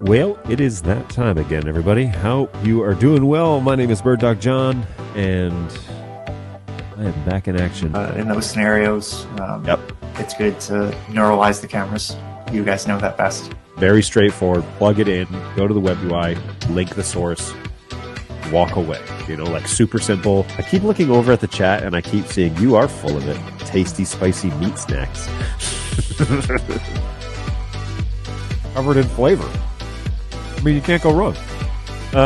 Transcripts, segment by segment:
Well, it is that time again, everybody. Hope you are doing well. My name is BirdDog John, and I am back in action. In those scenarios, it's good to neuralize the cameras. You guys know that best. Very straightforward. Plug it in, go to the web UI, link the source, walk away. You know, like super simple. I keep looking over at the chat, and I keep seeing you are full of it. Tasty, spicy meat snacks. Covered in flavor. I mean, you can't go wrong.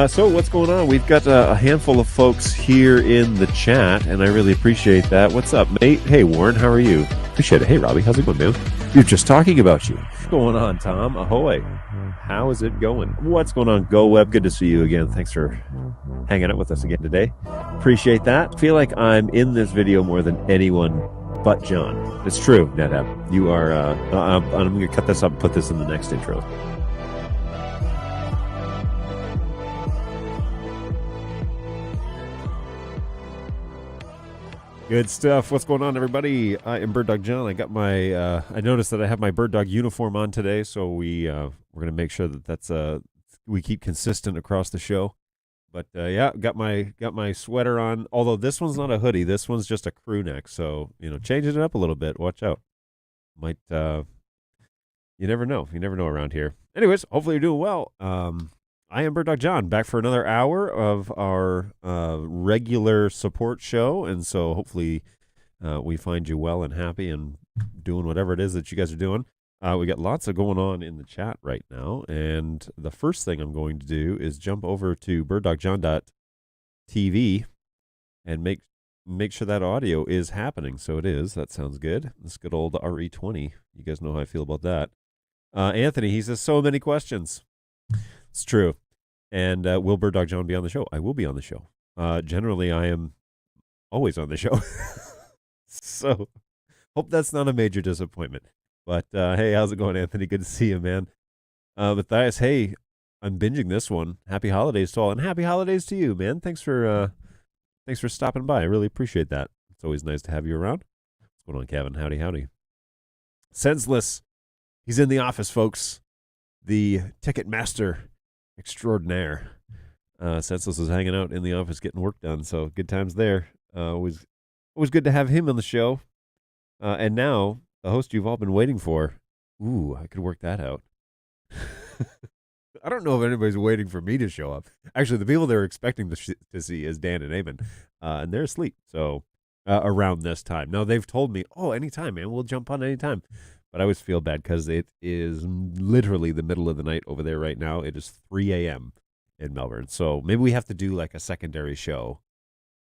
So what's going on? We've got a handful of folks here in the chat, and I really appreciate that. What's up, mate? Hey, Warren, how are you? Appreciate it. Hey, Robbie, how's it going, man? You're just talking about you. What's going on, Tom? Ahoy. How is it going? What's going on, Go Web? Good to see you again. Thanks for hanging out with us again today. Appreciate that. Feel like I'm in this video more than anyone but John. It's true, NetApp. You are, I'm going to cut this up and put this in the next intro. Good stuff. What's going on, everybody? I am BirdDog John. I got my. I noticed that I have my BirdDog uniform on today, so we're going to make sure that that's we keep consistent across the show. But yeah, got my sweater on. Although this one's not a hoodie, this one's just a crew neck. So changing it up a little bit. Watch out. Might you never know. You never know around here. Anyways, hopefully you're doing well. I am BirdDog John, back for another hour of our regular support show, and so hopefully we find you well and happy and doing whatever it is that you guys are doing. We got lots of going on in the chat right now, and the first thing I'm going to do is jump over to birddogjohn.tv and make sure that audio is happening. So it is. That sounds good. This good old RE20. You guys know how I feel about that. Anthony, he says, so many questions. It's true. And will BirdDog John be on the show? I will be on the show. Generally, I am always on the show. So, hope that's not a major disappointment. But, hey, how's it going, Anthony? Good to see you, man. Matthias, hey, I'm binging this one. Happy holidays to all, and happy holidays to you, man. Thanks for stopping by. I really appreciate that. It's always nice to have you around. What's going on, Kevin? Howdy, howdy. Senseless. He's in the office, folks. The ticket master extraordinaire. Senseless is hanging out in the office getting work done, so good times there. Always good to have him on the show. And now, the host you've all been waiting for. Ooh, I could work that out. I don't know if anybody's waiting for me to show up. Actually, the people they're expecting to see is Dan and Eamon, and they're asleep, so around this time. Now, they've told me, anytime, man, we'll jump on anytime. But I always feel bad because it is literally the middle of the night over there right now. It is 3 a.m. in Melbourne. So maybe we have to do like a secondary show.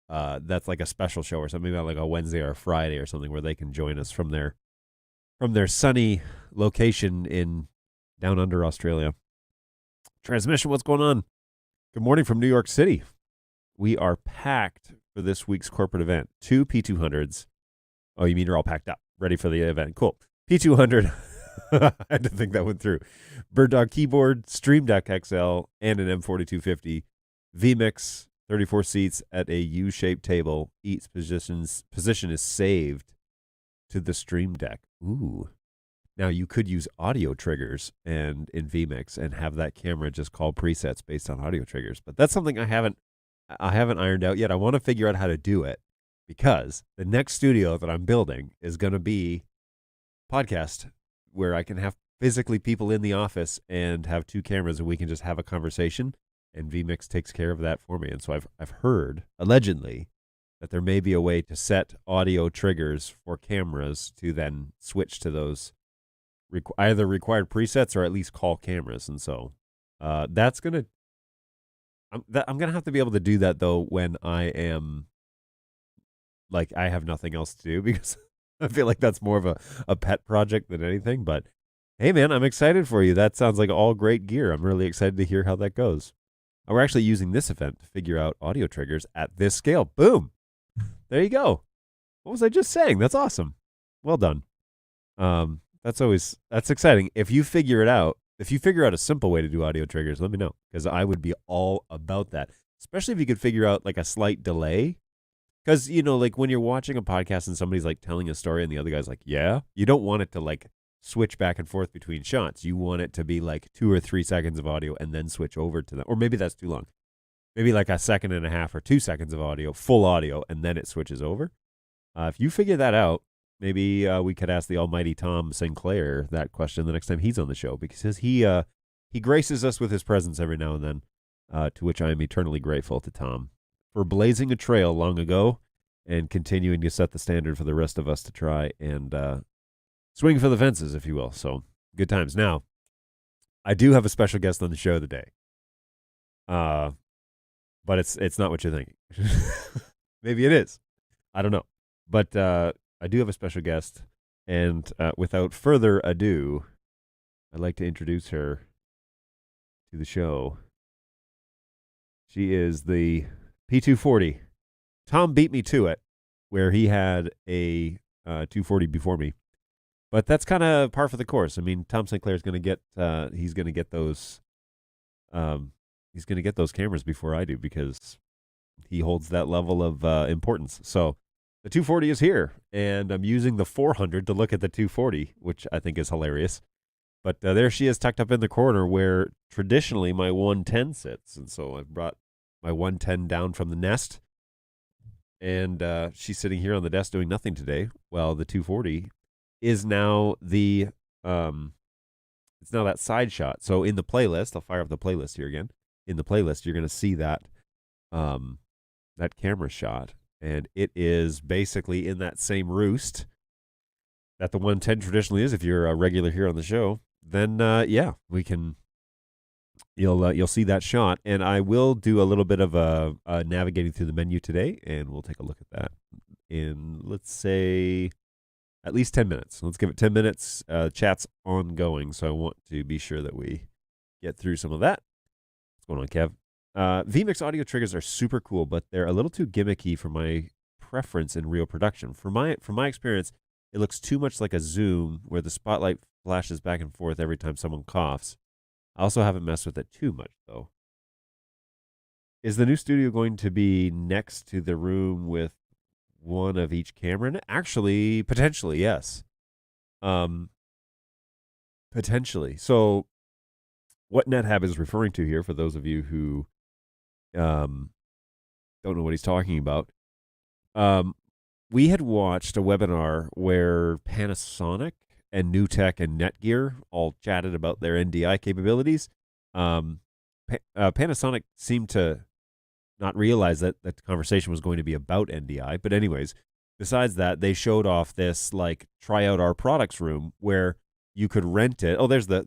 That's like a special show or something, maybe like a Wednesday or a Friday or something where they can join us from their sunny location in down under Australia. Transmission, what's going on? Good morning from New York City. We are packed for this week's corporate event. 2 P200s. Oh, you mean you're all packed up, ready for the event. Cool. P200, I had to think that went through. BirdDog keyboard, Stream Deck XL, and an M4250. vMix, 34 seats at a U-shaped table. Each position is saved to the Stream Deck. Ooh. Now, you could use audio triggers and in vMix and have that camera just call presets based on audio triggers. But that's something I haven't ironed out yet. I want to figure out how to do it because the next studio that I'm building is going to be podcast where I can have physically people in the office and have two cameras and we can just have a conversation, and vMix takes care of that for me. And so I've heard allegedly that there may be a way to set audio triggers for cameras to then switch to those either required presets or at least call cameras. And so that's gonna I'm gonna have to be able to do that though when I am like I have nothing else to do, because I feel like that's more of a pet project than anything. But hey, man, I'm excited for you. That sounds like all great gear. I'm really excited to hear how that goes. We're actually using this event to figure out audio triggers at this scale. Boom. There you go. What was I just saying? That's awesome. Well done. That's exciting. If you figure out a simple way to do audio triggers, let me know, because I would be all about that. Especially if you could figure out like a slight delay. Because, like when you're watching a podcast and somebody's like telling a story and the other guy's like, yeah, you don't want it to like switch back and forth between shots. You want it to be like 2 or 3 seconds of audio and then switch over to them. Or maybe that's too long. Maybe like a second and a half or 2 seconds of audio, full audio, and then it switches over. If you figure that out, maybe we could ask the almighty Tom Sinclair that question the next time he's on the show, because he graces us with his presence every now and then, to which I am eternally grateful to Tom for blazing a trail long ago and continuing to set the standard for the rest of us to try and swing for the fences, if you will. So good times. Now, I do have a special guest on the show today, but it's not what you're thinking. Maybe it is. I don't know. But I do have a special guest, and without further ado, I'd like to introduce her to the show. She is the P240. Tom beat me to it, where he had a 240 before me. But that's kind of par for the course. I mean, Tom Sinclair is going to get he's going to get those cameras before I do, because he holds that level of importance. So the 240 is here, and I'm using the 400 to look at the 240, which I think is hilarious. But there she is, tucked up in the corner where traditionally my 110 sits. And so I've brought my 110 down from the nest, and she's sitting here on the desk doing nothing today. Well, the 240 is now it's now that side shot. So in the playlist, I'll fire up the playlist here again. In the playlist, you're going to see that that camera shot, and it is basically in that same roost that the 110 traditionally is. If you're a regular here on the show, then we can. You'll see that shot, and I will do a little bit of a navigating through the menu today, and we'll take a look at that in, let's say, at least 10 minutes. Let's give it 10 minutes. Chat's ongoing, so I want to be sure that we get through some of that. What's going on, Kev? vMix audio triggers are super cool, but they're a little too gimmicky for my preference in real production. From my experience, it looks too much like a Zoom where the spotlight flashes back and forth every time someone coughs. I also haven't messed with it too much, though. Is the new studio going to be next to the room with one of each camera in it? Actually, potentially, yes. Potentially. So what NetHab is referring to here, for those of you who don't know what he's talking about, we had watched a webinar where Panasonic and NewTek and Netgear all chatted about their NDI capabilities. Panasonic seemed to not realize that the conversation was going to be about NDI. But anyways, besides that, they showed off this like try out our products room where you could rent it. Oh, that's the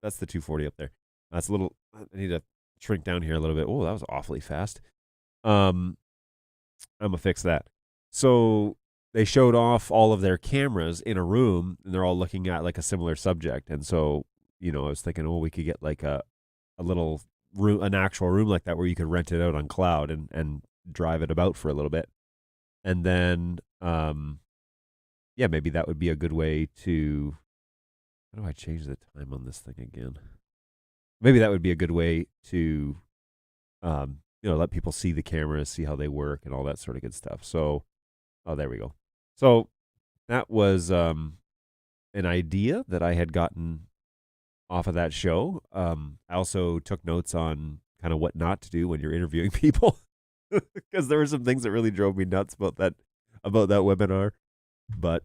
240 up there. That's a little. I need to shrink down here a little bit. Oh, that was awfully fast. I'm gonna fix that. So they showed off all of their cameras in a room, and they're all looking at like a similar subject. And so, I was thinking, oh, we could get like a little room, an actual room like that, where you could rent it out on cloud and drive it about for a little bit. And then, maybe that would be a good way to. How do I change the time on this thing again? Maybe that would be a good way to, let people see the cameras, see how they work, and all that sort of good stuff. So, there we go. So that was an idea that I had gotten off of that show. I also took notes on kind of what not to do when you're interviewing people, because there were some things that really drove me nuts about that webinar. But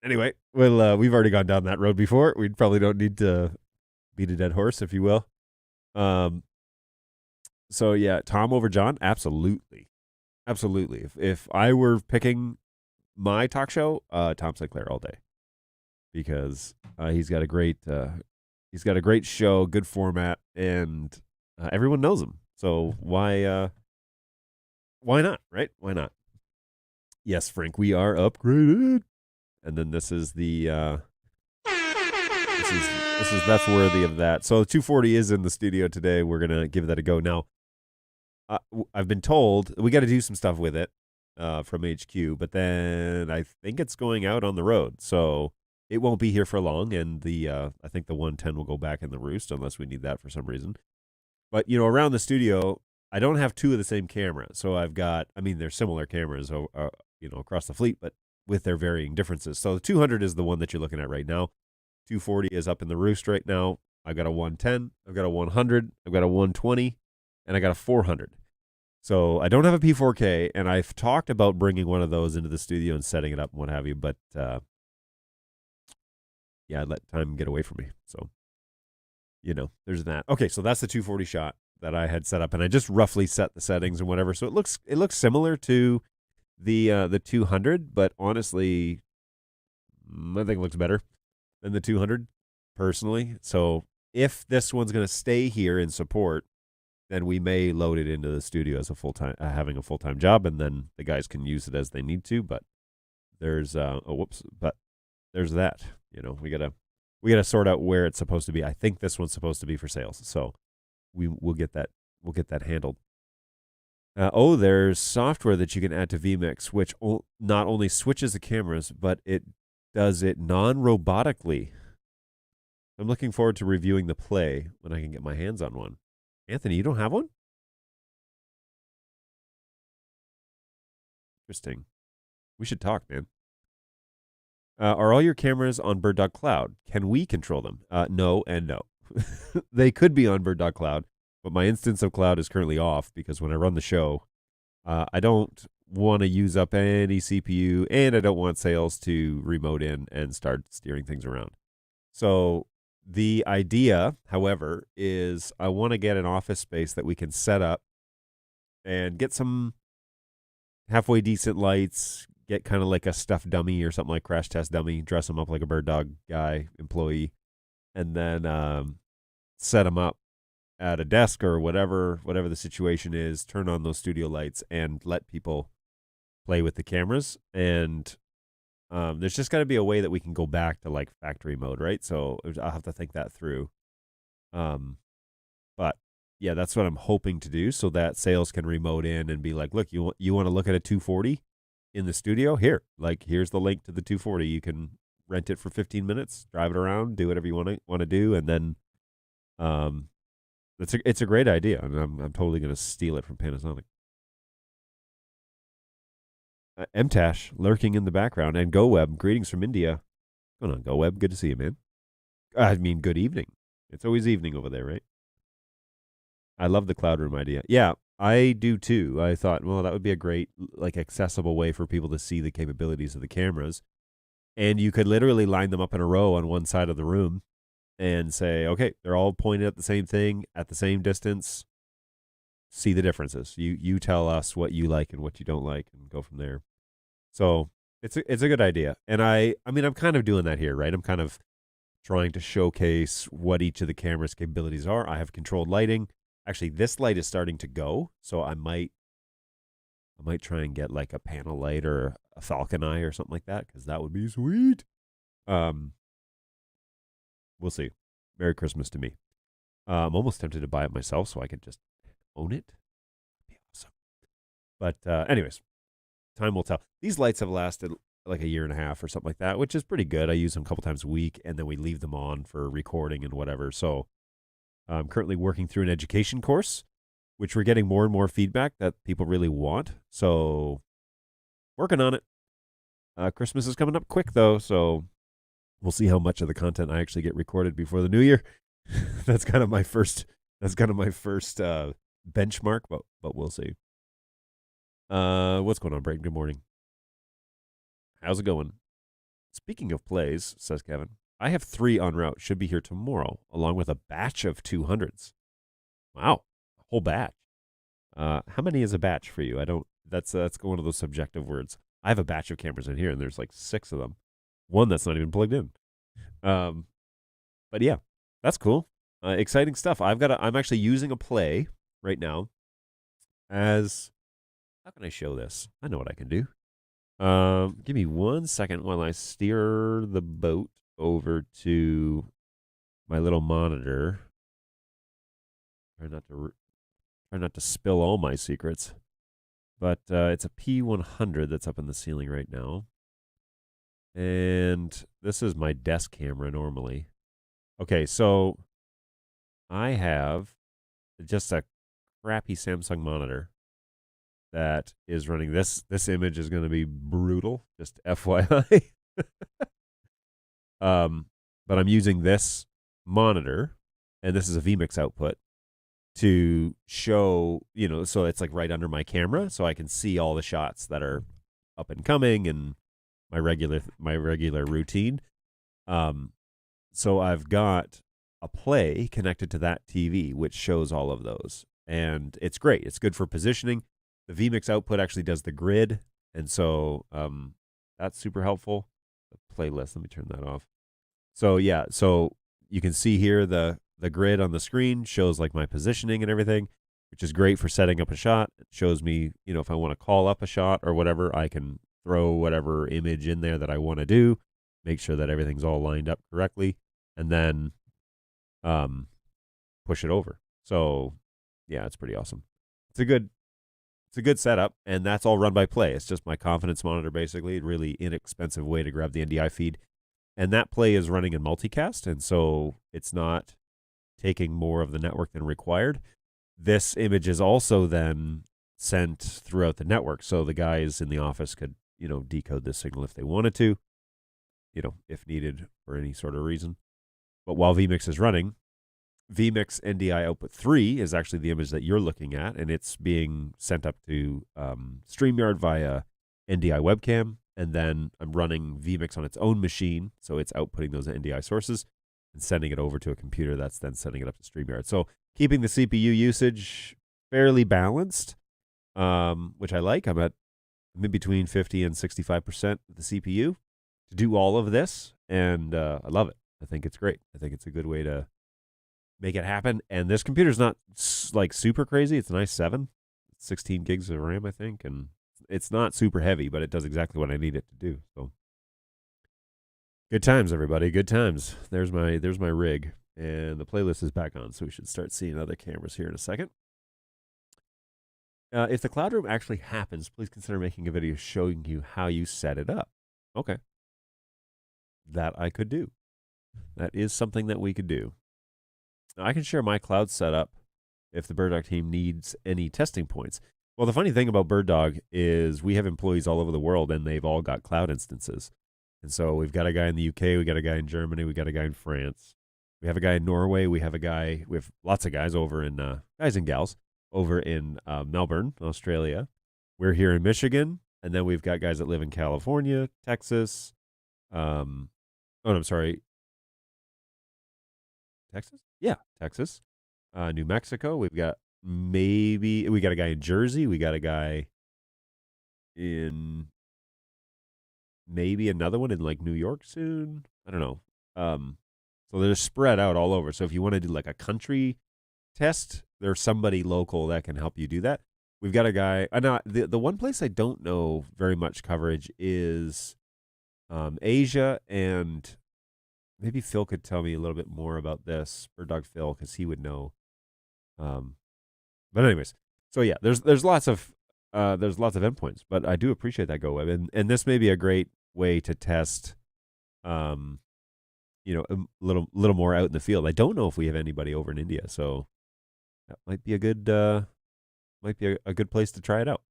anyway, well, we've already gone down that road before. We probably don't need to beat a dead horse, if you will. So yeah, Tom over John, absolutely. If I were picking my talk show, Tom Sinclair all day, because he's got a great show, good format, and everyone knows him. So why not, right? Why not? Yes, Frank, we are upgraded. And then this is the that's worthy of that. So 240 is in the studio today. We're gonna give that a go. Now, I've been told we got to do some stuff with it from HQ, but then I think it's going out on the road, so it won't be here for long. And I think the 110 will go back in the roost unless we need that for some reason. But around the studio, I don't have two of the same camera, so I've got. I mean, they're similar cameras, across the fleet, but with their varying differences. So the 200 is the one that you're looking at right now. 240 is up in the roost right now. I've got a 110, I've got a 100, I've got a 120, and I got a 400. So I don't have a P4K, and I've talked about bringing one of those into the studio and setting it up and what have you, but yeah, I let time get away from me. So, there's that. Okay, so that's the 240 shot that I had set up, and I just roughly set the settings and whatever. So it looks similar to the 200, but honestly, I think it looks better than the 200 personally. So if this one's going to stay here in support, then we may load it into the studio as a full-time, having a full-time job, and then the guys can use it as they need to. But there's but there's that. We gotta sort out where it's supposed to be. I think this one's supposed to be for sales, so we'll get that handled. There's software that you can add to vMix, which not only switches the cameras, but it does it non-robotically. I'm looking forward to reviewing the Play when I can get my hands on one. Anthony, you don't have one? Interesting. We should talk, man. Are all your cameras on BirdDog Cloud? Can we control them? No and no. They could be on BirdDog Cloud, but my instance of Cloud is currently off because when I run the show, I don't want to use up any CPU, and I don't want sales to remote in and start steering things around. So the idea, however, is I want to get an office space that we can set up and get some halfway decent lights, get kind of like a stuffed dummy or something like Crash Test Dummy, dress him up like a BirdDog guy, employee, and then set him up at a desk or whatever the situation is, turn on those studio lights and let people play with the cameras. And there's just got to be a way that we can go back to like factory mode, right? So I'll have to think that through. But yeah, that's what I'm hoping to do, so that sales can remote in and be like, look, you want to look at a 240 in the studio? Here's the link to the 240. You can rent it for 15 minutes, drive it around, do whatever you want to do, and then it's a great idea, and I'm totally going to steal it from Panasonic. MTash lurking in the background, and GoWeb, greetings from India. What's going on, GoWeb? Good to see you, man. I mean, good evening. It's always evening over there, right? I love the cloud room idea. Yeah, I do too. I thought, well, that would be a great, like, accessible way for people to see the capabilities of the cameras. And you could literally line them up in a row on one side of the room and say, okay, they're all pointed at the same thing at the same distance. See the differences. You tell us what you like and what you don't like, and go from there. So it's a good idea. And I mean, I'm kind of doing that here, right? I'm kind of trying to showcase what each of the camera's capabilities are. I have controlled lighting. Actually, this light is starting to go, so I might try and get like a panel light or a Falcon Eye or something like that, because that would be sweet. We'll see. Merry Christmas to me. I'm almost tempted to buy it myself so I could just own it. That'd be awesome. But anyways, time will tell. These lights have lasted like a year and a half or something like that, which is pretty good. I use them a couple times a week, and then we leave them on for recording and whatever. So I'm currently working through an education course, which we're getting more and more feedback that people really want. So working on it. Christmas is coming up quick, though, so we'll see how much of the content I actually get recorded before the new year. That's kind of my first benchmark, but we'll see. What's going on, Brayden? Good morning. How's it going? Speaking of plays, says Kevin, I have 3 en route. Should be here tomorrow, along with a batch of 200s. Wow, a whole batch. How many is a batch for you? I don't. That's one of those subjective words. I have a batch of cameras in here, and there's like 6 of them. One that's not even plugged in. But yeah, that's cool. Exciting stuff. I'm actually using a Play right now. How can I show this? I know what I can do. Give me 1 second while I steer the boat over to my little monitor. Try not to spill all my secrets. But it's a P100 that's up in the ceiling right now. And this is my desk camera normally. Okay, so I have just a crappy Samsung monitor that is running this. This image is going to be brutal, just FYI. but I'm using this monitor, and this is a vMix output to show, so it's like right under my camera, so I can see all the shots that are up and coming and my regular routine. So I've got a Play connected to that TV, which shows all of those, and it's great. It's good for positioning. The vMix output actually does the grid, and so that's super helpful. The playlist. Let me turn that off. So yeah, so you can see here the grid on the screen shows like my positioning and everything, which is great for setting up a shot. It shows me, if I want to call up a shot or whatever, I can throw whatever image in there that I want to do, make sure that everything's all lined up correctly, and then push it over. So yeah, it's pretty awesome. It's a good setup, and that's all run by Play. It's just my confidence monitor, basically. A really inexpensive way to grab the NDI feed. And that Play is running in multicast, and so it's not taking more of the network than required. This image is also then sent throughout the network, so the guys in the office could, decode this signal if they wanted to, if needed for any sort of reason. But while vMix is running, vMix NDI output 3 is actually the image that you're looking at, and it's being sent up to StreamYard via NDI webcam, and then I'm running vMix on its own machine, so it's outputting those NDI sources and sending it over to a computer that's then sending it up to StreamYard. So keeping the CPU usage fairly balanced, which I like. I'm in between 50 and 65% of the CPU to do all of this, and I love it. I think it's great. I think it's a good way to make it happen. And this computer's not like super crazy. It's an i7, 16 gigs of RAM, I think, and it's not super heavy, but it does exactly what I need it to do. So good times, everybody. Good times. There's my rig, and the playlist is back on, so we should start seeing other cameras here in a second. If the cloud room actually happens, please consider making a video showing you how you set it up. Okay. That I could do. That is something that we could do. Now, I can share my cloud setup if the BirdDog team needs any testing points. Well, the funny thing about BirdDog is we have employees all over the world, and they've all got cloud instances. And so we've got a guy in the UK, we got a guy in Germany, we got a guy in France, we have a guy in Norway, we have lots of guys over in guys and gals over in Melbourne, Australia. We're here in Michigan, and then we've got guys that live in California, Texas. Texas? Yeah, Texas. New Mexico. We got a guy in Jersey. We got a guy in maybe another one in like New York soon. I don't know. So they're spread out all over. So if you want to do like a country test, there's somebody local that can help you do that. We've got a guy. The one place I don't know very much coverage is Asia, and maybe Phil could tell me a little bit more about this, BirdDog Phil, because he would know. But anyways, so yeah, there's lots of endpoints, but I do appreciate that GoWeb, and this may be a great way to test, a little more out in the field. I don't know if we have anybody over in India, so that might be a good place to try it out.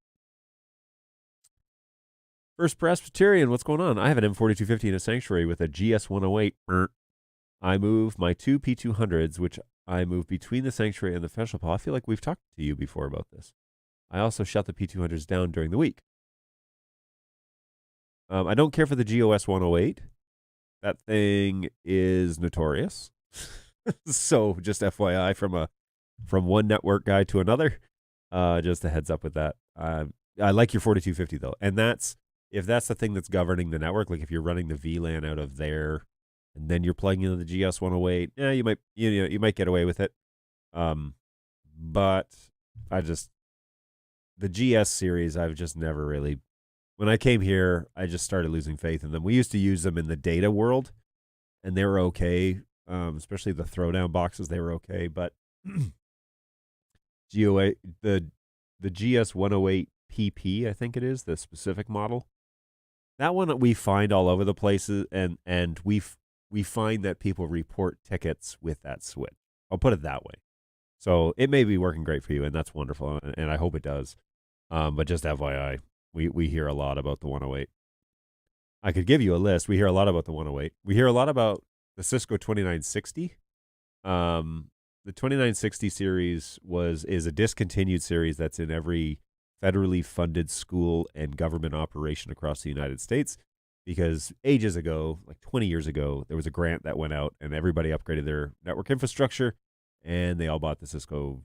First Presbyterian, what's going on? I have an M4250 in a sanctuary with a GS108. I move my two P200s, which I move between the sanctuary and the festival hall. I feel like we've talked to you before about this. I also shut the P200s down during the week. I don't care for the GOS 108. That thing is notorious. So just FYI from one network guy to another. Just a heads up with that. I like your 4250 though, and if that's the thing that's governing the network, like if you're running the VLAN out of there, and then you're plugging into the GS 108, you might get away with it. But the GS series, I've just never really. When I came here, I just started losing faith in them. We used to use them in the data world, and they were okay, especially the throwdown boxes. They were okay, but the GS 108 PP, I think it is, the specific model. That one we find all over the places, and we find that people report tickets with that switch. I'll put it that way. So it may be working great for you, and that's wonderful, and I hope it does. But just FYI, we hear a lot about the 108. I could give you a list. We hear a lot about the 108. We hear a lot about the Cisco 2960. The 2960 series is a discontinued series that's in every federally funded school and government operation across the United States, because ages ago, like 20 years ago, there was a grant that went out and everybody upgraded their network infrastructure and they all bought the Cisco.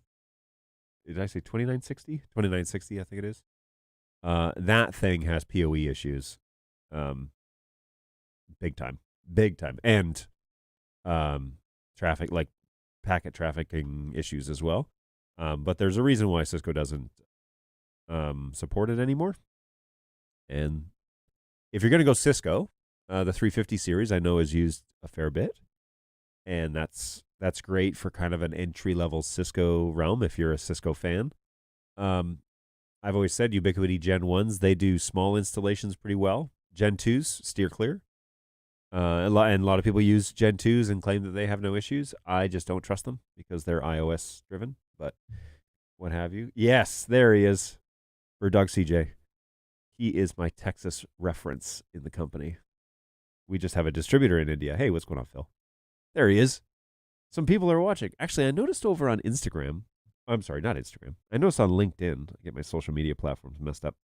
Did I say 2960? 2960, I think it is. That thing has PoE issues. Big time. And traffic, like packet trafficking issues as well. But there's a reason why Cisco doesn't support it anymore. And if you're going to go Cisco, the 350 series I know is used a fair bit. And that's great for kind of an entry-level Cisco realm if you're a Cisco fan. I've always said Ubiquiti Gen 1s, they do small installations pretty well. Gen 2s, steer clear. And a lot of people use Gen 2s and claim that they have no issues. I just don't trust them because they're iOS driven, but what have you. Yes, there he is. BirdDog CJ. He is my Texas reference in the company. We just have a distributor in India. Hey, what's going on, Phil? There he is. Some people are watching. Actually, I noticed over on Instagram. I'm sorry, not Instagram. I noticed on LinkedIn. I get my social media platforms messed up.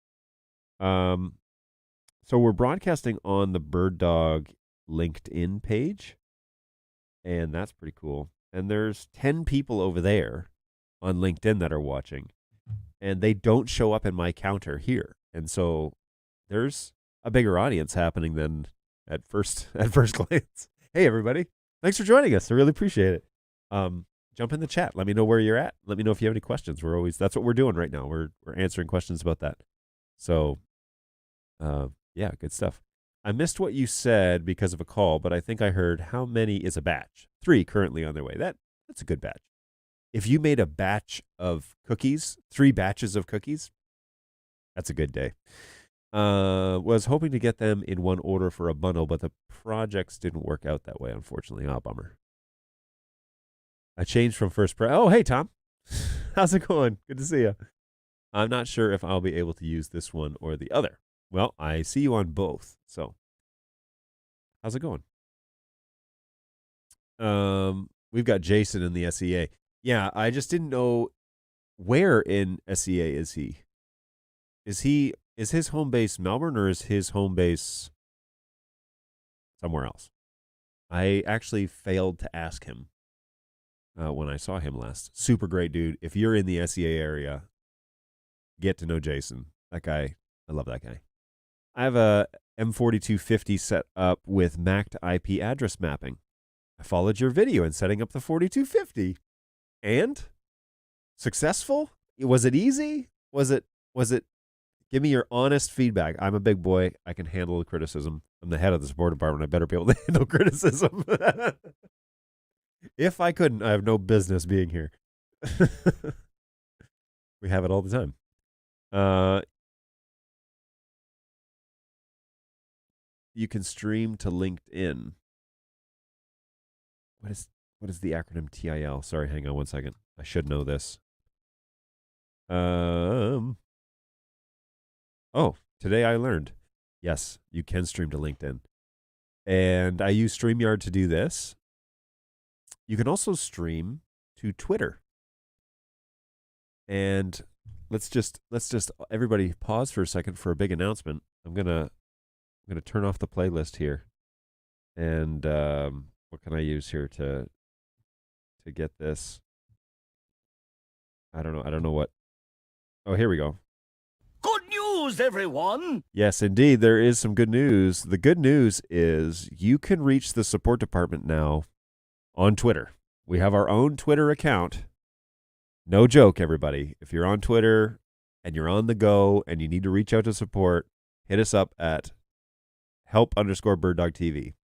So we're broadcasting on the BirdDog LinkedIn page, and that's pretty cool. And there's 10 people over there on LinkedIn that are watching, and they don't show up in my counter here. And so there's a bigger audience happening than at first glance. Hey, everybody. Thanks for joining us. I really appreciate it. Jump in the chat. Let me know where you're at. Let me know if you have any questions. That's what we're doing right now. We're answering questions about that. So, yeah, good stuff. I missed what you said because of a call, but I think I heard how many is a batch? 3 currently on their way. That's a good batch. If you made a batch of cookies, 3 batches of cookies, that's a good day. Was hoping to get them in one order for a bundle, but the projects didn't work out that way, unfortunately. Oh, bummer. I changed from first Oh, hey, Tom. How's it going? Good to see you. I'm not sure if I'll be able to use this one or the other. Well, I see you on both. So, how's it going? We've got Jason in the SEA. Yeah, I just didn't know where in SEA is he. Is his home base Melbourne or is his home base somewhere else? I actually failed to ask him when I saw him last. Super great dude. If you're in the SEA area, get to know Jason. That guy, I love that guy. I have a M4250 set up with MAC to IP address mapping. I followed your video in setting up the 4250. And? Successful? Was it easy? Was it? Give me your honest feedback. I'm a big boy. I can handle the criticism. I'm the head of the support department. I better be able to handle criticism. If I couldn't, I have no business being here. We have it all the time. You can stream to LinkedIn. What is the acronym TIL? Sorry, hang on one second. I should know this. Oh, today I learned. Yes, you can stream to LinkedIn. And I use StreamYard to do this. You can also stream to Twitter. And let's just everybody pause for a second for a big announcement. I'm gonna turn off the playlist here. And what can I use here to get this? I don't know what. Oh, here we go. Good news, everyone! Yes, indeed, there is some good news. The good news is you can reach the support department now on Twitter. We have our own Twitter account. No joke, everybody. If you're on Twitter and you're on the go and you need to reach out to support, hit us up at help_BirdDogTV.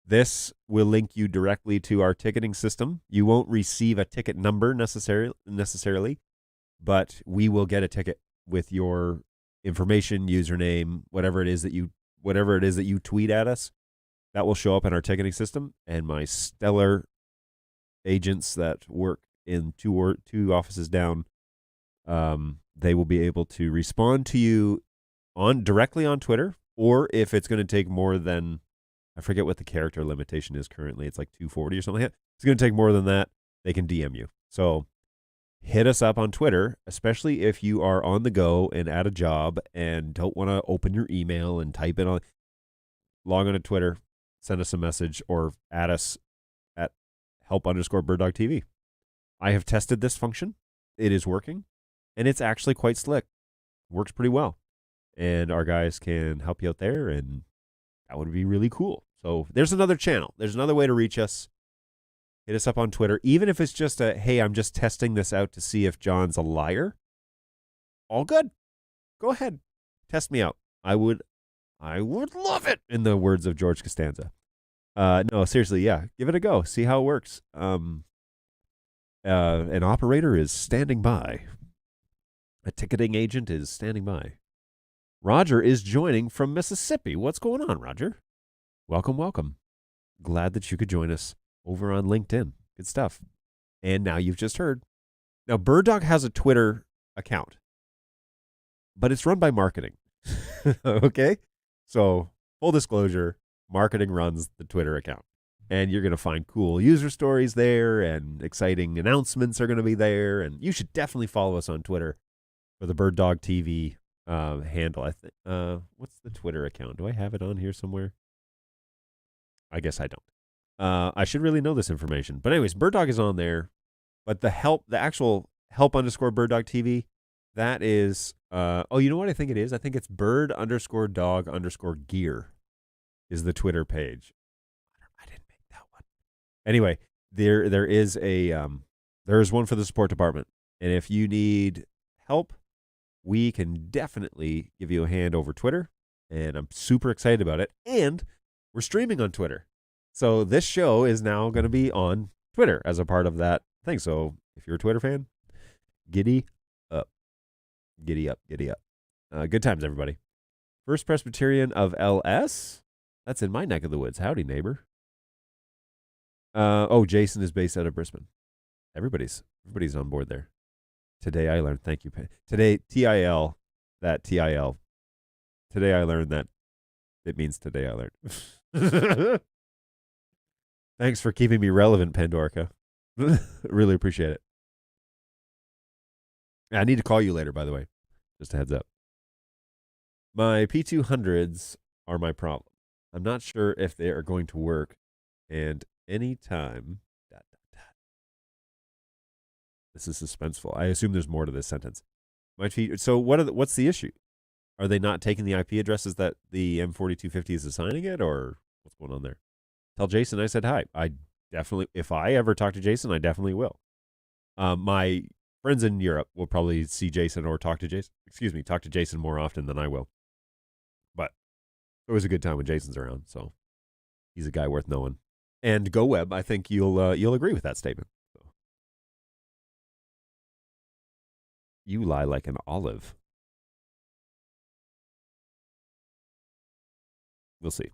This will link you directly to our ticketing system. You won't receive a ticket number necessarily, but we will get a ticket with your information, username, whatever it is that you tweet at us. That will show up in our ticketing system, and my stellar agents that work in two offices down, they will be able to respond to you directly on Twitter, or if it's going to take more than I forget what the character limitation is currently. It's like 240 or something like that. It's going to take more than that. They can DM you. So hit us up on Twitter, especially if you are on the go and at a job and don't want to open your email and type it on. Log on to Twitter, send us a message, or add us at help_BirdDogTV. I have tested this function. It is working, and it's actually quite slick. Works pretty well. And our guys can help you out there, and that would be really cool. So there's another channel. There's another way to reach us. Hit us up on Twitter. Even if it's just a, hey, I'm just testing this out to see if John's a liar. All good. Go ahead. Test me out. I would love it, in the words of George Costanza. No, seriously, yeah. Give it a go. See how it works. An operator is standing by. A ticketing agent is standing by. Roger is joining from Mississippi. What's going on, Roger? Welcome, welcome. Glad that you could join us over on LinkedIn. Good stuff. And now you've just heard. Now, BirdDog has a Twitter account, but it's run by marketing. Okay? So, full disclosure, marketing runs the Twitter account. And you're going to find cool user stories there, and exciting announcements are going to be there. And you should definitely follow us on Twitter for the BirdDog TV handle. I think. What's the Twitter account? Do I have it on here somewhere? I guess I don't. I should really know this information. But anyways, BirdDog is on there. But the actual help_BirdDog TV, that is, you know what I think it is? I think it's bird_dog_gear is the Twitter page. I didn't make that one. Anyway, there is one for the support department. And if you need help, we can definitely give you a hand over Twitter. And I'm super excited about it. And we're streaming on Twitter. So this show is now going to be on Twitter as a part of that thing. So if you're a Twitter fan, giddy up. Giddy up, giddy up. Good times, everybody. First Presbyterian of LS? That's in my neck of the woods. Howdy, neighbor. Jason is based out of Brisbane. Everybody's on board there. Today I learned, thank you. Today, TIL, that TIL. Today I learned that it means today I learned. Thanks for keeping me relevant, Pandorica. Really appreciate it. I need to call you later, by the way. Just a heads up. My P200s are my problem. I'm not sure if they are going to work, and anytime... This is suspenseful. I assume there's more to this sentence. So what's the issue? Are they not taking the IP addresses that the M4250 is assigning it, or what's going on there? Tell Jason I said hi. I definitely, if I ever talk to Jason, I definitely will. My friends in Europe will probably see Jason or talk to Jason more often than I will. But it was a good time when Jason's around, so he's a guy worth knowing. And GoWeb, I think you'll agree with that statement. So. You lie like an olive. We'll see.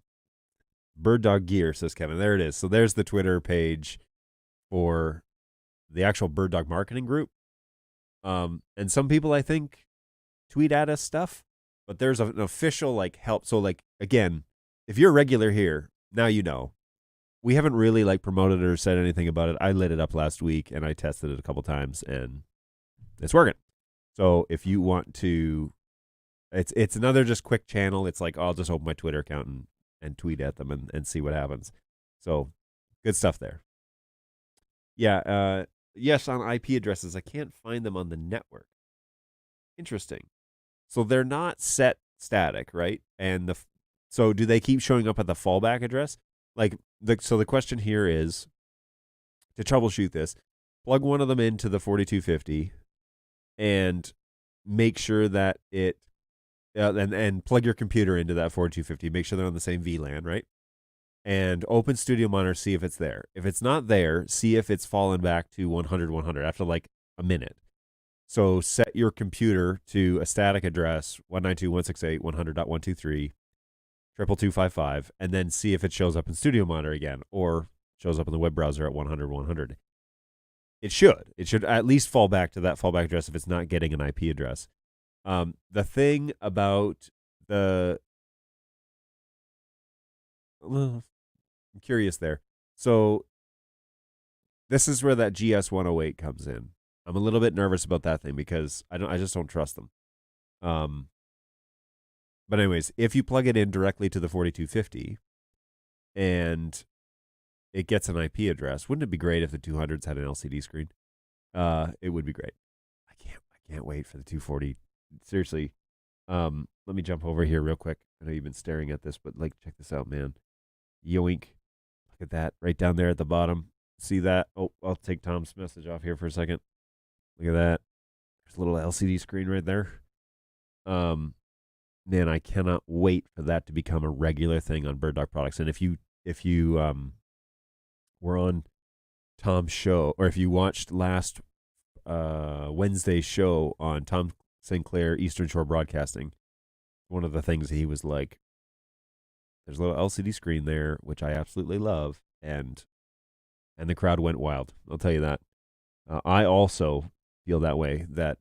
BirdDog Gear, says Kevin. There it is. So there's the Twitter page for the actual BirdDog marketing group. And some people, I think, tweet at us stuff, but there's an official help. So again, if you're a regular here, now you know. We haven't really promoted it or said anything about it. I lit it up last week and I tested it a couple times and it's working. So if you want to, it's another just quick channel. It's I'll just open my Twitter account and tweet at them and see what happens. So good stuff there. Yeah. Yes, on IP addresses, I can't find them on the network. Interesting. So they're not set static, right? And so do they keep showing up at the fallback address? So the question here is, to troubleshoot this, plug one of them into the 4250 and make sure that it and plug your computer into that 4250. Make sure they're on the same VLAN, right? And open Studio Monitor, see if it's there. If it's not there, see if it's fallen back to 100 after a minute. So set your computer to a static address, 192.168.100.123, 22255, and then see if it shows up in Studio Monitor again or shows up in the web browser at 100. It should. It should at least fall back to that fallback address if it's not getting an IP address. The thing about I'm curious there. So this is where that GS 108 comes in. I'm a little bit nervous about that thing because I just don't trust them. But anyways, if you plug it in directly to the 4250 and it gets an IP address, wouldn't it be great if the 200s had an LCD screen? It would be great. I can't wait for the 240. Seriously. Let me jump over here real quick. I know you've been staring at this, but like, check this out, man. Yoink. Look at that right down there at the bottom. See that? Oh, I'll take Tom's message off here for a second. Look at that. There's a little LCD screen right there. Man, I cannot wait for that to become a regular thing on BirdDog products. And if you were on Tom's show, or if you watched last Wednesday's show on Tom Sinclair Eastern Shore Broadcasting, one of the things he was like, there's a little LCD screen there, which I absolutely love, and the crowd went wild. I'll tell you that. I also feel that way, that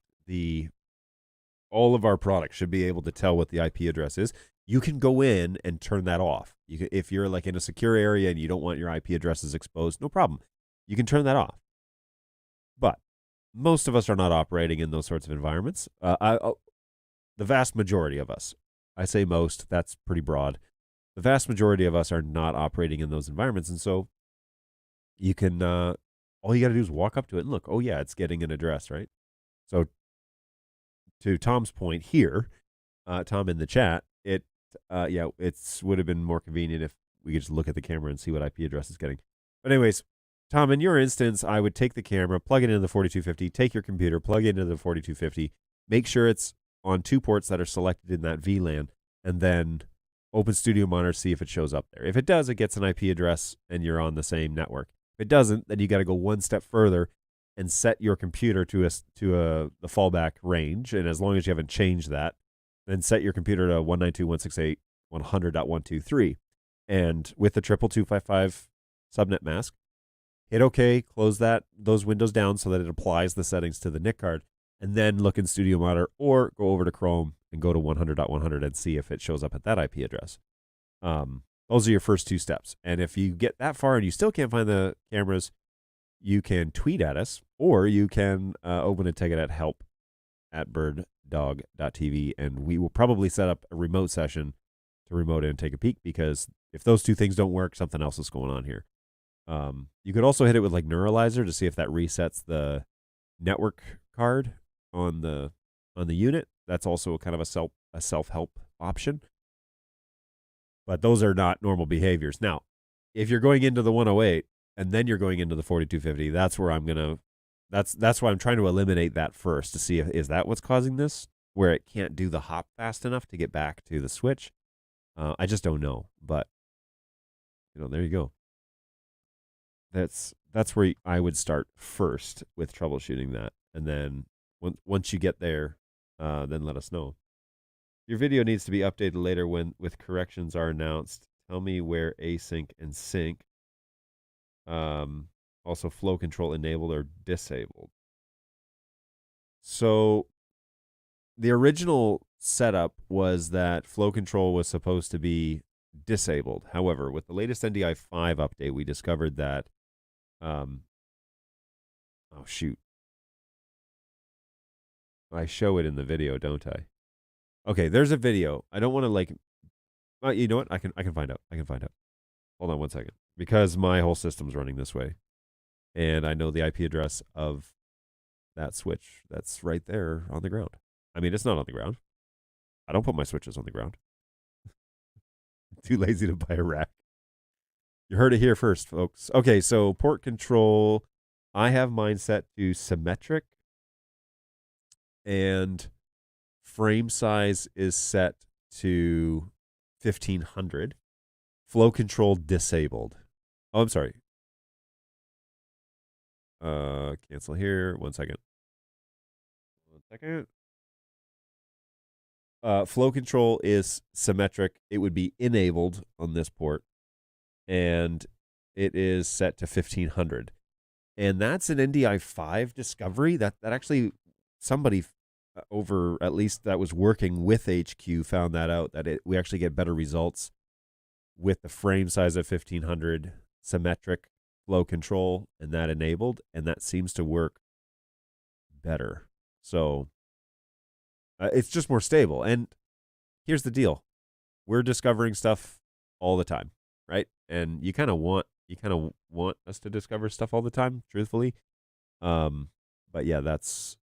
all of our products should be able to tell what the IP address is. You can go in and turn that off. If you're like in a secure area and you don't want your IP addresses exposed, no problem. You can turn that off. But most of us are not operating in those sorts of environments. The vast majority of us, I say most, that's pretty broad. The vast majority of us are not operating in those environments. And so you can, all you got to do is walk up to it and look, oh yeah, it's getting an address, right? So to Tom's point here, Tom in the chat, it would have been more convenient if we could just look at the camera and see what IP address it's getting. But anyways, Tom, in your instance, I would take the camera, plug it into the 4250, take your computer, plug it into the 4250, make sure it's on 2 ports that are selected in that VLAN, and then open Studio Monitor, see if it shows up there. If it does, it gets an IP address and you're on the same network. If it doesn't, then you got to go one step further and set your computer to the fallback range. And as long as you haven't changed that, then set your computer to 192.168.100.123. And with the 22255 subnet mask, hit OK, close those windows down so that it applies the settings to the NIC card, and then look in Studio Monitor or go over to Chrome and go to 100.100 and see if it shows up at that IP address. Those are your first 2 steps. And if you get that far and you still can't find the cameras, you can tweet at us, or you can open a ticket at help@birddog.tv, and we will probably set up a remote session to remote in and take a peek, because if those 2 things don't work, something else is going on here. You could also hit it with like Neuralizer to see if that resets the network card on the unit. That's also kind of a self-help option. But those are not normal behaviors. Now, if you're going into the 108 and then you're going into the 4250, that's where that's why I'm trying to eliminate that first, to see if is that what's causing this, where it can't do the hop fast enough to get back to the switch. I just don't know, but there you go. That's where I would start first with troubleshooting that, and then once you get there, then let us know. Your video needs to be updated later with corrections are announced. Tell me where async and sync. Also flow control enabled or disabled. So the original setup was that flow control was supposed to be disabled. However, with the latest NDI 5 update, we discovered that oh shoot. I show it in the video, don't I? Okay, there's a video. I don't want to you know what? I can find out. Hold on one second. Because my whole system's running this way. And I know the IP address of that switch that's right there on the ground. I mean, it's not on the ground. I don't put my switches on the ground. Too lazy to buy a rack. You heard it here first, folks. Okay, so port control, I have mine set to symmetric. And frame size is set to 1500. Flow control disabled. Oh, I'm sorry. Cancel here. 1 second. Flow control is symmetric. It would be enabled on this port, and it is set to 1500. And that's an NDI 5 discovery that actually somebody over, at least that was working with HQ, found that out, that we actually get better results with the frame size of 1500, symmetric flow control, and that enabled, and that seems to work better. So it's just more stable. And here's the deal: we're discovering stuff all the time, right? And you kind of want us to discover stuff all the time, truthfully. But yeah, that's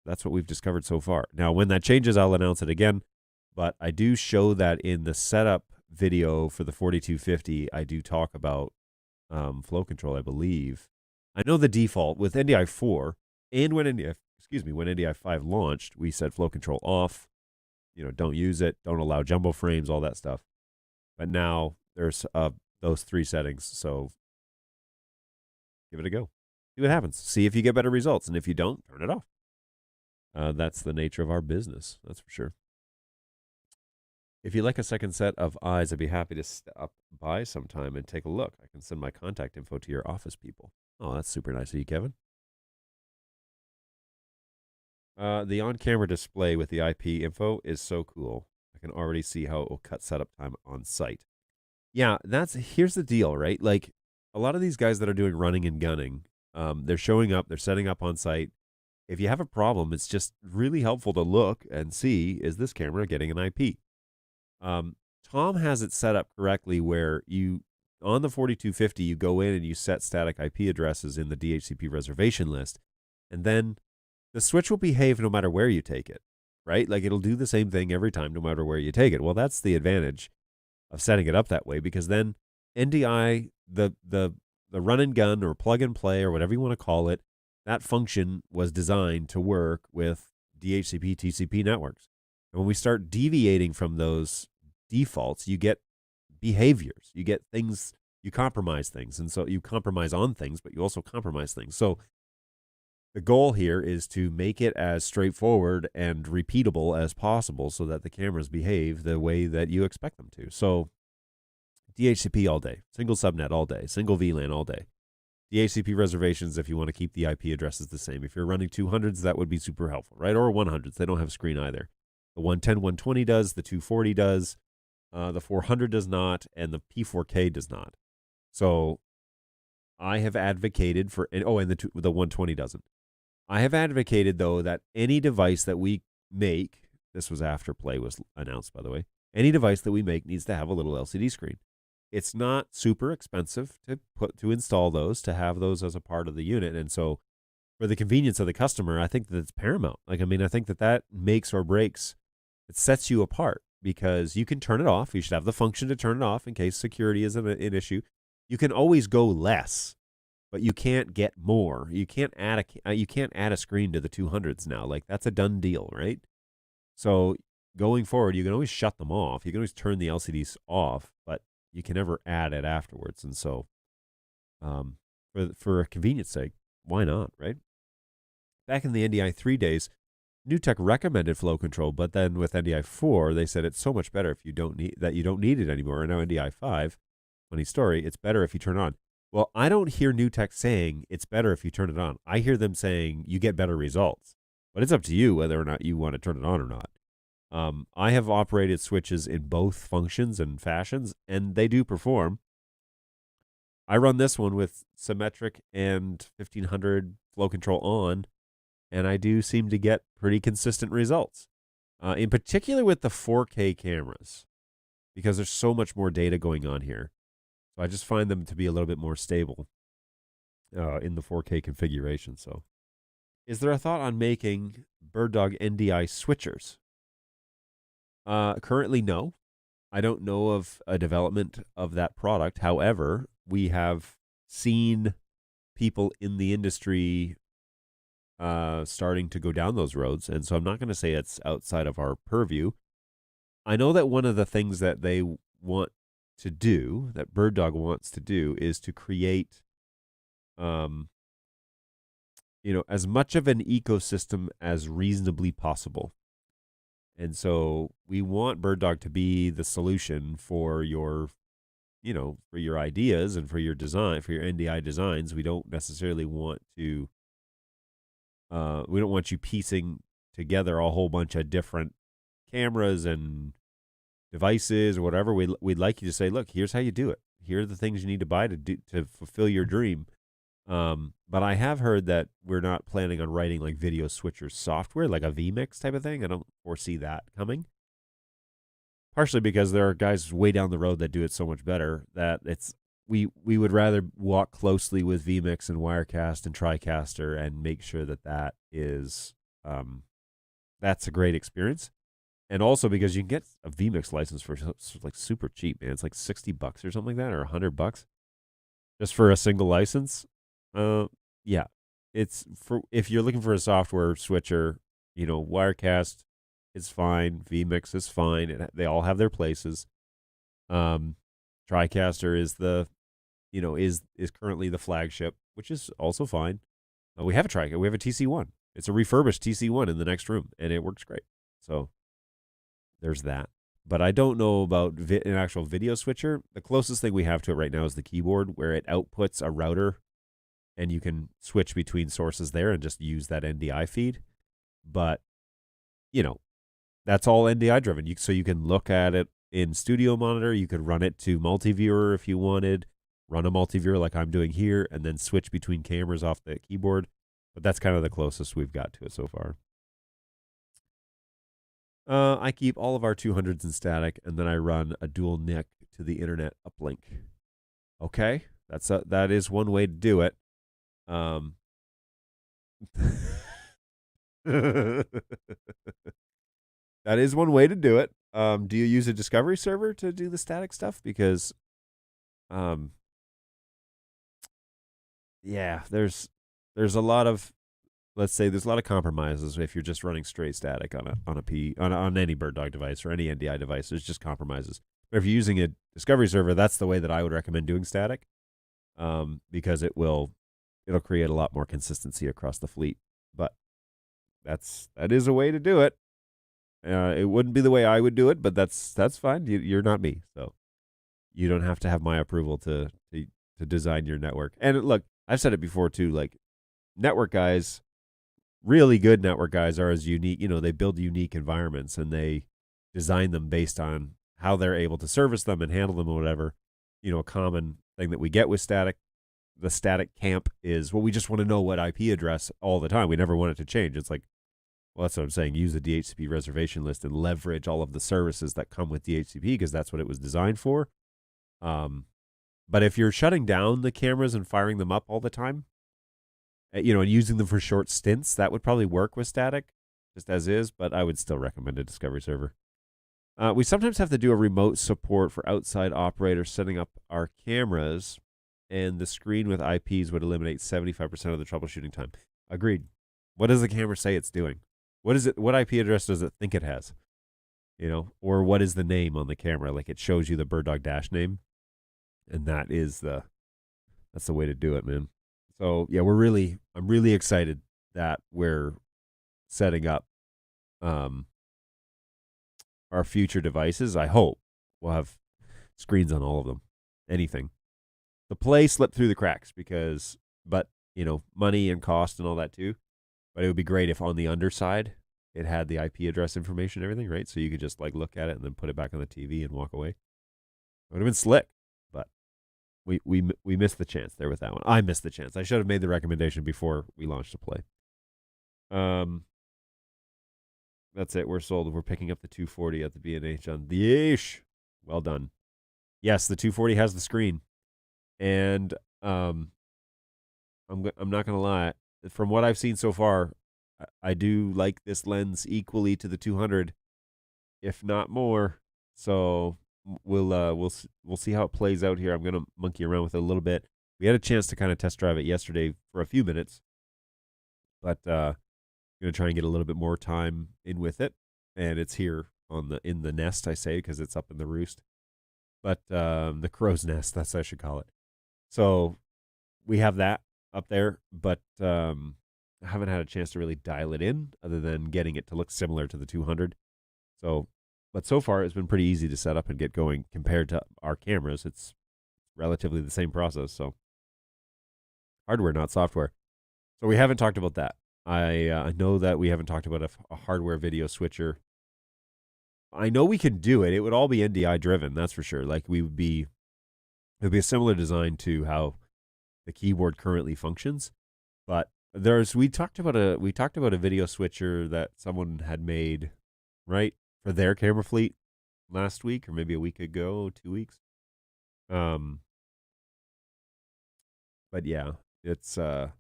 what we've discovered so far. Now, when that changes, I'll announce it again. But I do show that in the setup video for the 4250. I do talk about flow control, I believe. I know the default with NDI 4 and when NDI 5 launched, we said flow control off. Don't use it, don't allow jumbo frames, all that stuff. But now there's those 3 settings, so give it a go. See what happens. See if you get better results, and if you don't, turn it off. That's the nature of our business, that's for sure. If you'd like a second set of eyes, I'd be happy to stop by sometime and take a look. I can send my contact info to your office people. Oh, that's super nice of you, Kevin. The on-camera display with the IP info is so cool. I can already see how it will cut setup time on site. Yeah, here's the deal, right? Like, a lot of these guys that are doing running and gunning, they're showing up, they're setting up on site. If you have a problem, it's just really helpful to look and see, is this camera getting an IP? Tom has it set up correctly where on the 4250, you go in and you set static IP addresses in the DHCP reservation list, and then the switch will behave no matter where you take it, right? Like, it'll do the same thing every time, no matter where you take it. Well, that's the advantage of setting it up that way, because then NDI, the run and gun or plug and play or whatever you want to call it, that function was designed to work with DHCP, TCP networks. And when we start deviating from those defaults, you get behaviors, you get things, you compromise things. And so you compromise on things, but you also compromise things. So the goal here is to make it as straightforward and repeatable as possible so that the cameras behave the way that you expect them to. So DHCP all day, single subnet all day, single VLAN all day. DHCP reservations if you want to keep the IP addresses the same. If you're running 200s, that would be super helpful, right? Or 100s. They don't have screen either. The 110, 120 does, the 240 does, the 400 does not, and the P4K does not. So I have advocated for, and the 120 doesn't. I have advocated, though, that any device that we make, this was after Play was announced, by the way, any device that we make needs to have a little LCD screen. It's not super expensive to install those, to have those as a part of the unit. And so for the convenience of the customer, I think that it's paramount. I think that makes or breaks. It sets you apart because you can turn it off. You should have the function to turn it off in case security is an issue. You can always go less, but you can't get more. You can't add a screen to the 200s now. Like, that's a done deal, right? So going forward, you can always shut them off. You can always turn the LCDs off, but you can never add it afterwards. And so for a convenience sake, why not, right? Back in the NDI 3 days, NewTek recommended flow control, but then with NDI 4, they said it's so much better if you don't need it anymore. And now NDI 5, funny story, it's better if you turn it on. Well, I don't hear NewTek saying it's better if you turn it on. I hear them saying you get better results, but it's up to you whether or not you want to turn it on or not. I have operated switches in both functions and fashions, and they do perform. I run this one with symmetric and 1500 flow control on, and I do seem to get pretty consistent results, in particular with the 4K cameras, because there's so much more data going on here. So I just find them to be a little bit more stable in the 4K configuration. So is there a thought on making BirdDog NDI switchers? Currently, no. I don't know of a development of that product. However, we have seen people in the industry starting to go down those roads, and so I'm not going to say it's outside of our purview. I know that one of the things that they want to do, that BirdDog wants to do, is to create, as much of an ecosystem as reasonably possible. And so we want BirdDog to be the solution for your ideas and for your design, for your NDI designs. We don't necessarily want to, we don't want you piecing together a whole bunch of different cameras and devices or whatever, we'd like you to say, look, here's how you do it. Here are the things you need to buy to fulfill your dream. But I have heard that we're not planning on writing like video switcher software, like a vMix type of thing. I don't foresee that coming. Partially because there are guys way down the road that do it so much better that we would rather walk closely with vMix and Wirecast and TriCaster and make sure that is that's a great experience. And also because you can get a vMix license for like super cheap, man. It's like $60 or something like that, or $100 just for a single license. Yeah, it's for if you're looking for a software switcher, Wirecast is fine, vMix is fine. They all have their places. TriCaster is is currently the flagship, which is also fine. We have a TriCaster. We have a TC1. It's a refurbished TC1 in the next room, and it works great. So there's that. But I don't know about an actual video switcher. The closest thing we have to it right now is the keyboard, where it outputs a router, and you can switch between sources there and just use that NDI feed. But, that's all NDI driven. So you can look at it in Studio Monitor. You could run it to multi-viewer if you wanted. Run a multi-viewer like I'm doing here, and then switch between cameras off the keyboard. But that's kind of the closest we've got to it so far. I keep all of our 200s in static, and then I run a dual NIC to the internet uplink. Okay, that is one way to do it. That is one way to do it. Do you use a Discovery server to do the static stuff? Because, yeah, there's a lot of, let's say there's a lot of compromises if you're just running straight static on any BirdDog device or any NDI device. There's just compromises. But if you're using a Discovery server, that's the way that I would recommend doing static, because it'll create a lot more consistency across the fleet. But that is a way to do it. It wouldn't be the way I would do it, but that's fine. You're not me, so you don't have to have my approval to design your network. And look, I've said it before too. Like, network guys, really good network guys are as unique. They build unique environments and they design them based on how they're able to service them and handle them or whatever. A common thing that we get with the static camp is, well, we just want to know what IP address all the time. We never want it to change. It's like, well, that's what I'm saying. Use the DHCP reservation list and leverage all of the services that come with DHCP, because that's what it was designed for. But if you're shutting down the cameras and firing them up all the time, and using them for short stints, that would probably work with static, just as is, but I would still recommend a Discovery server. We sometimes have to do a remote support for outside operators setting up our cameras, and the screen with IPs would eliminate 75% of the troubleshooting time. Agreed. What does the camera say it's doing? What IP address does it think it has? Or what is the name on the camera? Like, it shows you the BirdDog dash name, and that's the way to do it, man. So yeah, I'm really excited that we're setting up our future devices. I hope we'll have screens on all of them. Anything. The Play slipped through the cracks but money and cost and all that too. But it would be great if on the underside it had the IP address information and everything, right? So you could just like look at it and then put it back on the TV and walk away. It would have been slick, but we missed the chance there with that one. I missed the chance. I should have made the recommendation before we launched the Play. That's it. We're sold. We're picking up the 240 at the B&H on the ish. Well done. Yes, the 240 has the screen, and I'm not gonna lie. From what I've seen so far, I do like this lens equally to the 200, if not more. So we'll see how it plays out here. I'm gonna monkey around with it a little bit. We had a chance to kind of test drive it yesterday for a few minutes, but I'm gonna try and get a little bit more time in with it. And it's here in the nest, I say, because it's up in the roost, but the crow's nest, that's what I should call it. So we have that up there, but I haven't had a chance to really dial it in other than getting it to look similar to the 200. But so far it's been pretty easy to set up and get going compared to our cameras. It's relatively the same process. So hardware, not software. So we haven't talked about that. I know that we haven't talked about a hardware video switcher I know we can do it. It would all be NDI driven, that's for sure. Like it would be a similar design to how the keyboard currently functions. But we talked about a video switcher that someone had made, right, for their camera fleet last week or maybe a week ago, 2 weeks. But yeah, it's an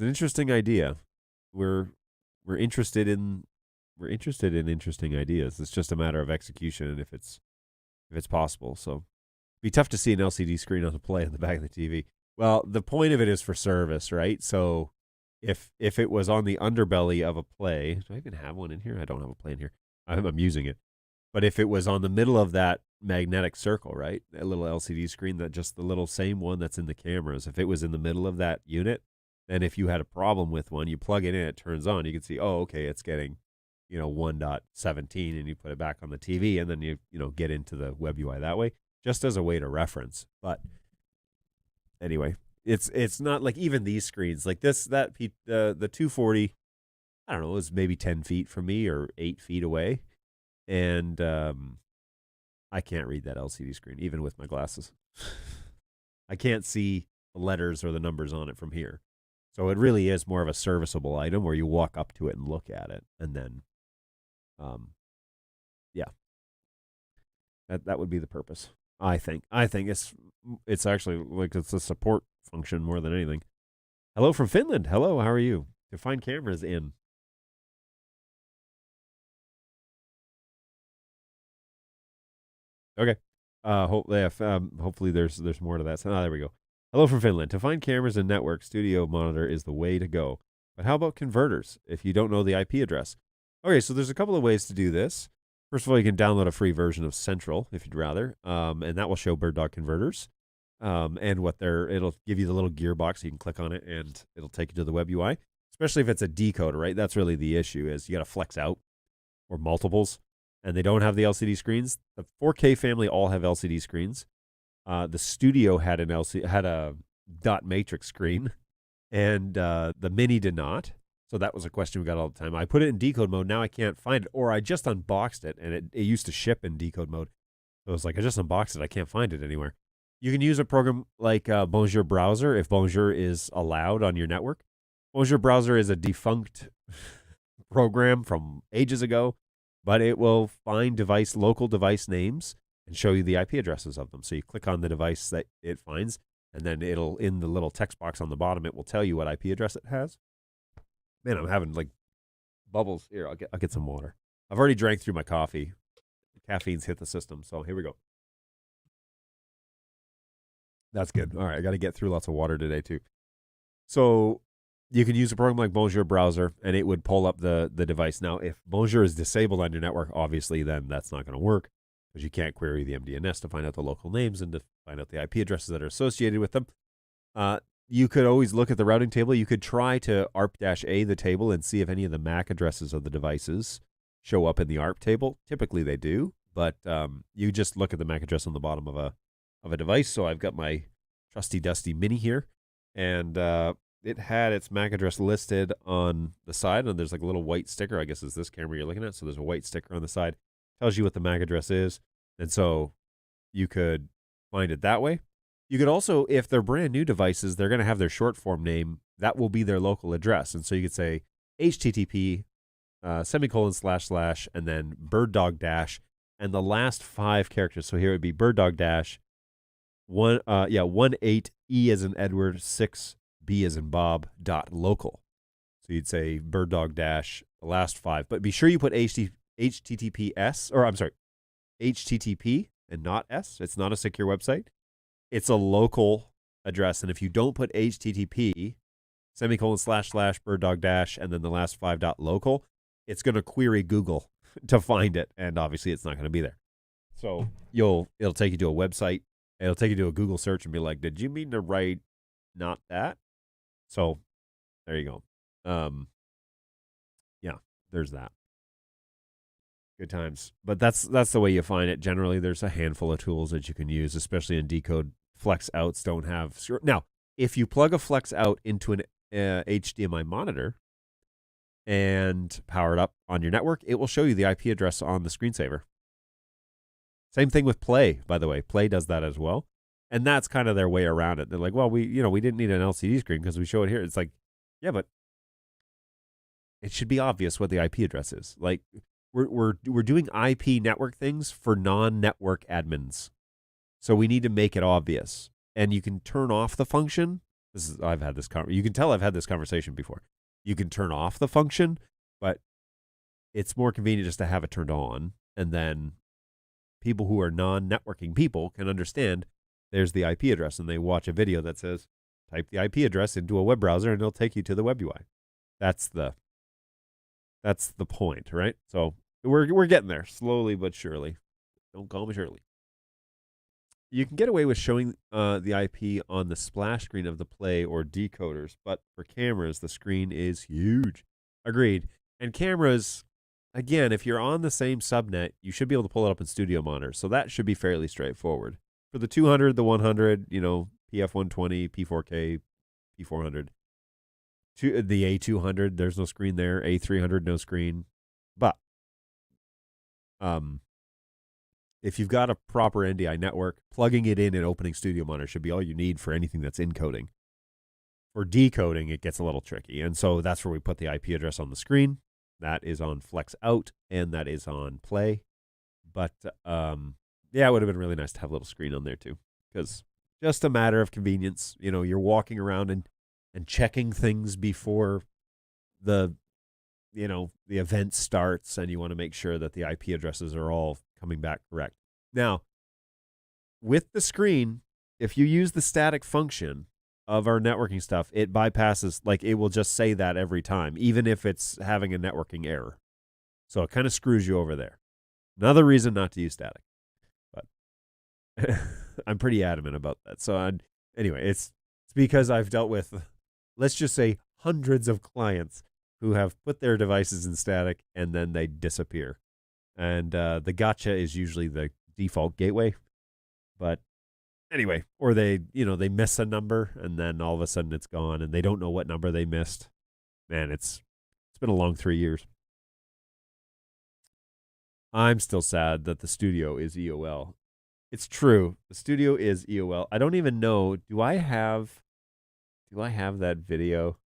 interesting idea. We're interested in interesting ideas. It's just a matter of execution and if it's possible. So it'd be tough to see an LCD screen on the play on the back of the TV. Well, the point of it is for service, right? So if it was on the underbelly of a play, do I even have one in here? I don't have a play in here. I'm using it. But if it was on the middle of that magnetic circle, right, a little LCD screen, that just the little same one that's in the cameras, if it was in the middle of that unit, then if you had a problem with one, you plug it in, it turns on, you can see, oh, okay, it's getting 1.17, and you put it back on the TV, and then you get into the web UI that way, just as a way to reference. But anyway, it's not like even these screens like this, the 240, I don't know, it was maybe 10 feet from me or 8 feet away, and I can't read that LCD screen even with my glasses. I can't see the letters or the numbers on it from here. So it really is more of a serviceable item where you walk up to it and look at it, and then yeah, that would be the purpose. I think it's actually like it's a support function more than anything. Hello from Finland. Hello, how are you? To find cameras in. Okay. Hopefully there's more to that. So, there we go. Hello from Finland. To find cameras and network, Studio Monitor is the way to go. But how about converters if you don't know the IP address? Okay, so there's a couple of ways to do this. First of all, you can download a free version of Central if you'd rather, and that will show BirdDog converters. And it'll give you the little gearbox. You can click on it, and it'll take you to the web UI, especially if it's a decoder, right? That's really the issue is you got to flex out or multiples, and they don't have the LCD screens. The 4K family all have LCD screens. The Studio had a dot matrix screen, and the Mini did not. So that was a question we got all the time. I put it in decode mode. Now I can't find it, or I just unboxed it, and it used to ship in decode mode. So it was like I just unboxed it. I can't find it anywhere. You can use a program like Bonjour Browser if Bonjour is allowed on your network. Bonjour Browser is a defunct program from ages ago, but it will find local device names and show you the IP addresses of them. So you click on the device that it finds, and then it'll, in the little text box on the bottom, it will tell you what IP address it has. Man, I'm having like bubbles here. I'll get some water. I've already drank through my coffee. The caffeine's hit the system, so here we go. That's good. All right, I got to get through lots of water today too. So you can use a program like Bonjour Browser, and it would pull up the device. Now, if Bonjour is disabled on your network, obviously, then that's not going to work because you can't query the MDNS to find out the local names and to find out the IP addresses that are associated with them. You could always look at the routing table. You could try to ARP-A the table and see if any of the MAC addresses of the devices show up in the ARP table. Typically they do, but you just look at the MAC address on the bottom of a device. So I've got my trusty dusty Mini here, and it had its MAC address listed on the side, and there's like a little white sticker. I guess it's this camera you're looking at. So there's a white sticker on the side. Tells you what the MAC address is, and so you could find it that way. You could also, if they're brand new devices, they're going to have their short form name. That will be their local address. And so you could say HTTP semicolon / and then BirdDog dash and the last 5 characters. So here it would be BirdDog dash 18E as in Edward 6B as in Bob .local. So you'd say BirdDog dash the last 5, but be sure you put HTTPS, or I'm sorry, HTTP and not S. It's not a secure website. It's a local address, and if you don't put HTTP semicolon / BirdDog dash and then the last 5 .local, it's going to query Google to find it, and obviously it's not going to be there. So it'll take you to a website, it'll take you to a Google search and be like, did you mean to write not that? So there you go. Yeah, there's that. Good times. But that's the way you find it. Generally, there's a handful of tools that you can use, especially in decode. Flex outs don't have. Now, if you plug a flex out into an HDMI monitor, and power it up on your network, it will show you the IP address on the screensaver. Same thing with Play, by the way. Play does that as well. And that's kind of their way around it. They're like, well, we didn't need an LCD screen because we show it here. It's like, yeah, but it should be obvious what the IP address is. Like, we're doing IP network things for non-network admins. So we need to make it obvious. And you can turn off the function. You can tell I've had this conversation before. You can turn off the function, but it's more convenient just to have it turned on, and then people who are non-networking people can understand there's the IP address, and they watch a video that says type the IP address into a web browser and it'll take you to the web UI. That's the point, right? So we're getting there slowly but surely. Don't call me Shirley. You can get away with showing the IP on the splash screen of the Play or decoders, but for cameras, the screen is huge. Agreed. And cameras, again, if you're on the same subnet, you should be able to pull it up in Studio Monitor, so that should be fairly straightforward. For the 200, the 100, PF120, P4K, P400, the A200, there's no screen there. A300, no screen. But if you've got a proper NDI network, plugging it in and opening Studio Monitor should be all you need for anything that's encoding. For decoding, it gets a little tricky. And so that's where we put the IP address on the screen. That is on Flex Out, and that is on Play. But, yeah, it would have been really nice to have a little screen on there, too. Because just a matter of convenience. You're walking around and checking things before the event starts, and you want to make sure that the IP addresses are all coming back correct. Now, with the screen, if you use the static function of our networking stuff, it bypasses, it will just say that every time, even if it's having a networking error. So it kind of screws you over there. Another reason not to use static. But I'm pretty adamant about that. So anyway, it's because I've dealt with, let's just say, hundreds of clients who have put their devices in static and then they disappear. And the gotcha is usually the default gateway. But anyway, or they miss a number and then all of a sudden it's gone and they don't know what number they missed. Man, it's been a long 3 years. I'm still sad that the studio is EOL. It's true. The studio is EOL. I don't even know. Do I have that video?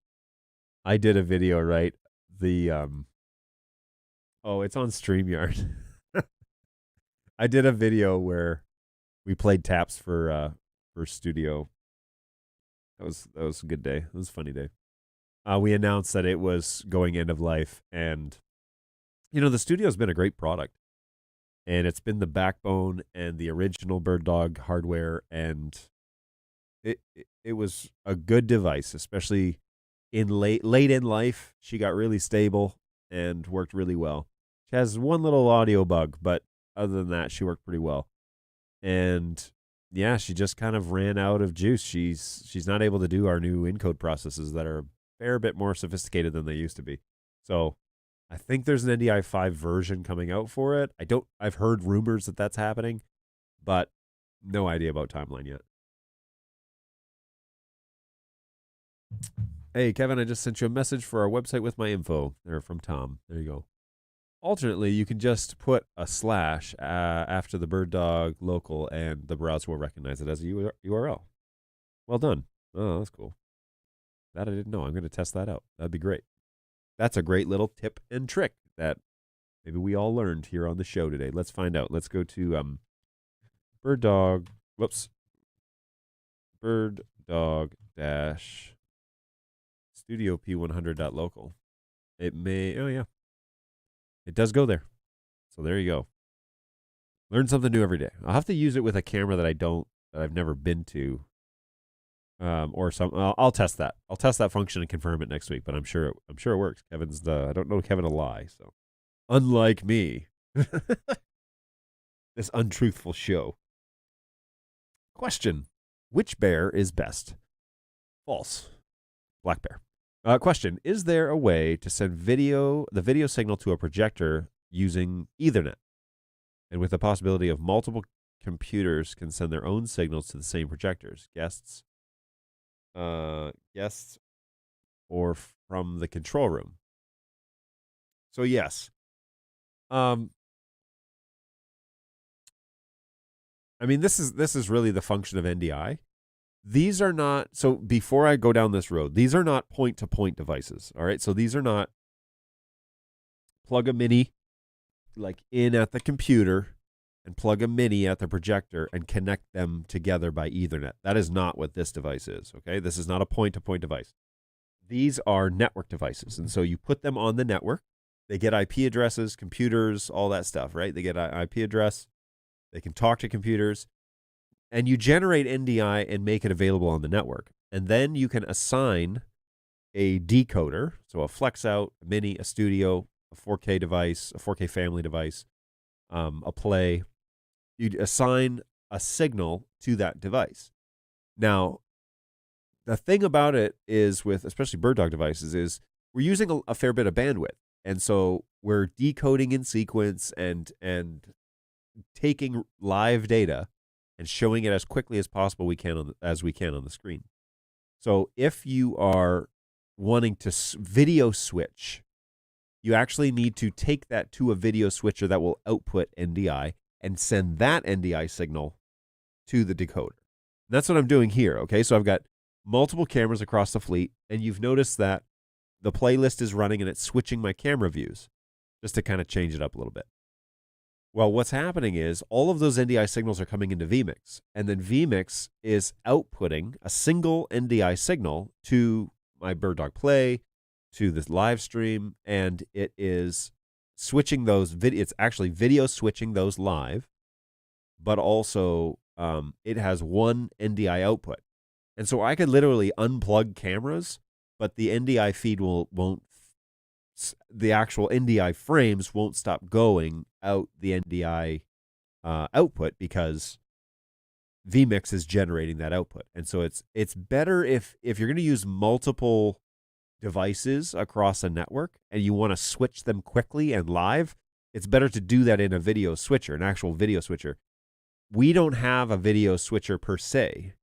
I did a video, right? It's on StreamYard. I did a video where we played taps for studio. That was a good day. It was a funny day. We announced that it was going end of life, and the studio's been a great product, and it's been the backbone and the original BirdDog hardware, and it was a good device, especially in late in life. She got really stable and worked really well. She has one little audio bug, but other than that, she worked pretty well. And yeah, she just kind of ran out of juice. She's not able to do our new encode processes that are a fair bit more sophisticated than they used to be. So I think there's an NDI 5 version coming out for it. I've heard rumors that that's happening, but no idea about timeline yet. Hey, Kevin, I just sent you a message for our website with my info. They're from Tom. There you go. Alternately, you can just put a / after the BirdDog local, and the browser will recognize it as a URL. Well done. Oh, that's cool. That I didn't know. I'm going to test that out. That'd be great. That's a great little tip and trick that maybe we all learned here on the show today. Let's find out. Let's go to BirdDog. Whoops. BirdDog dash Studio P100.local. It may. Oh yeah. It does go there. So there you go. Learn something new every day. I'll have to use it with a camera that I've never been to. Or some. I'll test that. I'll test that function and confirm it next week. But I'm sure it works. I don't know Kevin a lie. So, unlike me, this untruthful show. Question: which bear is best? False. Black bear. Question: is there a way to send the video signal to a projector using Ethernet, and with the possibility of multiple computers can send their own signals to the same projectors? Guests, or from the control room? So yes. I mean, this is really the function of NDI. These are not, so before I go down this road, these are not point-to-point devices, all right? So these are not plug a mini like in at the computer and plug a mini at the projector and connect them together by Ethernet. That is not what this device is, okay? This is not a point-to-point device. These are network devices, and so you put them on the network. They get IP addresses, computers, all that stuff, right? They get an IP address. They can talk to computers. And you generate NDI and make it available on the network. And then you can assign a decoder, so a flex out, a mini, a studio, a 4K device, a 4K family device, a play. You'd assign a signal to that device. Now, the thing about it is with especially BirdDog devices is we're using a fair bit of bandwidth. And so we're decoding in sequence and taking live data and showing it as quickly as possible we can on the screen. So if you are wanting to video switch, you actually need to take that to a video switcher that will output NDI and send that NDI signal to the decoder. And that's what I'm doing here, okay? So I've got multiple cameras across the fleet, and you've noticed that the playlist is running and it's switching my camera views just to kind of change it up a little bit. Well, what's happening is all of those NDI signals are coming into vMix, and then vMix is outputting a single NDI signal to my BirdDog Play, to this live stream, and it is switching those. It's actually video switching those live, but also it has one NDI output, and so I could literally unplug cameras, but the NDI feed won't. The actual NDI frames won't stop going out the NDI output because vMix is generating that output. And so it's better if you're going to use multiple devices across a network and you want to switch them quickly and live, it's better to do that in a video switcher, an actual video switcher. We don't have a video switcher per se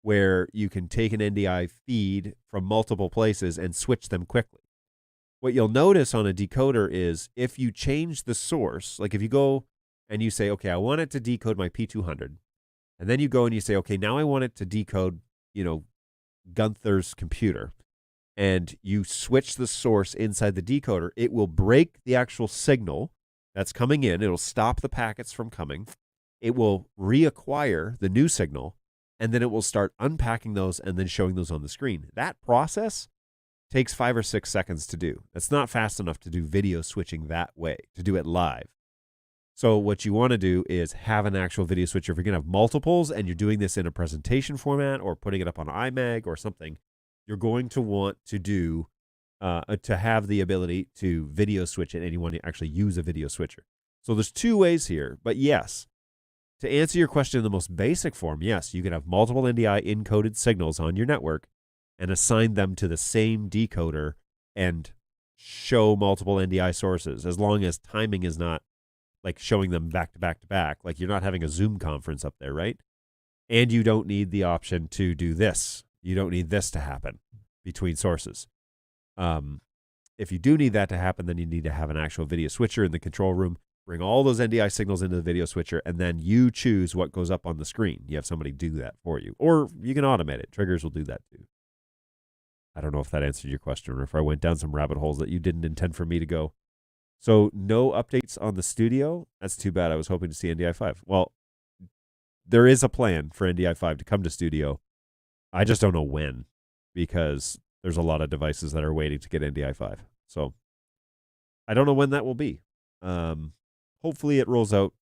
where you can take an NDI feed from multiple places and switch them quickly. What you'll notice on a decoder is if you change the source, like if you go and you say, okay, I want it to decode my P200, and then you go and you say, okay, now I want it to decode, Gunther's computer, and you switch the source inside the decoder, it will break the actual signal that's coming in. It'll stop the packets from coming. It will reacquire the new signal, and then it will start unpacking those and then showing those on the screen. That process takes 5 or 6 seconds to do. That's not fast enough to do video switching that way, to do it live. So what you want to do is have an actual video switcher. If you're going to have multiples and you're doing this in a presentation format or putting it up on iMag or something, you're going to want to do to have the ability to video switch it, and you want to actually use a video switcher. So there's 2 ways here, but yes, to answer your question in the most basic form, yes, you can have multiple NDI encoded signals on your network and assign them to the same decoder and show multiple NDI sources, as long as timing is not like showing them back to back to back. Like you're not having a Zoom conference up there, right? And you don't need the option to do this. You don't need this to happen between sources. If you do need that to happen, then you need to have an actual video switcher in the control room, bring all those NDI signals into the video switcher, and then you choose what goes up on the screen. You have somebody do that for you. Or you can automate it. Triggers will do that too. I don't know if that answered your question or if I went down some rabbit holes that you didn't intend for me to go. So no updates on the studio. That's too bad. I was hoping to see NDI 5. Well, there is a plan for NDI 5 to come to studio. I just don't know when, because there's a lot of devices that are waiting to get NDI 5. So I don't know when that will be. Hopefully it rolls out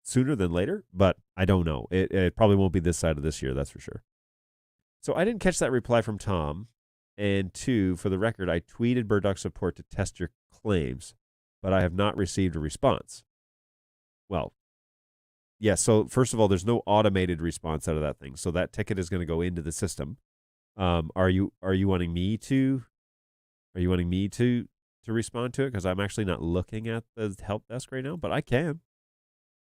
sooner than later, but I don't know. It probably won't be this side of this year, that's for sure. So I didn't catch that reply from Tom. And 2, for the record, I tweeted BirdDog support to test your claims, but I have not received a response. Well, yeah, so first of all, there's no automated response out of that thing. So that ticket is going to go into the system. Are you wanting me to respond to it? Because I'm actually not looking at the help desk right now, but I can.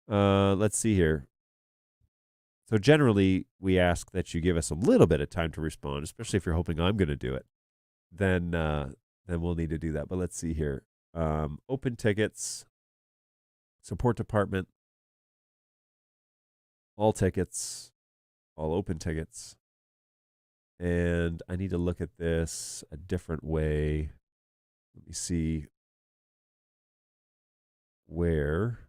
Let's see here. So generally, we ask that you give us a little bit of time to respond, especially if you're hoping I'm going to do it. Then then we'll need to do that. But let's see here. Open tickets, support department, all tickets, all open tickets. And I need to look at this a different way. Let me see where.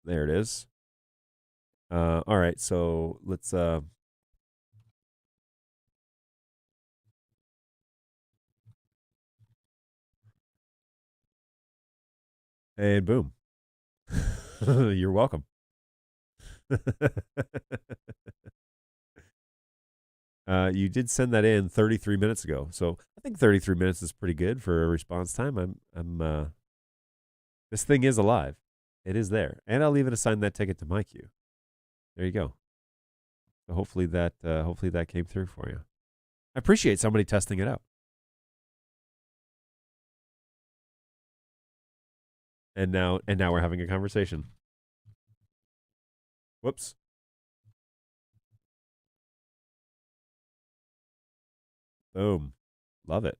There it is. All right, so let's and boom. You're welcome. You did send that in 33 minutes ago. So I think 33 minutes is pretty good for a response time. This thing is alive. It is there. And I'll even assign that ticket to my queue. There you go. So hopefully that came through for you. I appreciate somebody testing it out. And now we're having a conversation. Whoops. Boom. Love it.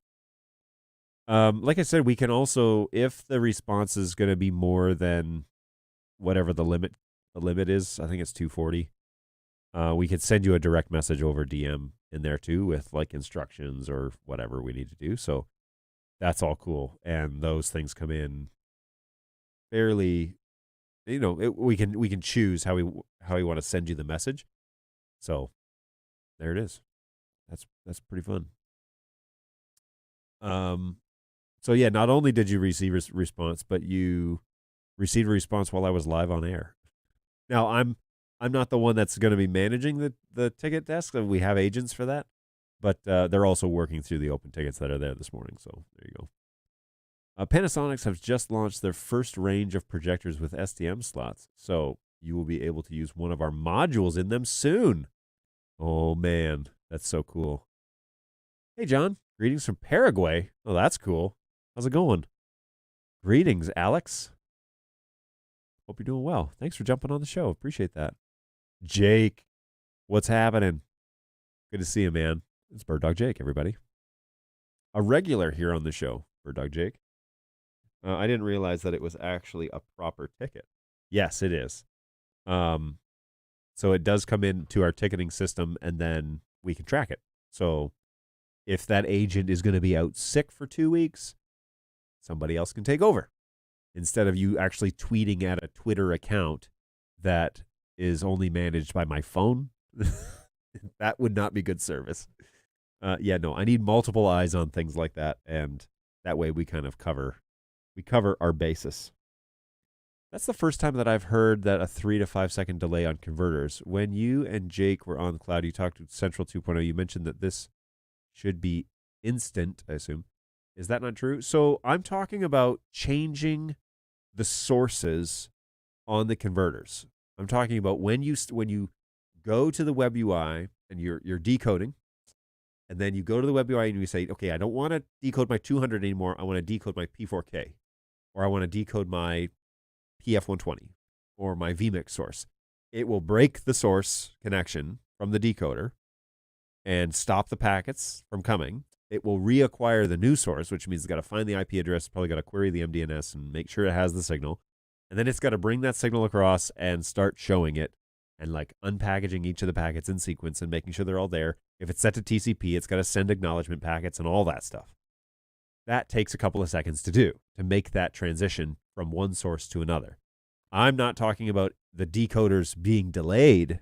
Like I said, we can also, if the response is going to be more than whatever the limit is, I think it's 240. We could send you a direct message over DM in there too with like instructions or whatever we need to do. So that's all cool. And those things come in fairly, we can choose how we want to send you the message. So there it is. That's pretty fun. So yeah, not only did you receive a response, but you received a response while I was live on air. Now I'm not the one that's going to be managing the ticket desk. We have agents for that, but they're also working through the open tickets that are there this morning. So there you go. Panasonic has just launched their first range of projectors with STM slots, so you will be able to use one of our modules in them soon. Oh man, that's so cool. Hey John, greetings from Paraguay. Oh, that's cool. How's it going? Greetings, Alex. Hope you're doing well. Thanks for jumping on the show. Appreciate that. Jake, what's happening? Good to see you, man. It's BirdDog Jake, everybody. A regular here on the show, BirdDog Jake. I didn't realize that it was actually a proper ticket. Yes, it is. So it does come into our ticketing system, and then we can track it. So if that agent is going to be out sick for 2 weeks, somebody else can take over. Instead of you actually tweeting at a Twitter account that is only managed by my phone, that would not be good service. I need multiple eyes on things like that, and that way we kind of cover our basis. That's the first time that I've heard that a 3 to 5 second delay on converters. When you and Jake were on cloud, you talked to Central 2.0. You mentioned that this should be instant, I assume. Is that not true? So I'm talking about changing the sources on the converters. I'm talking about when you go to the web UI and you're decoding, and then you go to the web UI and you say, okay, I don't want to decode my 200 anymore. I want to decode my P4K, or I want to decode my PF120 or my vMix source. It will break the source connection from the decoder and stop the packets from coming. It will reacquire the new source, which means it's got to find the IP address, probably got to query the MDNS and make sure it has the signal. And then it's got to bring that signal across and start showing it and like unpackaging each of the packets in sequence and making sure they're all there. If it's set to TCP, it's got to send acknowledgement packets and all that stuff. That takes a couple of seconds to do, to make that transition from one source to another. I'm not talking about the decoders being delayed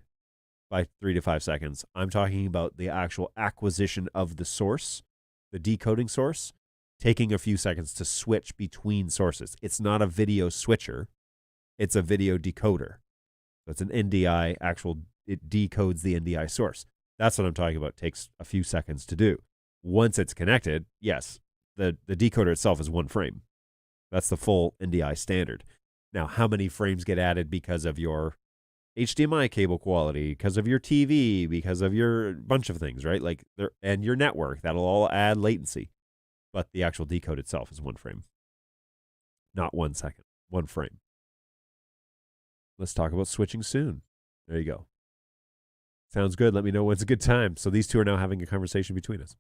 by 3 to 5 seconds. I'm talking about the actual acquisition of the source, the decoding source, taking a few seconds to switch between sources. It's not a video switcher. It's a video decoder. So it's an NDI it decodes the NDI source. That's what I'm talking about. It takes a few seconds to do. Once it's connected, yes, the decoder itself is 1 frame. That's the full NDI standard. Now, how many frames get added because of your HDMI cable quality, because of your TV, because of your bunch of things, right? And your network, that'll all add latency. But the actual decode itself is 1 frame. Not 1 second, 1 frame. Let's talk about switching soon. There you go. Sounds good. Let me know when's a good time. So these two are now having a conversation between us.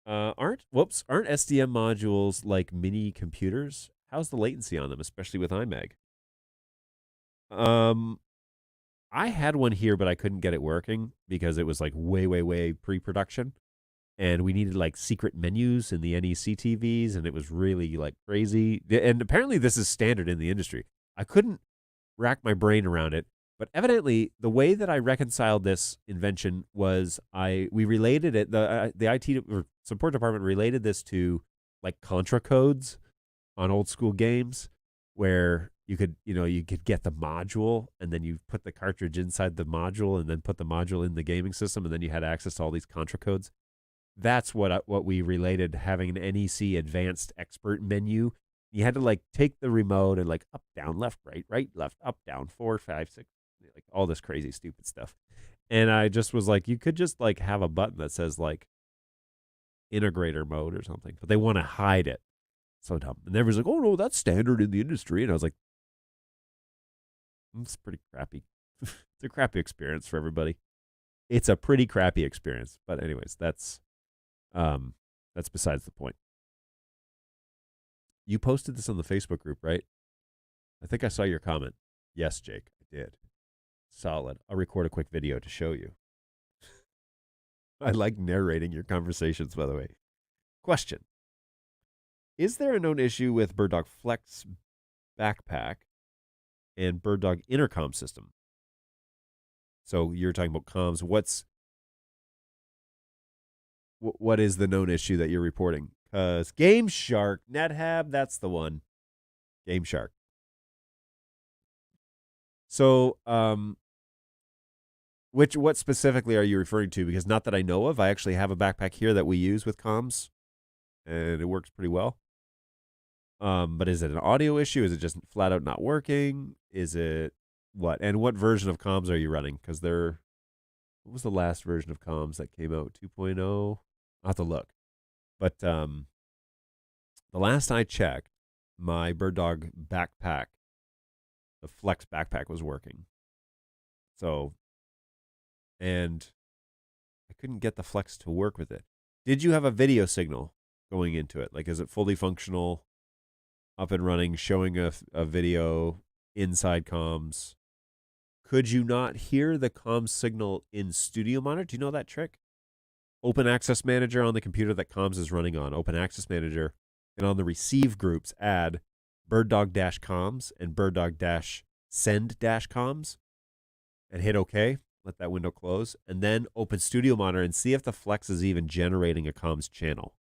Aren't SDM modules like mini computers? How's the latency on them, especially with iMag? I had one here, but I couldn't get it working because it was like way pre-production, and we needed like secret menus in the NEC TVs, and it was really like crazy. And apparently, this is standard in the industry. I couldn't rack my brain around it, but evidently, the way that I reconciled this invention was we related it. The IT or support department related this to like contra codes on old school games, where you could get the module, and then you put the cartridge inside the module, and then put the module in the gaming system, and then you had access to all these contra codes. That's what we related, having an NEC advanced expert menu. You had to like take the remote and like up, down, left, right, left, up, down, 4, 5, 6, like all this crazy stupid stuff. And I just was like, you could just like have a button that says like integrator mode or something, but they want to hide it. So dumb. And everyone's like, oh no, that's standard in the industry. And I was like, it's pretty crappy. It's a crappy experience for everybody. It's a pretty crappy experience. But anyways, that's besides the point. You posted this on the Facebook group, right? I think I saw your comment. Yes, Jake, I did. Solid. I'll record a quick video to show you. I like narrating your conversations, by the way. Question. Is there a known issue with BirdDog Flex backpack and BirdDog intercom system? So you're talking about comms. What is the known issue that you're reporting? Because Game Shark, NetHab, that's the one. Game Shark. So, what specifically are you referring to? Because not that I know of. I actually have a backpack here that we use with comms, and it works pretty well. But is it an audio issue? Is it just flat out not working? Is it what? And what version of comms are you running? Because what was the last version of comms that came out? 2.0? I'll have to look. But the last I checked, my BirdDog backpack, the Flex backpack, was working. So, and I couldn't get the Flex to work with it. Did you have a video signal going into it? Like, is it fully functional, up and running, showing a video inside comms? Could you not hear the comms signal in Studio Monitor? Do you know that trick? Open Access Manager on the computer that comms is running on, Open Access Manager, and on the receive groups, add BirdDog-comms and BirdDog-send-comms, and hit OK. Let that window close, and then open Studio Monitor and see if the Flex is even generating a comms channel.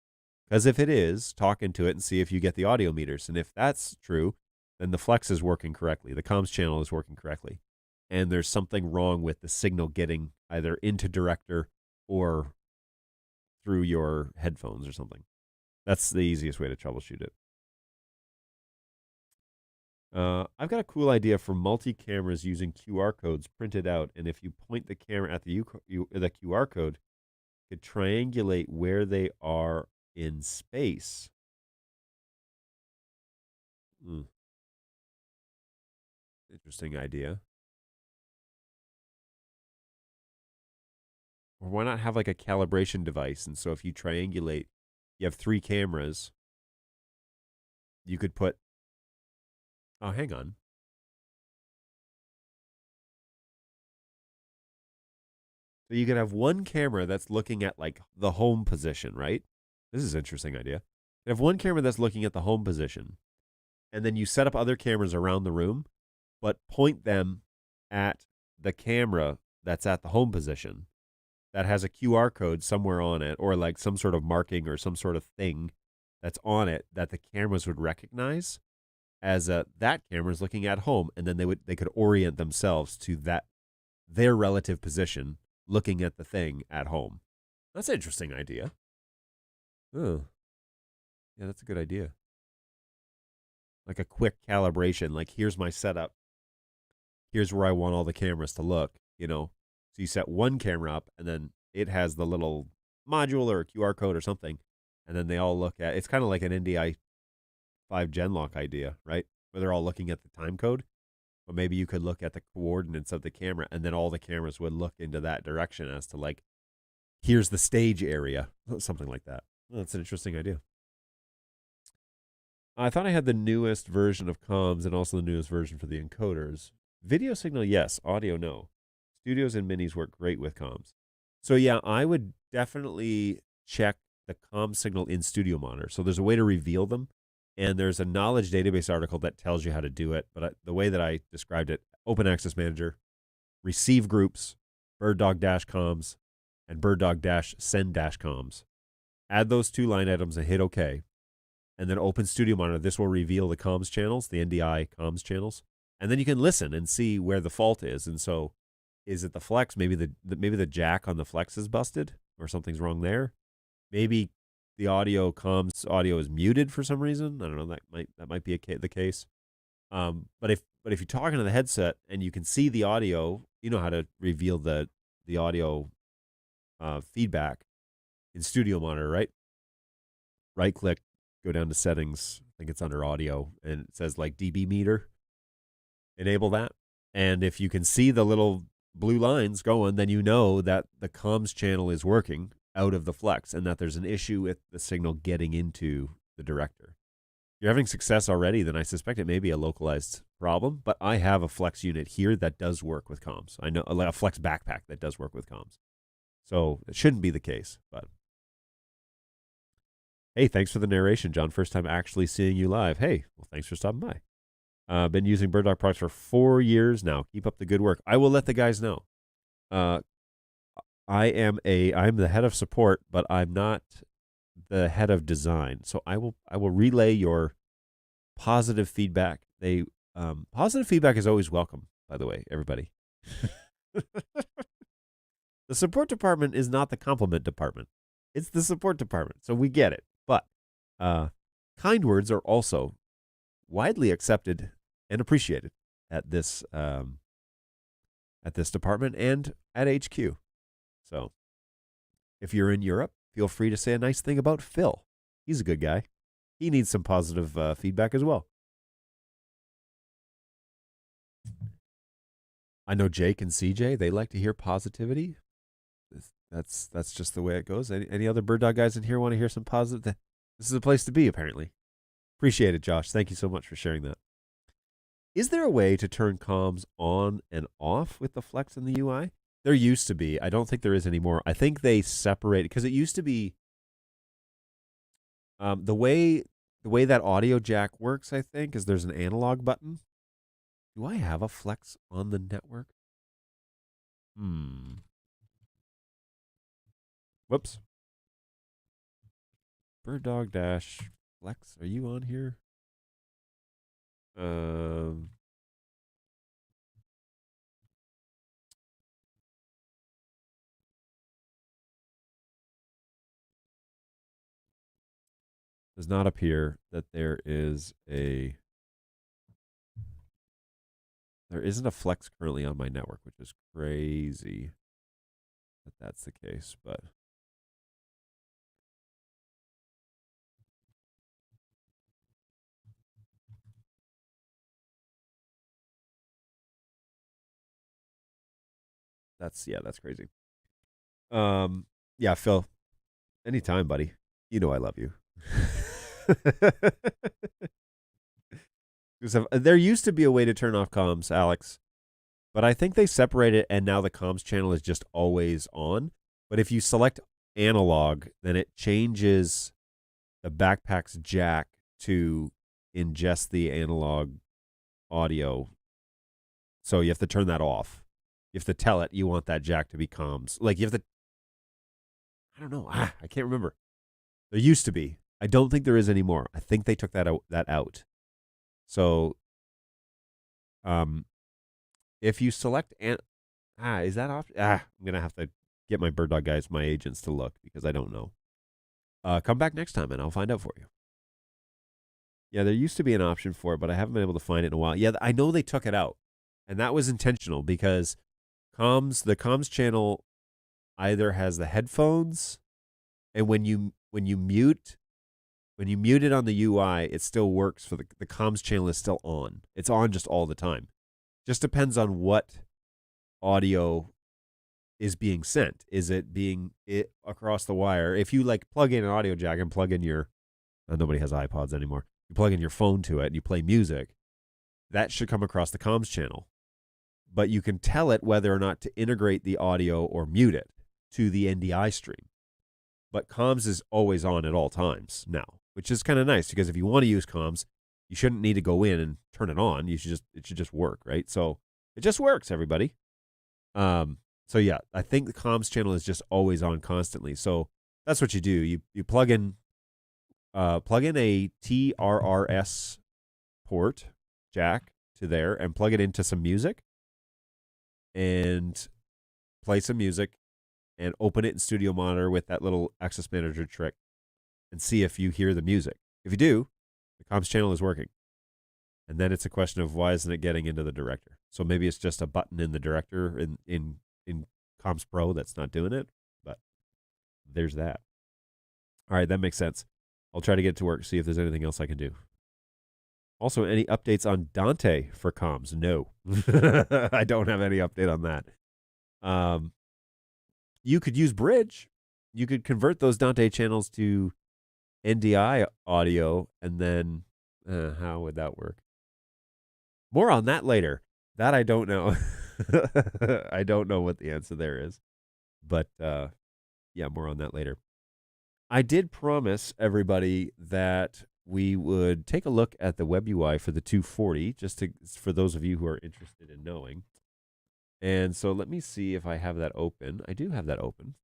Because if it is, talk into it and see if you get the audio meters. And if that's true, then the Flex is working correctly. The comms channel is working correctly. And there's something wrong with the signal getting either into Director or through your headphones or something. That's the easiest way to troubleshoot it. I've got a cool idea for multi-cameras using QR codes printed out. And if you point the camera at the QR code, you could triangulate where they are in space. Interesting idea. Or why not have like a calibration device? And so if you triangulate, you have 3 cameras, you could put, oh, hang on. So you could have one camera that's looking at like the home position, right? This is an interesting idea. You have one camera that's looking at the home position, and then you set up other cameras around the room, but point them at the camera that's at the home position that has a QR code somewhere on it, or like some sort of marking or some sort of thing that's on it that the cameras would recognize as that camera is looking at home, and then they could orient themselves to their relative position looking at the thing at home. That's an interesting idea. Oh, yeah, that's a good idea. Like a quick calibration, like here's my setup. Here's where I want all the cameras to look, So you set one camera up, and then it has the little module or a QR code or something, and then they all look at, it's kind of like an NDI 5 Genlock idea, right? Where they're all looking at the time code. But maybe you could look at the coordinates of the camera, and then all the cameras would look into that direction as to like, here's the stage area, something like that. Well, that's an interesting idea. I thought I had the newest version of comms and also the newest version for the encoders. Video signal, yes. Audio, no. Studios and minis work great with comms. So yeah, I would definitely check the comm signal in Studio Monitor. So there's a way to reveal them, and there's a knowledge database article that tells you how to do it. But the way that I described it, Open Access Manager, receive groups, BirdDog-comms, and BirdDog-send-comms. Add those 2 line items and hit OK. And then open Studio Monitor. This will reveal the comms channels, the NDI comms channels. And then you can listen and see where the fault is. And so is it the flex? Maybe the jack on the flex is busted or something's wrong there. Maybe the comms audio is muted for some reason. I don't know. That might be the case. But if you're talking to the headset and you can see the audio, you know how to reveal the audio feedback in Studio Monitor, right? Right click, go down to settings. I think it's under audio, and it says like dB meter. Enable that. And if you can see the little blue lines going, then you know that the comms channel is working out of the flex and that there's an issue with the signal getting into the director. If you're having success already, then I suspect it may be a localized problem, but I have a flex unit here that does work with comms. I know a flex backpack that does work with comms. So it shouldn't be the case, but hey, thanks for the narration, John. First time actually seeing you live. Hey, well, thanks for stopping by. Been using BirdDog products for 4 years now. Keep up the good work. I will let the guys know. I'm the head of support, but I'm not the head of design. So I will relay your positive feedback. Positive feedback is always welcome, by the way, everybody. The support department is not the compliment department. It's the support department. So we get it. But kind words are also widely accepted and appreciated at this department and at HQ. So if you're in Europe, feel free to say a nice thing about Phil. He's a good guy. He needs some positive feedback as well. I know Jake and CJ, they like to hear positivity. That's just the way it goes. Any other BirdDog guys in here want to hear some positive? This is a place to be, apparently. Appreciate it, Josh. Thank you so much for sharing that. Is there a way to turn comms on and off with the Flex in the UI? There used to be. I don't think there is anymore. I think they separated, because it used to be the way that audio jack works, I think, is there's an analog button. Do I have a Flex on the network? Whoops. BirdDog dash Flex, are you on here? Does not appear that there isn't a Flex currently on my network, which is crazy that that's the case, but that's crazy. Yeah, Phil, anytime, buddy. You know I love you. There used to be a way to turn off comms, Alex, but I think they separated, and now the comms channel is just always on. But if you select analog, then it changes the backpack's jack to ingest the analog audio. So you have to turn that off. You have to tell it you want that jack to be comms. Like you have to, I don't know. I can't remember. There used to be. I don't think there is anymore. I think they took that out. So, if you select is that off? I'm gonna have to get my BirdDog guys, my agents, to look because I don't know. Come back next time and I'll find out for you. Yeah, there used to be an option for it, but I haven't been able to find it in a while. Yeah, I know they took it out, and that was intentional because the comms channel either has the headphones, and when you mute it on the UI, it still works for the comms channel is still on. It's on just all the time. Just depends on what audio is being sent. Is it being across the wire? If you like plug in an audio jack and plug in your, nobody has iPods anymore. You plug in your phone to it and you play music, that should come across the comms channel. But you can tell it whether or not to integrate the audio or mute it to the NDI stream. But comms is always on at all times now, which is kind of nice because if you want to use comms, you shouldn't need to go in and turn it on. It should just work, right? So it just works, everybody. So yeah, I think the comms channel is just always on constantly. So that's what you do. You plug in a TRRS port jack to there and plug it into some music and play some music and open it in Studio Monitor with that little Access Manager trick and see if you hear the music. If you do, the comms channel is working. And then it's a question of why isn't it getting into the director? So maybe it's just a button in the director in Comms Pro that's not doing it, but there's that. All right, that makes sense. I'll try to get it to work, see if there's anything else I can do. Also, any updates on Dante for comms? No. I don't have any update on that. You could use Bridge. You could convert those Dante channels to NDI audio, and then how would that work? More on that later. That I don't know. I don't know what the answer there is. But yeah, more on that later. I did promise everybody that we would take a look at the web UI for the 240, for those of you who are interested in knowing. And so let me see if I have that open. I do have that open.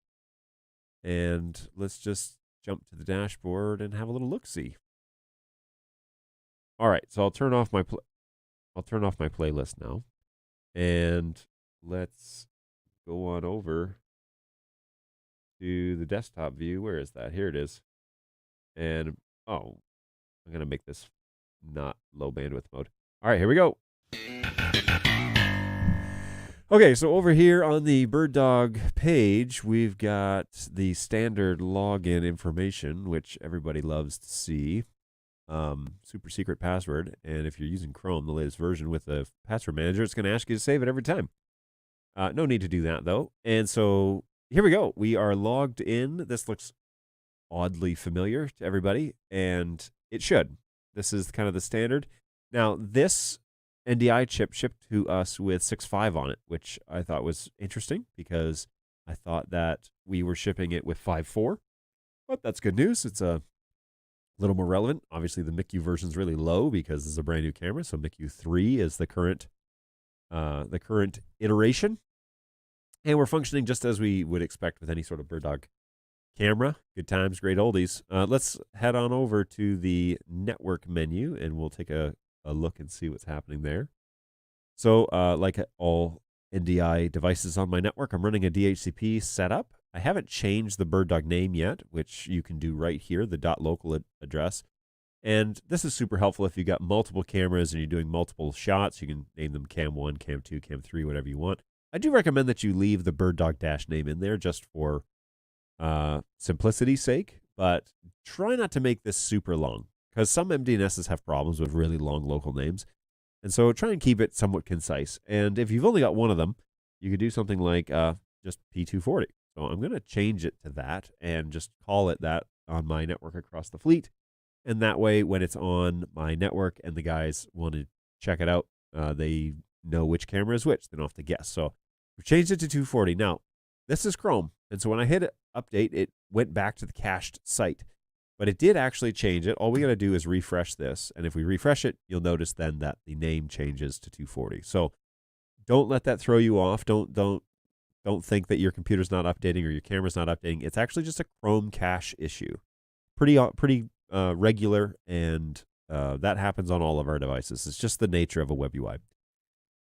And let's just jump to the dashboard and have a little look-see. All right, so I'll turn off my playlist now. And let's go on over to the desktop view. Where is that? Here it is. And, oh, I'm going to make this not low bandwidth mode. All right, here we go. Okay, so over here on the BirdDog page, we've got the standard login information, which everybody loves to see. Super secret password. And if you're using Chrome, the latest version with the password manager, it's going to ask you to save it every time. No need to do that, though. And so here we go. We are logged in. This looks oddly familiar to everybody, and it should. This is kind of the standard. Now, this NDI chip shipped to us with 6.5 on it, which I thought was interesting because I thought that we were shipping it with 5.4. But that's good news. It's a little more relevant. Obviously, the MICU version is really low because this is a brand new camera. So MICU 3 is the current iteration. And we're functioning just as we would expect with any sort of BirdDog camera. Good times, great oldies. Let's head on over to the network menu, and we'll take a look and see what's happening there. So like all NDI devices on my network, I'm running a DHCP setup. I haven't changed the BirdDog name yet, which you can do right here, the .local address. And this is super helpful if you've got multiple cameras and you're doing multiple shots. You can name them Cam 1, Cam 2, Cam 3, whatever you want. I do recommend that you leave the BirdDog dash name in there just for simplicity's sake, but try not to make this super long because some MDNSs have problems with really long local names. And so try and keep it somewhat concise. And if you've only got one of them, you could do something like just P240. So I'm going to change it to that and just call it that on my network across the fleet. And that way, when it's on my network and the guys want to check it out, they know which camera is which. They don't have to guess. So we've changed it to 240. Now, this is Chrome. And so when I hit update, it went back to the cached site. But it did actually change it. All we got to do is refresh this. And if we refresh it, you'll notice then that the name changes to 240. So don't let that throw you off. Don't think that your computer's not updating or your camera's not updating. It's actually just a Chrome cache issue. Pretty regular, and that happens on all of our devices. It's just the nature of a web UI.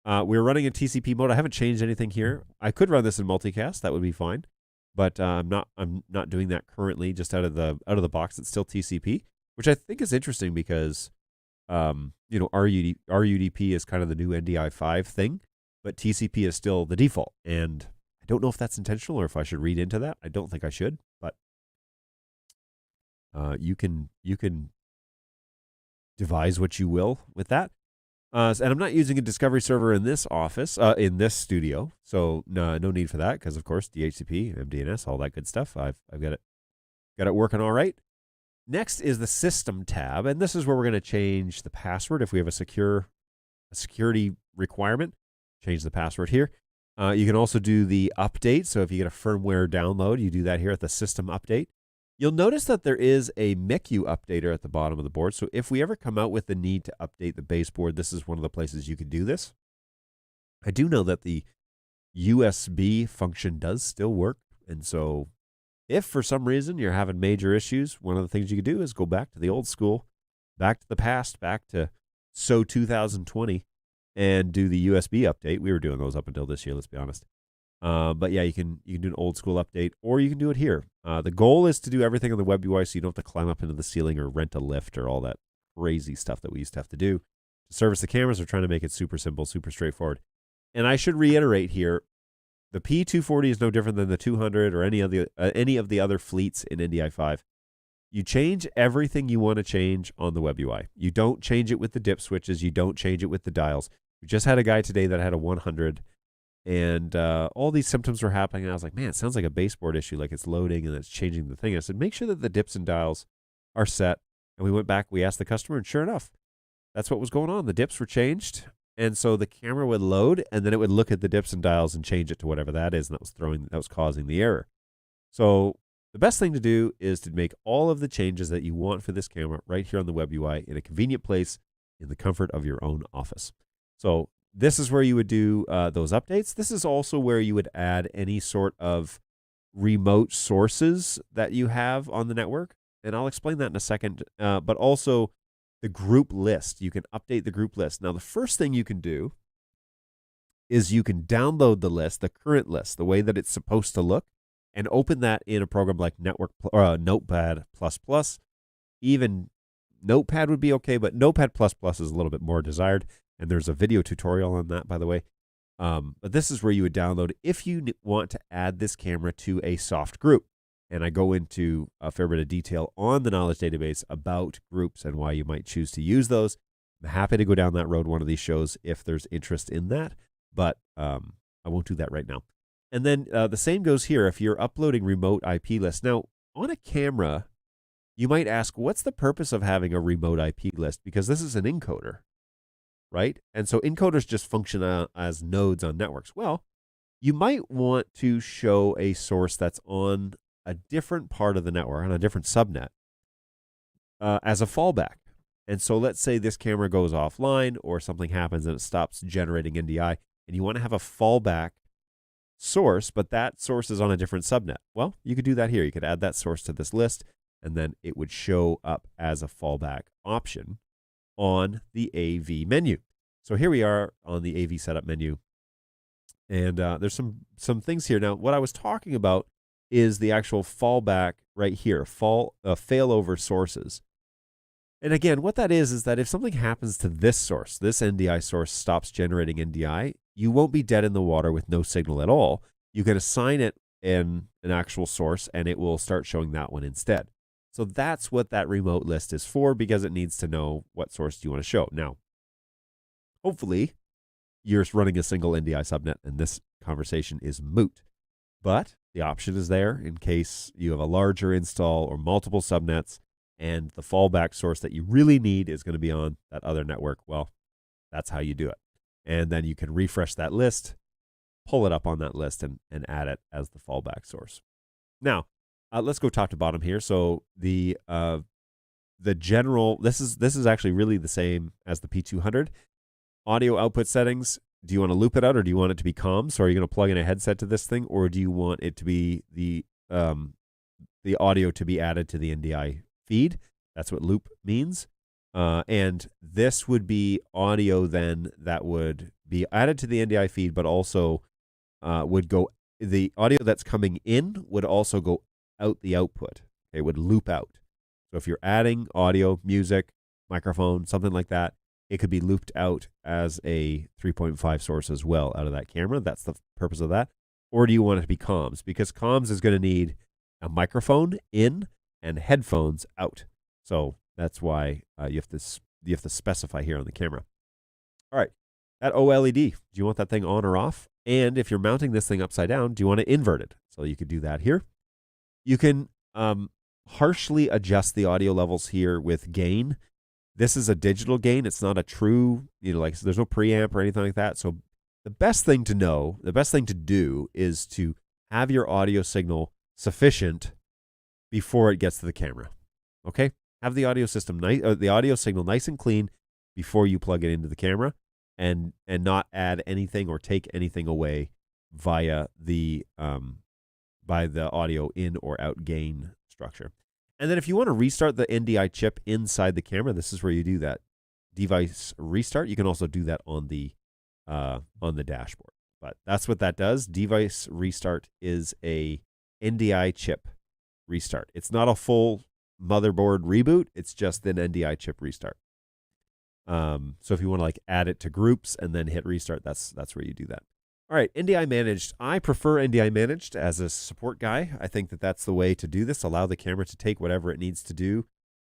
We're running in TCP mode. I haven't changed anything here. I could run this in multicast. That would be fine. But I'm not doing that currently. Just out of the box, it's still TCP, which I think is interesting because RUDP is kind of the new NDI5 thing, but TCP is still the default. And I don't know if that's intentional or if I should read into that. I don't think I should, but you can devise what you will with that. And I'm not using a Discovery server in this office, in this studio. So no need for that because, of course, DHCP, MDNS, all that good stuff. I've got it working all right. Next is the System tab, and this is where we're going to change the password if we have a security requirement. Change the password here. You can also do the update. So if you get a firmware download, you do that here at the System update. You'll notice that there is a MICU updater at the bottom of the board. So if we ever come out with the need to update the baseboard, this is one of the places you could do this. I do know that the USB function does still work. And so if for some reason you're having major issues, one of the things you could do is go back to the old school, back to the past, back to 2020 and do the USB update. We were doing those up until this year, let's be honest. But yeah, you can do an old school update, or you can do it here. The goal is to do everything on the web UI so you don't have to climb up into the ceiling or rent a lift or all that crazy stuff that we used to have to do. To service the cameras, we're trying to make it super simple, super straightforward. And I should reiterate here, the P240 is no different than the 200 or any of the other fleets in NDI 5. You change everything you want to change on the web UI. You don't change it with the dip switches. You don't change it with the dials. We just had a guy today that had a 100, and all these symptoms were happening. And I was like, man, it sounds like a baseboard issue, like it's loading and it's changing the thing. And I said, make sure that the dips and dials are set. And we went back, we asked the customer, and sure enough, that's what was going on. The dips were changed. And so the camera would load, and then it would look at the dips and dials and change it to whatever that is, and that was causing the error. So the best thing to do is to make all of the changes that you want for this camera right here on the web UI in a convenient place in the comfort of your own office. So this is where you would do those updates. This is also where you would add any sort of remote sources that you have on the network, and I'll explain that in a second, but also the group list. You can update the group list. Now, the first thing you can do is you can download the list, the current list, the way that it's supposed to look, and open that in a program like Notepad++. Even Notepad would be okay, but Notepad++ is a little bit more desired, and there's a video tutorial on that, by the way. But this is where you would download if you want to add this camera to a soft group. And I go into a fair bit of detail on the knowledge database about groups and why you might choose to use those. I'm happy to go down that road one of these shows if there's interest in that, but I won't do that right now. And then the same goes here if you're uploading remote IP lists. Now, on a camera, you might ask, what's the purpose of having a remote IP list? Because this is an encoder, right? And so encoders just function as nodes on networks. Well, you might want to show a source that's on a different part of the network, on a different subnet, as a fallback. And so let's say this camera goes offline or something happens and it stops generating NDI, and you want to have a fallback source, but that source is on a different subnet. Well, you could do that here. You could add that source to this list, and then it would show up as a fallback option on the AV menu. So here we are on the AV setup menu, and there's some things here. Now, what I was talking about is the actual fallback right here, failover sources. And again, what that is that if something happens to this source, this NDI source stops generating NDI, you won't be dead in the water with no signal at all. You can assign it an actual source, and it will start showing that one instead. So that's what that remote list is for, because it needs to know what source do you want to show. Now, hopefully, you're running a single NDI subnet, and this conversation is moot. But the option is there in case you have a larger install or multiple subnets, and the fallback source that you really need is going to be on that other network. Well, that's how you do it. And then you can refresh that list, pull it up on that list, and add it as the fallback source. Now, let's go top to bottom here. So the general, this is actually really the same as the P200. Audio output settings. Do you want to loop it out, or do you want it to be comms? So are you going to plug in a headset to this thing, or do you want it to be the audio to be added to the NDI feed? That's what loop means. And this would be audio then that would be added to the NDI feed, but also would go, the audio that's coming in would also go out the output. It would loop out. So if you're adding audio, music, microphone, something like that, it could be looped out as a 3.5 source as well out of that camera. That's the purpose of that. Or do you want it to be comms? Because comms is going to need a microphone in and headphones out. So that's why you have to specify here on the camera. All right, that OLED, do you want that thing on or off? And if you're mounting this thing upside down, do you want it inverted? So you could do that here. You can harshly adjust the audio levels here with gain. This is a digital gain. It's not a true, like there's no preamp or anything like that. So the best thing to know, the best thing to do is to have your audio signal sufficient before it gets to the camera. Okay? Have the audio system the audio signal nice and clean before you plug it into the camera, and not add anything or take anything away via the by the audio in or out gain structure. And then if you want to restart the NDI chip inside the camera, this is where you do that device restart. You can also do that on the dashboard. But that's what that does. Device restart is a NDI chip restart. It's not a full motherboard reboot. It's just an NDI chip restart. So if you want to like add it to groups and then hit restart, that's where you do that. All right, NDI managed. I prefer NDI managed as a support guy. I think that that's the way to do this. Allow the camera to take whatever it needs to do,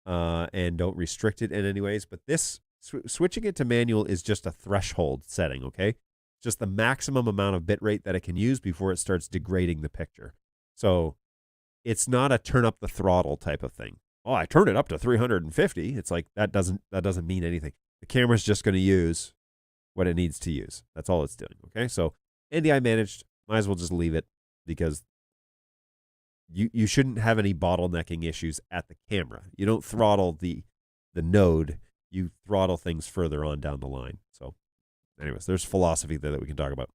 and don't restrict it in any ways. But this switching it to manual is just a threshold setting. Okay, just the maximum amount of bitrate that it can use before it starts degrading the picture. So it's not a turn up the throttle type of thing. Oh, I turned it up to 350. It's like that doesn't mean anything. The camera's just going to use what it needs to use. That's all it's doing. Okay, so NDI managed, might as well just leave it, because you shouldn't have any bottlenecking issues at the camera. You don't throttle the node. You throttle things further on down the line. So anyways, there's philosophy there that we can talk about.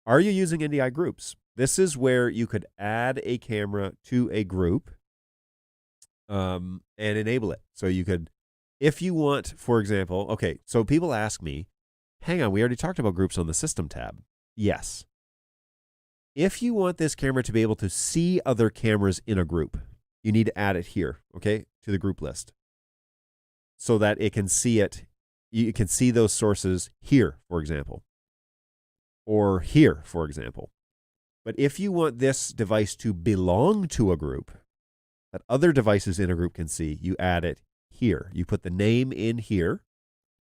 Are you using NDI groups? This is where you could add a camera to a group and enable it. So you could, if you want, for example, okay, so people ask me, hang on, we already talked about groups on the system tab. Yes. If you want this camera to be able to see other cameras in a group, you need to add it here, okay, to the group list, so that it can see it. You can see those sources here, for example, or here, for example. But if you want this device to belong to a group that other devices in a group can see, you add it here. You put the name in here,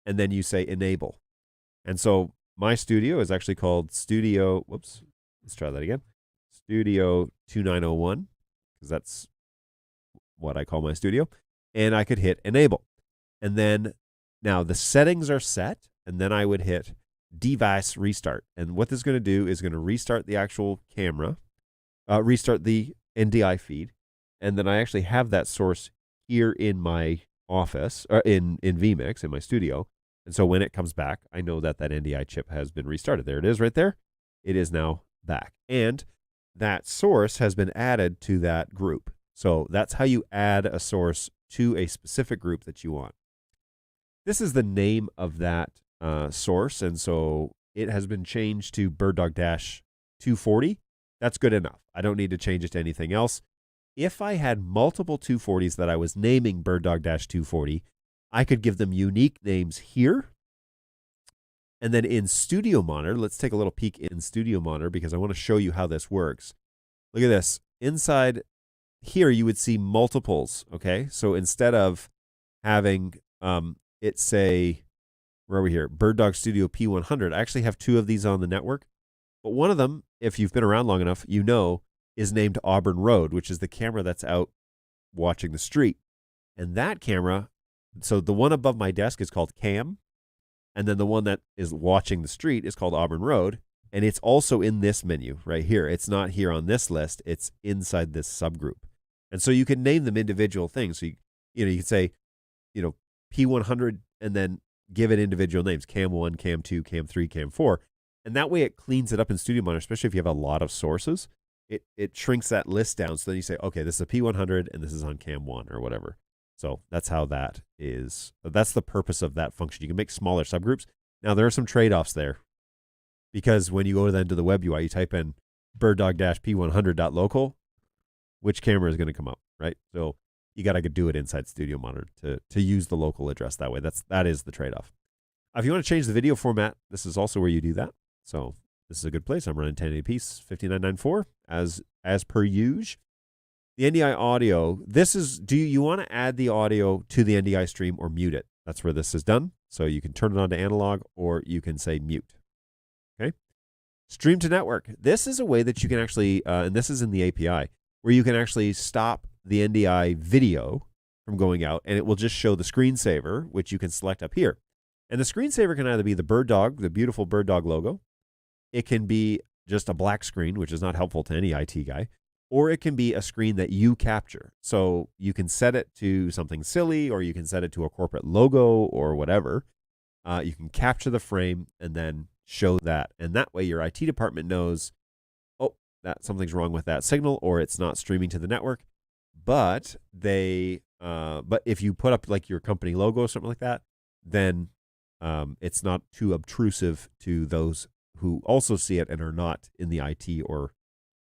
and then you say enable. And so my studio is actually called Studio, whoops, let's try that again. Studio 2901, because that's what I call my studio. And I could hit enable. And then now the settings are set, and then I would hit device restart. And what this is going to do is going to restart the actual camera, restart the NDI feed. And then I actually have that source here in my office, or in vMix, in my studio. And so when it comes back, I know that that NDI chip has been restarted. There it is right there. It is now back. And that source has been added to that group. So that's how you add a source to a specific group that you want. This is the name of that source. And so it has been changed to BirdDog-240. That's good enough. I don't need to change it to anything else. If I had multiple 240s that I was naming BirdDog-240, I could give them unique names here. And then in Studio Monitor, let's take a little peek in Studio Monitor, because I want to show you how this works. Look at this. Inside here, you would see multiples, okay? So instead of having it say, where are we here? BirdDog Studio P100. I actually have two of these on the network. But one of them, if you've been around long enough, you know, is named Auburn Road, which is the camera that's out watching the street. And that camera, so the one above my desk is called Cam, and then the one that is watching the street is called Auburn Road, and it's also in this menu right here. It's not here on this list. It's inside this subgroup. And so you can name them individual things. So you can say, P100, and then give it individual names, Cam 1, Cam 2, Cam 3, Cam 4. And that way it cleans it up in Studio Monitor, especially if you have a lot of sources. It shrinks that list down. So then you say, okay, this is a P100 and this is on Cam 1 or whatever. So that's how that is. That's the purpose of that function. You can make smaller subgroups. Now, there are some trade-offs there, because when you go then to the web UI, you type in BirdDog-P100.local, which camera is going to come up, right? So you got to do it inside Studio Monitor to use the local address that way. That is the trade-off. If you want to change the video format, this is also where you do that. So this is a good place. I'm running 1080p 5994 as per usual. The NDI audio, this is, do you want to add the audio to the NDI stream or mute it? That's where this is done. So you can turn it on to analog, or you can say mute. Okay. Stream to network. This is a way that you can actually, and this is in the API, where you can actually stop the NDI video from going out, and it will just show the screensaver, which you can select up here. And the screensaver can either be the BirdDog, the beautiful BirdDog logo. It can be just a black screen, which is not helpful to any IT guy, or it can be a screen that you capture. So you can set it to something silly, or you can set it to a corporate logo or whatever. You can capture the frame and then show that. And that way your IT department knows, oh, that something's wrong with that signal, or it's not streaming to the network. But if you put up like your company logo or something like that, then it's not too obtrusive to those who also see it and are not in the IT or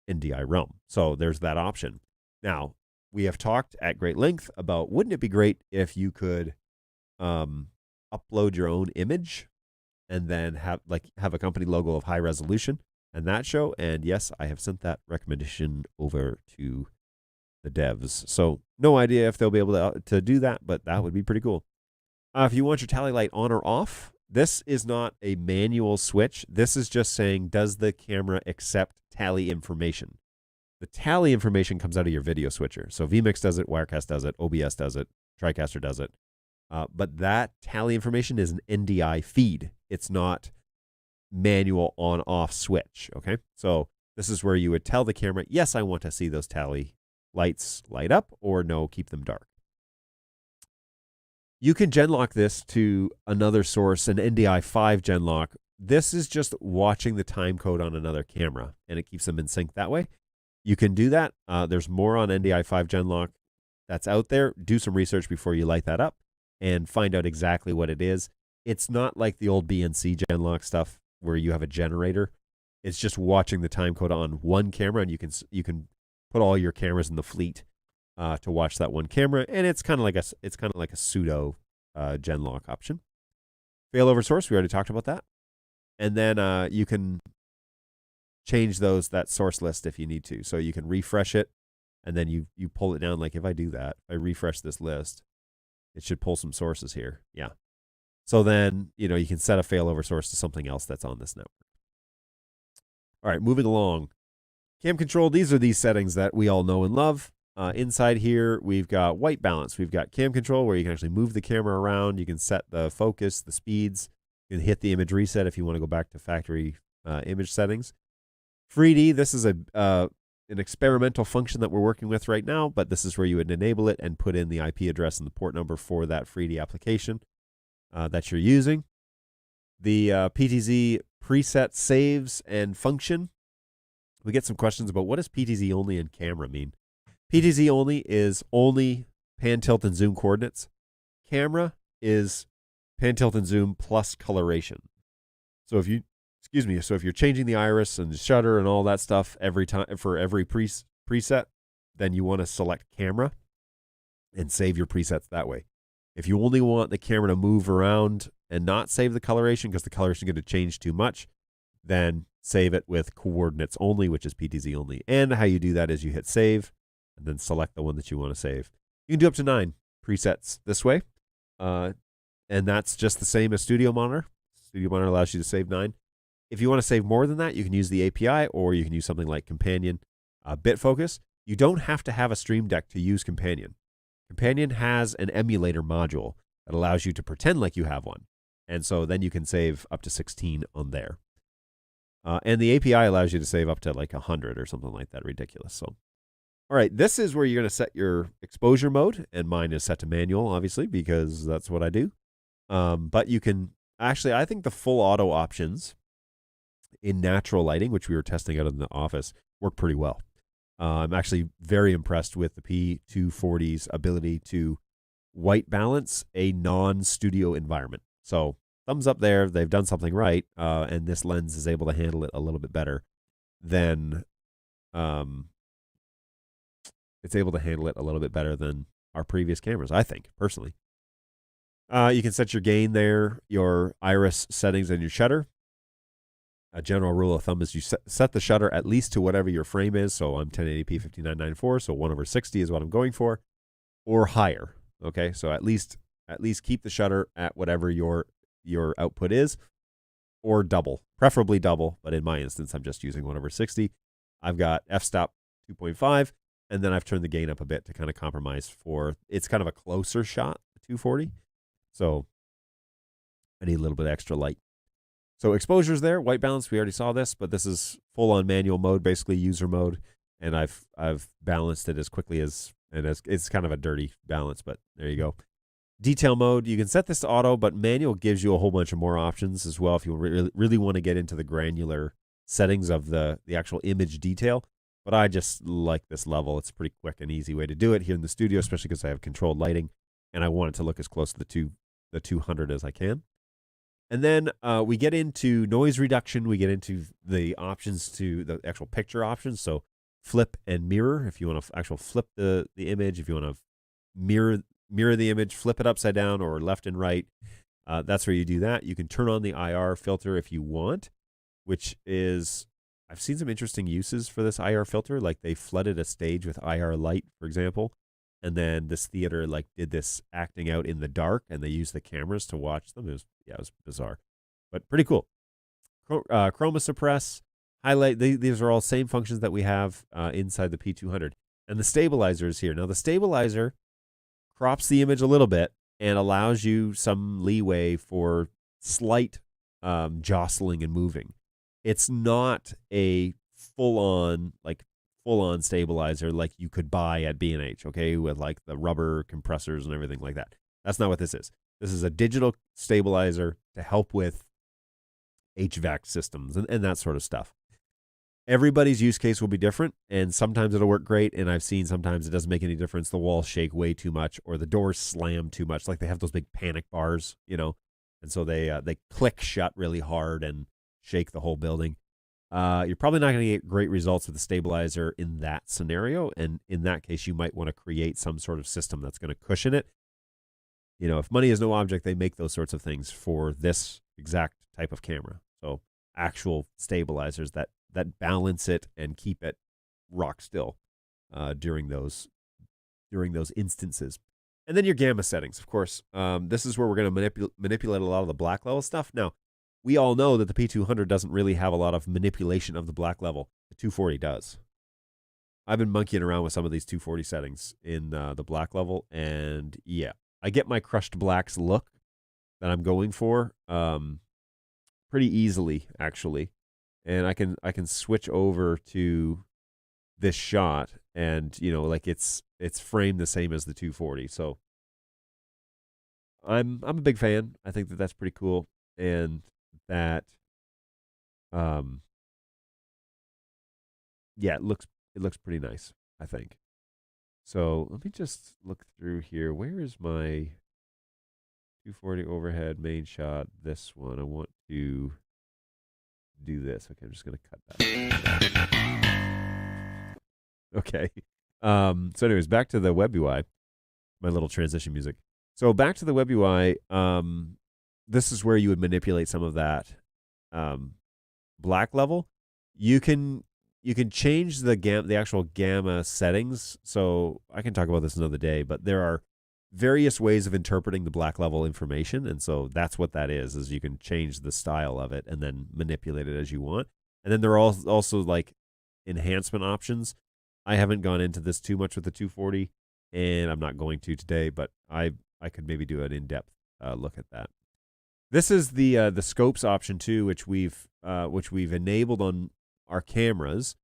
NDI realm. So there's that option. Now, we have talked at great length about, wouldn't it be great if you could upload your own image and then have a company logo of high resolution and that show? And yes, I have sent that recommendation over to the devs. So no idea if they'll be able to do that, but that would be pretty cool. If you want your tally light on or off, this is not a manual switch. This is just saying, does the camera accept tally information? The tally information comes out of your video switcher. So vMix does it, Wirecast does it, OBS does it, TriCaster does it. But that tally information is an NDI feed. It's not manual on-off switch, okay? So this is where you would tell the camera, yes, I want to see those tally lights light up, or no, keep them dark. You can genlock this to another source, an NDI 5 genlock. This is just watching the time code on another camera, and it keeps them in sync that way. You can do that. There's more on NDI 5 genlock that's out there. Do some research before you light that up and find out exactly what it is. It's not like the old BNC genlock stuff where you have a generator. It's just watching the time code on one camera, and you can put all your cameras in the fleet to watch that one camera, and it's kind of like a pseudo genlock option. Failover source, we already talked about that, and then you can change that source list if you need to. So you can refresh it, and then you pull it down. Like if I do that, I refresh this list, it should pull some sources here. Yeah. So then you can set a failover source to something else that's on this network. All right, moving along. Cam control. These are these settings that we all know and love. Inside here, we've got white balance. We've got cam control, where you can actually move the camera around. You can set the focus, the speeds. You can hit the image reset if you want to go back to factory image settings. 3D, this is an experimental function that we're working with right now, but this is where you would enable it and put in the IP address and the port number for that 3D application that you're using. The PTZ preset saves and function. We get some questions about what does PTZ only in camera mean? PTZ only is only pan, tilt, and zoom coordinates. Camera is pan, tilt, and zoom plus coloration. So if you're changing the iris and the shutter and all that stuff every time for every preset, then you want to select camera and save your presets that way. If you only want the camera to move around and not save the coloration because the coloration is going to change too much, then save it with coordinates only, which is PTZ only. And how you do that is you hit save and then select the one that you want to save. You can do up to 9 presets this way. And that's just the same as Studio Monitor. Studio Monitor allows you to save 9. If you want to save more than that, you can use the API, or you can use something like Companion. BitFocus, you don't have to have a Stream Deck to use Companion. Companion has an emulator module that allows you to pretend like you have one. And so then you can save up to 16 on there. And the API allows you to save up to like 100 or something like that. Ridiculous. So, all right, this is where you're going to set your exposure mode. And mine is set to manual, obviously, because that's what I do. But you can actually, I think the full auto options in natural lighting, which we were testing out in the office, work pretty well. I'm actually very impressed with the P240's ability to white balance a non-studio environment. So thumbs up there. They've done something right, and this lens is able to handle it a little bit better than it's able to handle it a little bit better than our previous cameras, I think, personally. You can set your gain there, your iris settings, and your shutter. A general rule of thumb is you set the shutter at least to whatever your frame is. So I'm 1080p 5994, so 1/60 is what I'm going for, or higher. Okay, so at least at least keep the shutter at whatever your output is, or double, preferably double. But in my instance, I'm just using 1/60. I've got f-stop 2.5, and then I've turned the gain up a bit to kind of compromise for, it's kind of a closer shot, the 240. So I need a little bit extra light. So exposure's there, white balance, we already saw this, but this is full on manual mode, basically user mode. And I've balanced it as quickly as, and as it's kind of a dirty balance, but there you go. Detail mode, you can set this to auto, but manual gives you a whole bunch of more options as well if you really want to get into the granular settings of the actual image detail. But I just like this level. It's a pretty quick and easy way to do it here in the studio, especially because I have controlled lighting, and I want it to look as close to the 200 as I can. And then we get into noise reduction. We get into the options to the actual picture options. So flip and mirror. If you want to actually flip the image, if you want to mirror the image, flip it upside down or left and right, that's where you do that. You can turn on the IR filter if you want, which is, I've seen some interesting uses for this IR filter. Like they flooded a stage with IR light, for example. And then this theater like did this acting out in the dark, and they used the cameras to watch them. It was bizarre, but pretty cool. Chroma suppress, highlight. These are all same functions that we have inside the P200. And the stabilizer is here. Now the stabilizer crops the image a little bit and allows you some leeway for slight jostling and moving. It's not a full-on stabilizer like you could buy at B&H, okay, with like the rubber compressors and everything like that. That's not what this is. This is a digital stabilizer to help with HVAC systems and that sort of stuff. Everybody's use case will be different, and sometimes it'll work great, and I've seen sometimes it doesn't make any difference. The walls shake way too much, or the doors slam too much. Like they have those big panic bars, and so they click shut really hard and shake the whole building. You're probably not going to get great results with the stabilizer in that scenario, and in that case, you might want to create some sort of system that's going to cushion it. If money is no object, they make those sorts of things for this exact type of camera. So actual stabilizers that balance it and keep it rock still during those instances. And then your gamma settings, of course. This is where we're going to manipulate a lot of the black level stuff. Now, we all know that the P200 doesn't really have a lot of manipulation of the black level. The 240 does. I've been monkeying around with some of these 240 settings in the black level, and yeah, I get my crushed blacks look that I'm going for pretty easily, actually. And I can switch over to this shot, and like it's framed the same as the 240. So I'm a big fan. I think that's pretty cool, and that yeah, it looks pretty nice, I think. So let me just look through here. Where is my 240 overhead main shot? This one. I want to do this. Okay, I'm just going to cut that. Okay. So anyways, back to the web UI, my little transition music. So back to the web UI, this is where you would manipulate some of that black level. You can change the actual gamma settings. So I can talk about this another day, but there are various ways of interpreting the black level information, and so that's what that is you can change the style of it and then manipulate it as you want. And then there are also like enhancement options. I haven't gone into this too much with the 240, and I'm not going to today, but I could maybe do an in-depth look at that. This is the scopes option too, which we've enabled on our cameras.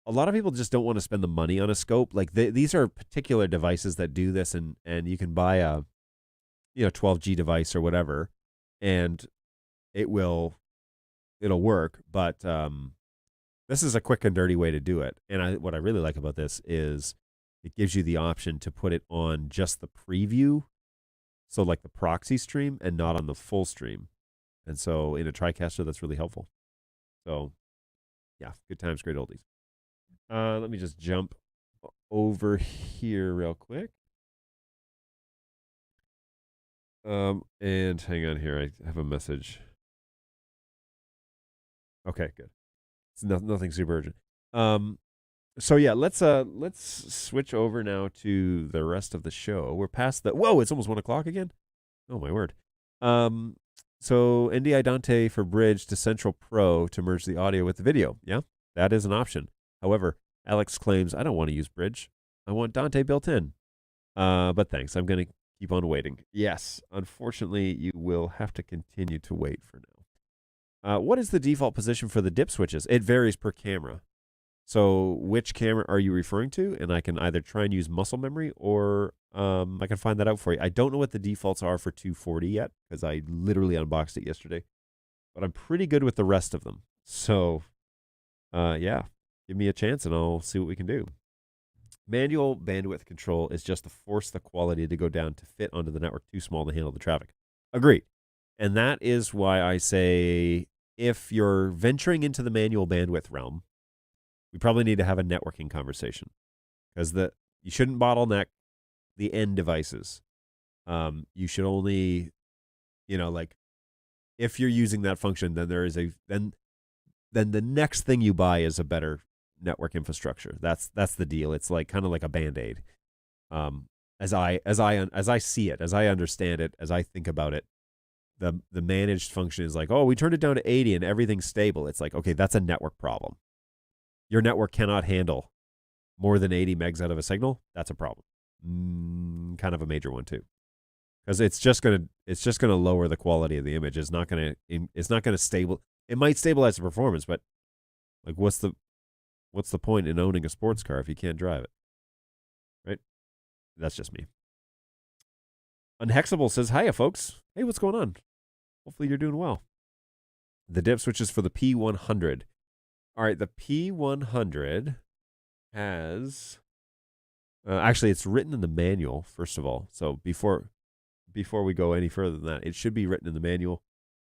A lot of people just don't want to spend the money on a scope. Like these are particular devices that do this, and you can buy a 12G device or whatever, and it'll work. But this is a quick and dirty way to do it. And what I really like about this is it gives you the option to put it on just the preview, so like the proxy stream, and not on the full stream. And so in a TriCaster, that's really helpful. So yeah, good times, great oldies. Let me just jump over here real quick. And hang on here. I have a message. Okay, good. It's nothing super urgent. So yeah, let's switch over now to the rest of the show. We're past the whoa, it's almost 1 o'clock again. Oh my word. Um, so NDI Dante for Bridge to Central Pro to merge the audio with the video. Yeah, that is an option. However, Alex claims I don't want to use Bridge. I want Dante built in. But thanks. I'm gonna keep on waiting. Yes, unfortunately, you will have to continue to wait for now. What is the default position for the dip switches? It varies per camera. So which camera are you referring to? And I can either try and use muscle memory or I can find that out for you. I don't know what the defaults are for 240 yet because I literally unboxed it yesterday. But I'm pretty good with the rest of them. So, yeah, give me a chance and I'll see what we can do. Manual bandwidth control is just to force the quality to go down to fit onto the network too small to handle the traffic. Agreed. And that is why I say if you're venturing into the manual bandwidth realm, we probably need to have a networking conversation because you shouldn't bottleneck the end devices. You should only, like if you're using that function, then there is then the next thing you buy is a better network infrastructure. That's the deal. It's like kind of like a Band-Aid. As I see it, as I understand it, as I think about it, the managed function is like, oh, we turned it down to 80 and everything's stable. It's like, okay, that's a network problem. Your network cannot handle more than 80 megs out of a signal. That's a problem. Kind of a major one too, because it's just gonna lower the quality of the image. It's not gonna stable. It might stabilize the performance, but like, what's the point in owning a sports car if you can't drive it? Right? That's just me. Unhexable says, hiya, folks. Hey, what's going on? Hopefully you're doing well. The dip switch is for the P100. All right, the P100 has... actually, it's written in the manual, first of all. So before we go any further than that, it should be written in the manual.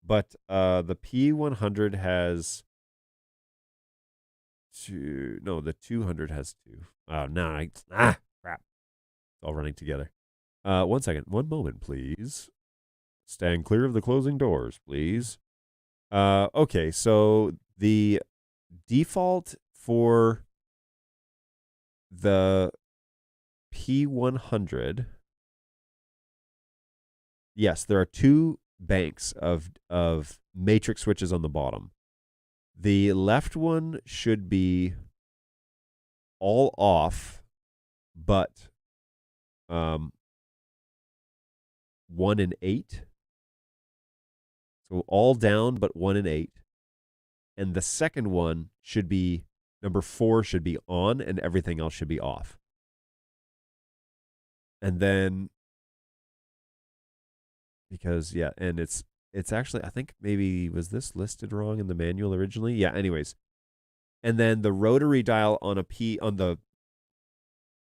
But the P100 has... the 200 has 2. Oh, no. Crap. It's all running together. 1 second. One moment, please. Stand clear of the closing doors, please. Okay, so the default for the P100, yes, there are 2 banks of matrix switches on the bottom. The left one should be all off, but 1 and 8. So all down, but 1 and 8. And the second one should be, number 4 should be on, and everything else should be off. And then, because, yeah, and it's actually, I think maybe, was this listed wrong in the manual originally? Yeah, anyways. And then the rotary dial on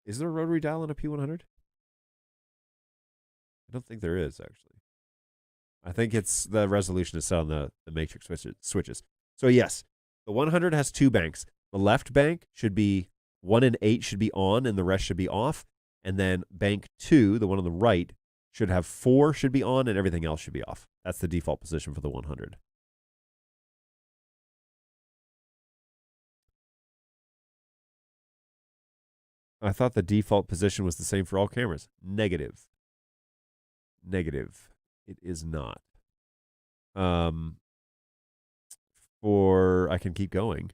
is there a rotary dial on a P100? I don't think there is, actually. I think it's the resolution is set on the matrix switches. So yes, the 100 has 2 banks. The left bank should be 1 and 8 should be on, and the rest should be off. And then bank 2, the one on the right, should have 4 should be on, and everything else should be off. That's the default position for the 100. I thought the default position was the same for all cameras. Negative. It is not. I can keep going.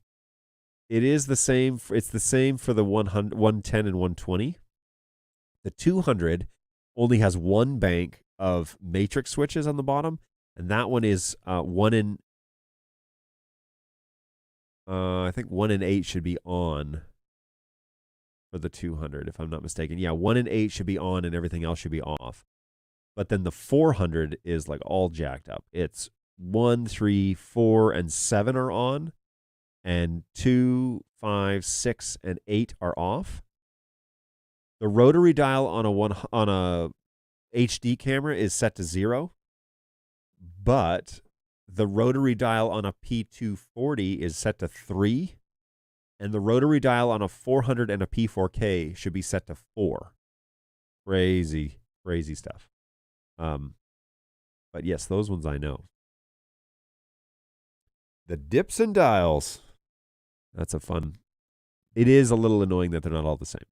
It is the same. It's the same for the 100, 110 and 120. The 200 only has 1 bank of matrix switches on the bottom, and that one is 1 in. I think 1 and 8 should be on for the 200, if I'm not mistaken. Yeah, 1 and 8 should be on, and everything else should be off. But then the 400 is like all jacked up. It's 1, 3, 4, and 7 are on, and 2, 5, 6, and 8 are off. The rotary dial on a HD camera is set to 0, but the rotary dial on a P240 is set to 3, and the rotary dial on a 400 and a P4K should be set to 4. Crazy stuff. But yes, those ones I know. The dips and dials. That's a fun it is a little annoying that they're not all the same.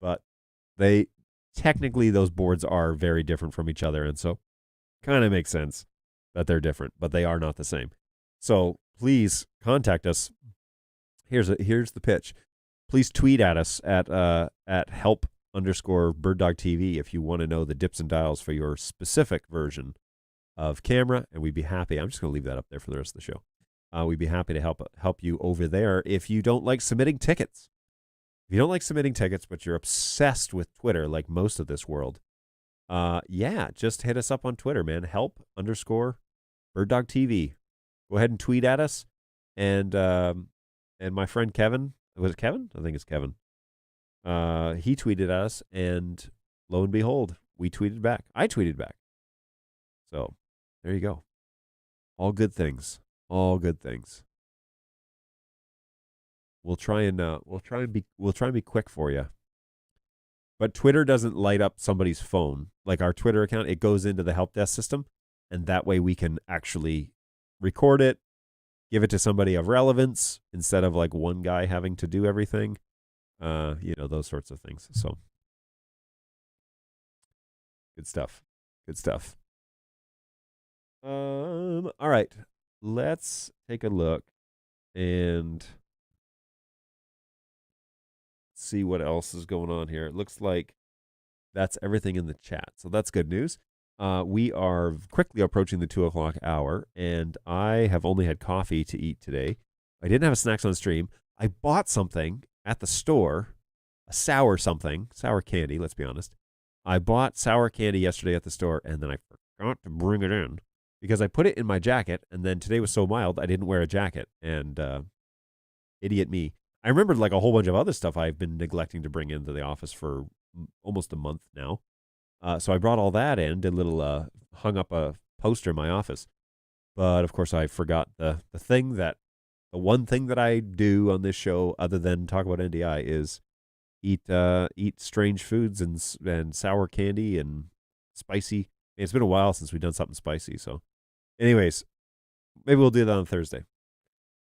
But they technically, those boards are very different from each other, and so kind of makes sense that they're different, but they are not the same. So please contact us. Here's the pitch. Please tweet at us at help_BirdDogTV if you want to know the dips and dials for your specific version of camera, and we'd be happy. I'm just going to leave that up there for the rest of the show. We'd be happy to help you over there if you don't like submitting tickets. If you don't like submitting tickets, but you're obsessed with Twitter like most of this world, just hit us up on Twitter, man. Help_BirdDogTV. Go ahead and tweet at us, and my friend Kevin, was it Kevin? I think it's Kevin. He tweeted at us, and lo and behold, we tweeted back. I tweeted back. So there you go. All good things. All good things. We'll try and be quick for you. But Twitter doesn't light up somebody's phone. Like our Twitter account, it goes into the help desk system, and that way we can actually record it, give it to somebody of relevance instead of like one guy having to do everything. Those sorts of things. So good stuff. Good stuff. All right. Let's take a look and see what else is going on here. It looks like that's everything in the chat. So that's good news. We are quickly approaching the 2 o'clock hour, and I have only had coffee to eat today. I didn't have snacks on stream. I bought something at the store, a sour candy, let's be honest. I bought sour candy yesterday at the store, and then I forgot to bring it in because I put it in my jacket, and then today was so mild, I didn't wear a jacket, and idiot me. I remembered like a whole bunch of other stuff I've been neglecting to bring into the office for almost a month now. So I brought all that in, did a little, hung up a poster in my office. But of course I forgot the one thing that I do on this show other than talk about NDI is eat strange foods and sour candy and spicy. It's been a while since we've done something spicy. So anyways, maybe we'll do that on Thursday.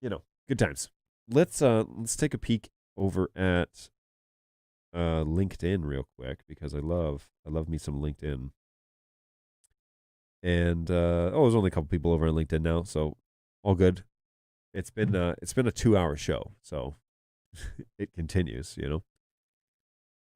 Good times. Let's take a peek over at LinkedIn real quick because I love me some LinkedIn. And there's only a couple people over on LinkedIn now, so all good. It's been a 2-hour show, so it continues,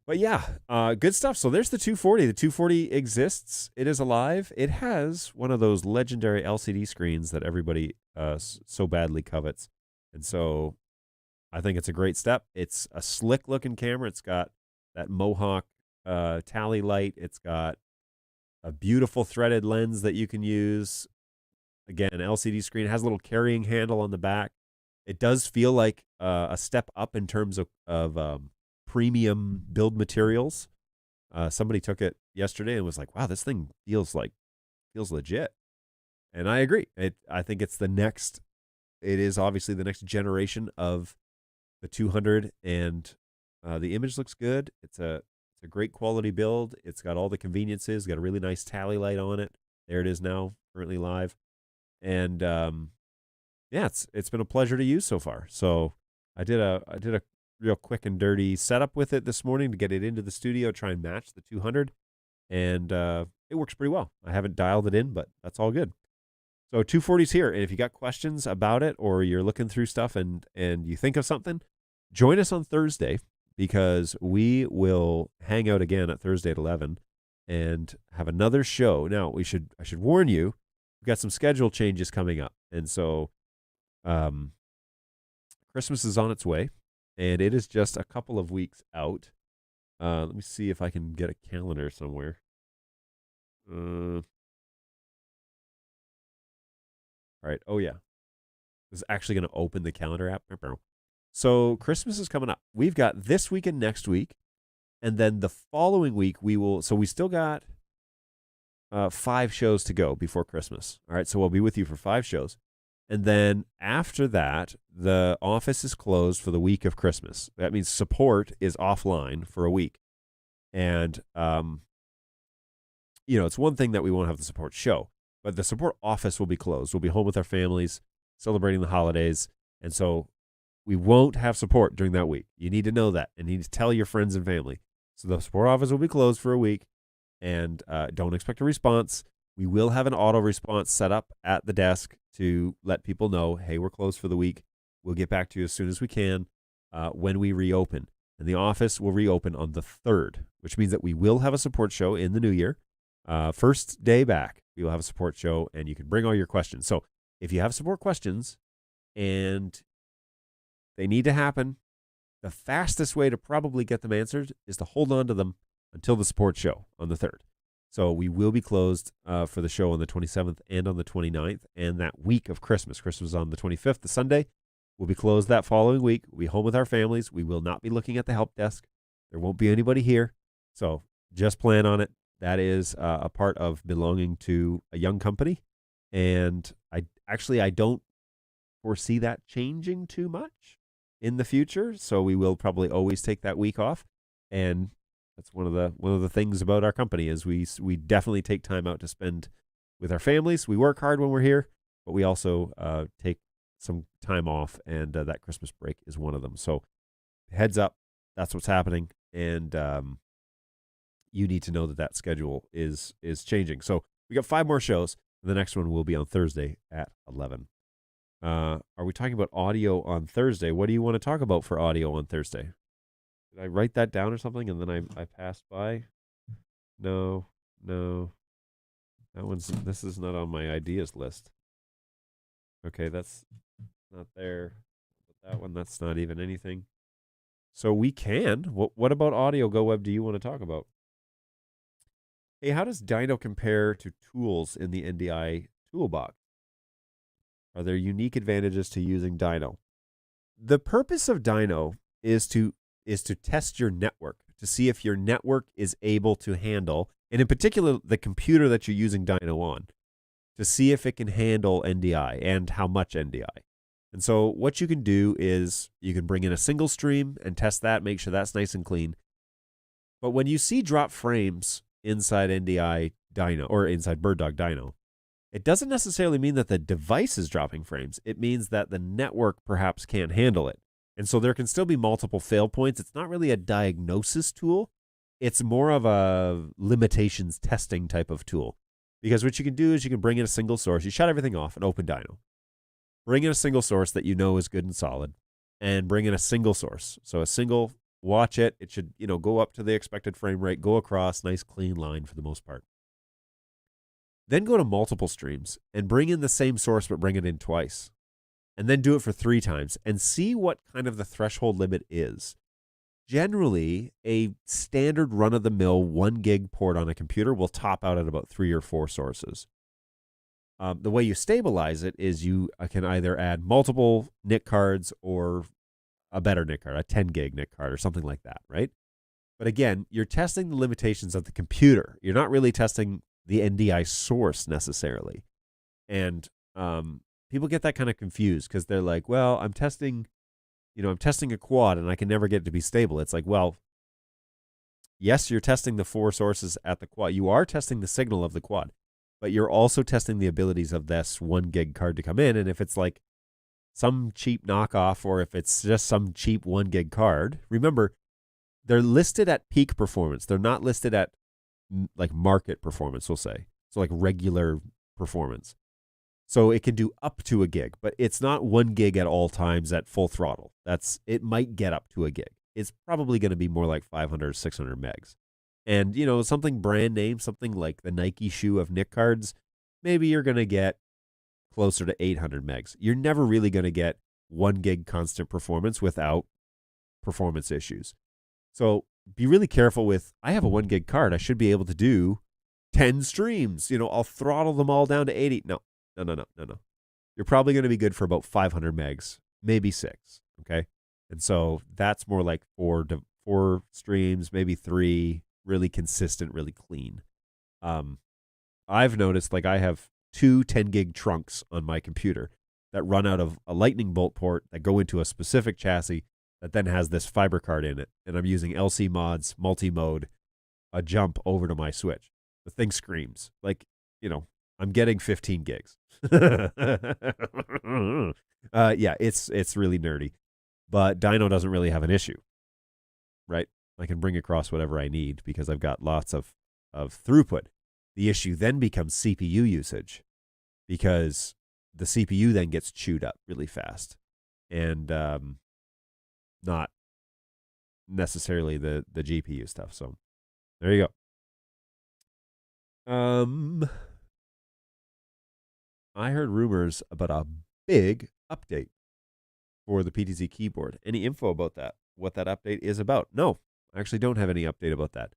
But yeah, good stuff. So there's the 240. The 240 exists. It is alive. It has one of those legendary LCD screens that everybody so badly covets. And so I think it's a great step. It's a slick-looking camera. It's got that Mohawk tally light. It's got a beautiful threaded lens that you can use. Again, an LCD screen. It has a little carrying handle on the back. It does feel like a step up in terms of premium build materials. Somebody took it yesterday and was like, wow, this thing feels legit. And I agree. I think it's it is obviously the next generation of the 200, and the image looks good. It's a great quality build. It's got all the conveniences. Got a really nice tally light on it. There it is now, currently live. And it's been a pleasure to use so far. So I did a real quick and dirty setup with it this morning to get it into the studio, try and match the 200, and it works pretty well. I haven't dialed it in, but that's all good. So 240's here, and if you got questions about it or you're looking through stuff and you think of something, join us on Thursday because we will hang out again at Thursday at 11 and have another show. Now, I should warn you, we've got some schedule changes coming up, and so Christmas is on its way, and it is just a couple of weeks out. Let me see if I can get a calendar somewhere. All right. Oh, yeah. This is actually going to open the calendar app. So Christmas is coming up. We've got this week and next week. And then the following week, we still got 5 shows to go before Christmas. All right. So we'll be with you for 5 shows. And then after that, the office is closed for the week of Christmas. That means support is offline for a week. And, it's one thing that we won't have the support show. But the support office will be closed. We'll be home with our families, celebrating the holidays. And so we won't have support during that week. You need to know that and you need to tell your friends and family. So the support office will be closed for a week, and don't expect a response. We will have an auto response set up at the desk to let people know, hey, we're closed for the week. We'll get back to you as soon as we can when we reopen. And the office will reopen on the 3rd, which means that we will have a support show in the new year. First day back, we will have a support show, and you can bring all your questions. So if you have support questions and they need to happen, the fastest way to probably get them answered is to hold on to them until the support show on the 3rd. So we will be closed for the show on the 27th and on the 29th, and that week of Christmas. Christmas is on the 25th, the Sunday. We'll be closed that following week. We'll be home with our families. We will not be looking at the help desk. There won't be anybody here. So just plan on it. That is a part of belonging to a young company. And I don't foresee that changing too much in the future. So we will probably always take that week off. And that's one of the things about our company is we definitely take time out to spend with our families. We work hard when we're here, but we also take some time off, and that Christmas break is one of them. So heads up, that's what's happening, and you need to know that schedule is changing. So we got 5 more shows. The next one will be on Thursday at 11. Are we talking about audio on Thursday? What do you want to talk about for audio on Thursday? Did I write that down or something, and then I passed by? No. This is not on my ideas list. Okay, that's not there. But that one, that's not even anything. So we can. What about audio, GoWeb, do you want to talk about? Hey, how does Dino compare to tools in the NDI toolbox? Are there unique advantages to using Dino? The purpose of Dino is to test your network, to see if your network is able to handle, and in particular, the computer that you're using Dino on, to see if it can handle NDI and how much NDI. And so what you can do is you can bring in a single stream and test that, make sure that's nice and clean. But when you see drop frames inside NDI Dino or inside BirdDog Dino, it doesn't necessarily mean that the device is dropping frames. It means that the network perhaps can't handle it. And so there can still be multiple fail points. It's not really a diagnosis tool. It's more of a limitations testing type of tool. Because what you can do is you can bring in a single source. You shut everything off and open Dino. Bring in a single source that you know is good and solid, and bring in a single source. So a single, watch it. It should, go up to the expected frame rate, go across, nice clean line for the most part. Then go to multiple streams and bring in the same source, but bring it in twice. And then do it for 3 times and see what kind of the threshold limit is. Generally, a standard run-of-the-mill 1 gig port on a computer will top out at about 3 or 4 sources. The way you stabilize it is you can either add multiple NIC cards or a better NIC card, a 10 gig NIC card or something like that, right? But again, you're testing the limitations of the computer. You're not really testing the NDI source necessarily. And people get that kind of confused because they're like, well, I'm testing a quad and I can never get it to be stable. It's like, well, yes, you're testing the 4 sources at the quad. You are testing the signal of the quad, but you're also testing the abilities of this 1 gig card to come in. And if it's like some cheap knockoff or if it's just some cheap 1 gig card, remember, they're listed at peak performance. They're not listed at like market performance, we'll say. So like regular performance. So it can do up to a gig, but it's not 1 gig at all times at full throttle. It might get up to a gig. It's probably going to be more like 500 or 600 megs. And, something brand name, something like the Nike shoe of NIC cards, maybe you're going to get closer to 800 megs. You're never really going to get 1 gig constant performance without performance issues. So be really careful with, I have a 1 gig card. I should be able to do 10 streams. I'll throttle them all down to 80. No. You're probably going to be good for about 500 megs, maybe 6. Okay. And so that's more like 4 streams, maybe 3, really consistent, really clean. I've noticed I have 2 10 gig trunks on my computer that run out of a lightning bolt port that go into a specific chassis that then has this fiber card in it. And I'm using LC mods, multi-mode, a jump over to my switch. The thing screams. I'm getting 15 gigs. Yeah, it's really nerdy. But Dino doesn't really have an issue, right? I can bring across whatever I need because I've got lots of throughput. The issue then becomes CPU usage because the CPU then gets chewed up really fast and not necessarily the GPU stuff. So there you go. I heard rumors about a big update for the PTZ keyboard. Any info about that? What that update is about? No, I actually don't have any update about that.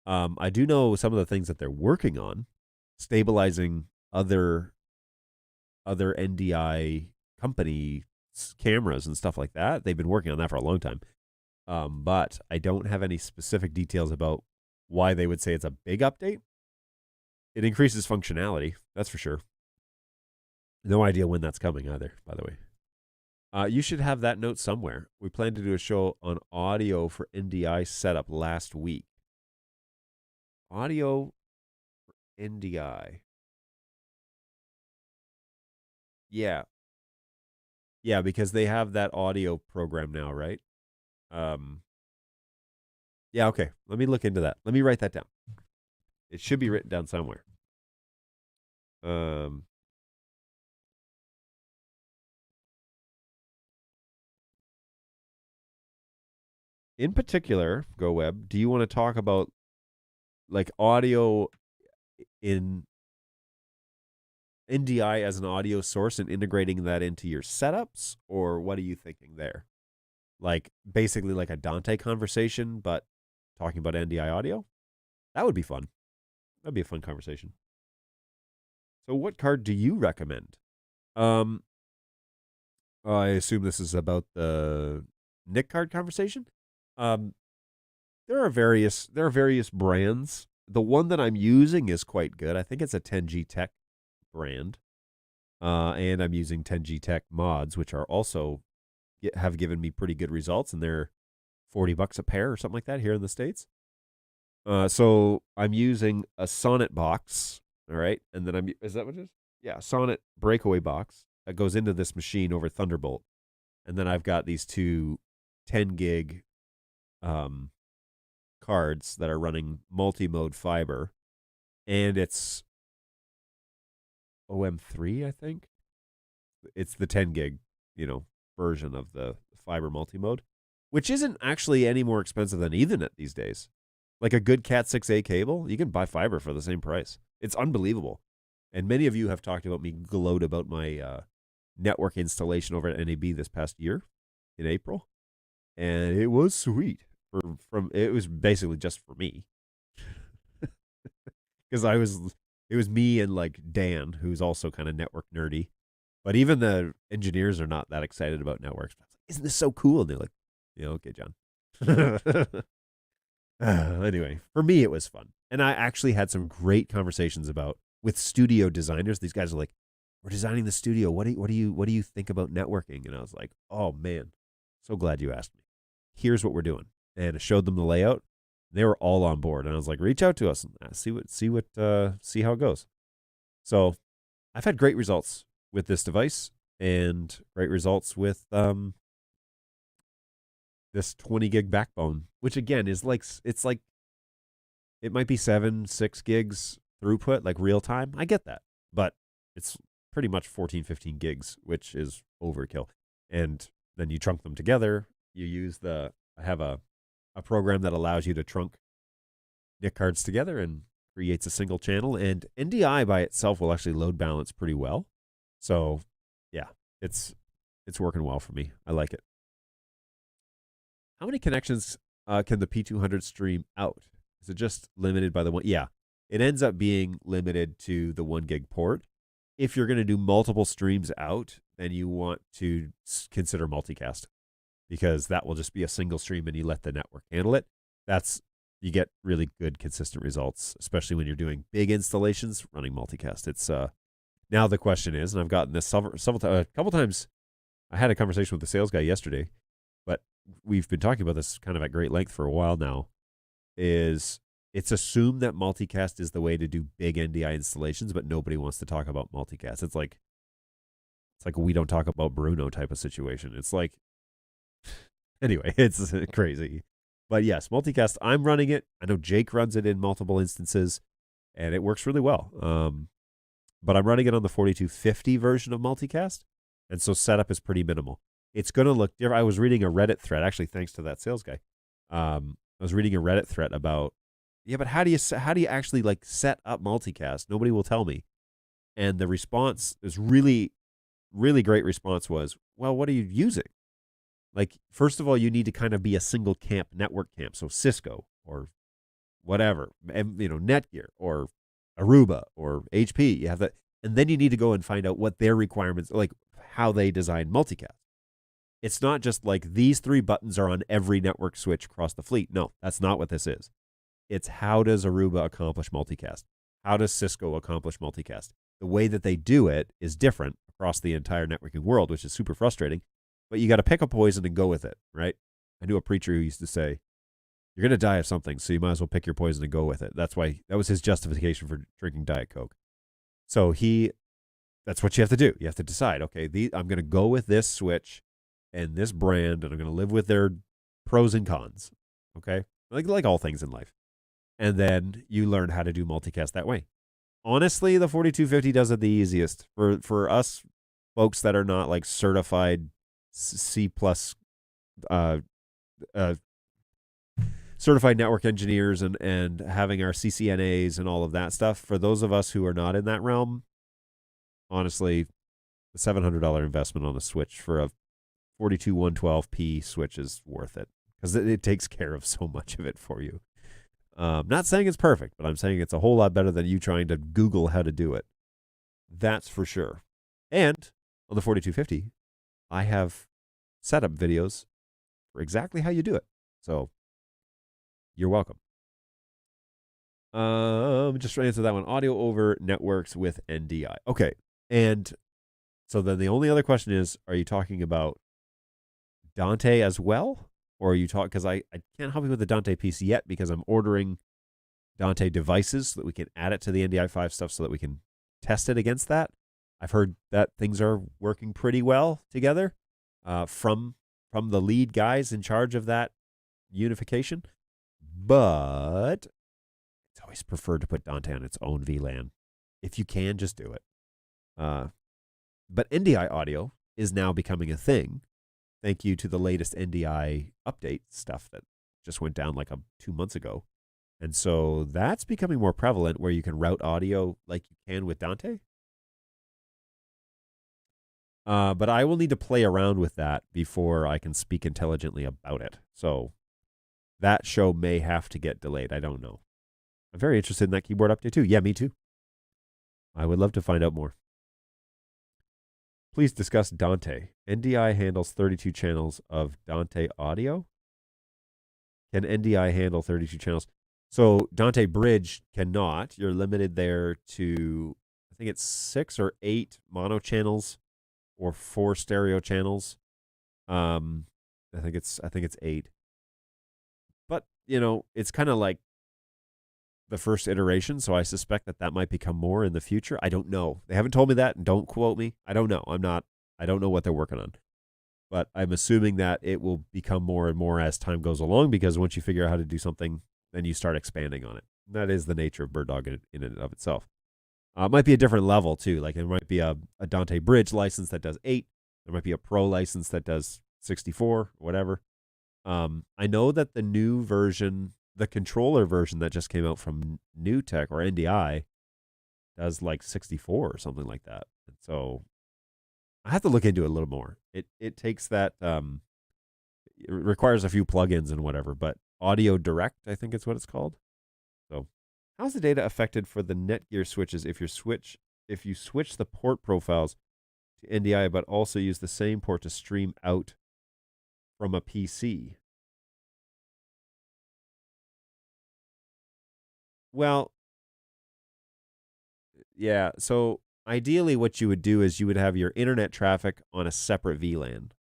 I do know some of the things that they're working on, stabilizing other NDI company cameras and stuff like that. They've been working on that for a long time. But I don't have any specific details about why they would say it's a big update. It increases functionality, that's for sure. No idea when that's coming either, by the way. You should have that note somewhere. We plan to do a show on audio for NDI setup last week. Audio for NDI. Yeah. Yeah, because they have that audio program now, right? Yeah, okay. Let me look into that. Let me write that down. It should be written down somewhere. In particular, GoWeb, do you want to talk about like audio in NDI as an audio source and integrating that into your setups, or what are you thinking there? Like basically like a Dante conversation, but talking about NDI audio? That would be fun. That'd be a fun conversation. So what card do you recommend? I assume this is about the Nick card conversation. There are various brands. The one that I'm using is quite good. I think it's a 10G Tech brand. And I'm using 10G Tech mods, which are also have given me pretty good results, and they're $40 a pair or something like that here in the States. So I'm using a Sonnet box, all right, and then is that what it is? Yeah, Sonnet breakaway box that goes into this machine over Thunderbolt, and then I've got these two 10 gig cards that are running multi-mode fiber, and it's OM3, I think. It's the 10 gig, version of the fiber multi-mode, which isn't actually any more expensive than Ethernet these days. Like a good Cat 6A cable, you can buy fiber for the same price. It's unbelievable. And many of you have talked about me gloat about my network installation over at NAB this past year in April. And it was sweet. It was basically just for me. Because it was me and like Dan, who's also kind of network nerdy. But even the engineers are not that excited about networks. Isn't this so cool? And they're like, yeah, okay, John. Anyway, for me, it was fun. And I actually had some great conversations with studio designers. These guys are like, we're designing the studio. What do you think about networking? And I was like, oh man, so glad you asked me. Here's what we're doing. And I showed them the layout. They were all on board. And I was like, reach out to us and see how it goes. So I've had great results with this device and great results with this 20 gig backbone, which again is like, it might be 6 gigs throughput, like real time. I get that, but it's pretty much 14, 15 gigs, which is overkill. And then you trunk them together. You use I have a program that allows you to trunk NIC cards together and creates a single channel. And NDI by itself will actually load balance pretty well. So yeah, it's working well for me. I like it. How many connections can the P200 stream out? Is it just limited by the one? Yeah, it ends up being limited to the 1 gig port. If you're going to do multiple streams out, then you want to consider multicast, because that will just be a single stream and you let the network handle it. You get really good consistent results, especially when you're doing big installations running multicast. It's now the question is, and I've gotten this a couple times. I had a conversation with the sales guy yesterday, but we've been talking about this kind of at great length for a while now, is it's assumed that multicast is the way to do big NDI installations, but nobody wants to talk about multicast. It's like a we don't talk about Bruno type of situation. It's like, anyway, it's crazy. But yes, multicast, I'm running it. I know Jake runs it in multiple instances, and it works really well. But I'm running it on the 4250 version of multicast, and so setup is pretty minimal. It's going to look different. I was reading a Reddit thread, actually, thanks to that sales guy. I was reading a Reddit thread about, yeah, but how do you actually like set up multicast? Nobody will tell me. And the response is really, really great response was, well, what are you using? Like, first of all, you need to kind of be a single camp, network camp. So Cisco or whatever, and, Netgear or Aruba or HP. You have that. And then you need to go and find out what their requirements, like how they design multicast. It's not just like these 3 buttons are on every network switch across the fleet. No, that's not what this is. It's how does Aruba accomplish multicast? How does Cisco accomplish multicast? The way that they do it is different across the entire networking world, which is super frustrating. But you got to pick a poison and go with it, right? I knew a preacher who used to say, you're going to die of something, so you might as well pick your poison and go with it. That was his justification for drinking Diet Coke. So that's what you have to do. You have to decide, okay, I'm going to go with this switch and this brand, and I'm going to live with their pros and cons, okay? Like all things in life. And then you learn how to do multicast that way. Honestly, the 4250 does it the easiest. For us folks that are not like certified C+, certified network engineers and having our CCNAs and all of that stuff, for those of us who are not in that realm, honestly, the $700 investment on a switch for a 42112p switch is worth it because it takes care of so much of it for you. Not saying it's perfect, but I'm saying it's a whole lot better than you trying to Google how to do it. That's for sure. And on the 4250, I have setup videos for exactly how you do it. So you're welcome. Just to answer that one, audio over networks with NDI. Okay. And so then the only other question is, are you talking about Dante as well? Or are you talking, because I can't help you with the Dante piece yet because I'm ordering Dante devices so that we can add it to the NDI5 stuff so that we can test it against that. I've heard that things are working pretty well together from the lead guys in charge of that unification. But it's always preferred to put Dante on its own VLAN. If you can, just do it. But NDI audio is now becoming a thing. Thank you to the latest NDI update stuff that just went down like 2 months ago. And so that's becoming more prevalent where you can route audio like you can with Dante. But I will need to play around with that before I can speak intelligently about it. So that show may have to get delayed. I don't know. I'm very interested in that keyboard update too. Yeah, me too. I would love to find out more. Please discuss Dante. NDI handles 32 channels of Dante audio. Can NDI handle 32 channels? So Dante Bridge cannot. You're limited there to, I think it's 6 or 8 mono channels or 4 stereo channels. I think it's 8. But, it's kind of like the first iteration, so I suspect that might become more in the future. I don't know. They haven't told me that, and don't quote me. I don't know. I don't know what they're working on. But I'm assuming that it will become more and more as time goes along, because once you figure out how to do something, then you start expanding on it. And that is the nature of BirdDog in and of itself. It might be a different level, too. Like, it might be a Dante Bridge license that does 8. There might be a Pro license that does 64, whatever. I know that the new version, the controller version that just came out from New Tech or NDI, does like 64 or something like that. And so I have to look into it a little more. It takes that, it requires a few plugins and whatever, but Audio Direct, I think it's what it's called. So how's the data affected for the Netgear switches if you switch the port profiles to NDI but also use the same port to stream out from a PC? Well, yeah, so ideally what you would do is you would have your internet traffic on a separate VLAN.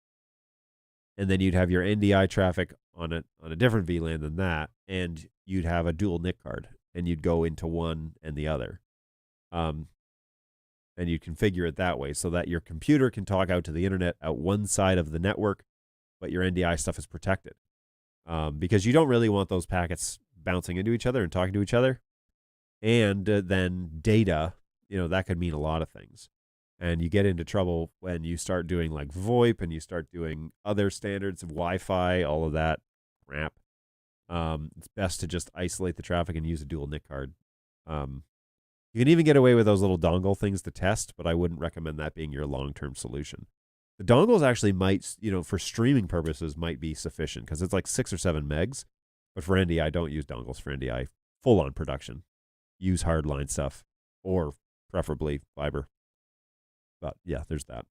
And then you'd have your NDI traffic on a different VLAN than that, and you'd have a dual NIC card, and you'd go into one and the other. And you configure it that way so that your computer can talk out to the internet out one side of the network, but your NDI stuff is protected. Because you don't really want those packets bouncing into each other and talking to each other. And then data, that could mean a lot of things. And you get into trouble when you start doing like VoIP and you start doing other standards of Wi-Fi, all of that crap. It's best to just isolate the traffic and use a dual NIC card. You can even get away with those little dongle things to test, but I wouldn't recommend that being your long-term solution. The dongles actually might, for streaming purposes, might be sufficient because it's like 6 or 7 megs. But for NDI, don't use dongles for NDI. Full-on production. Use hardline stuff or preferably fiber. But yeah, there's that.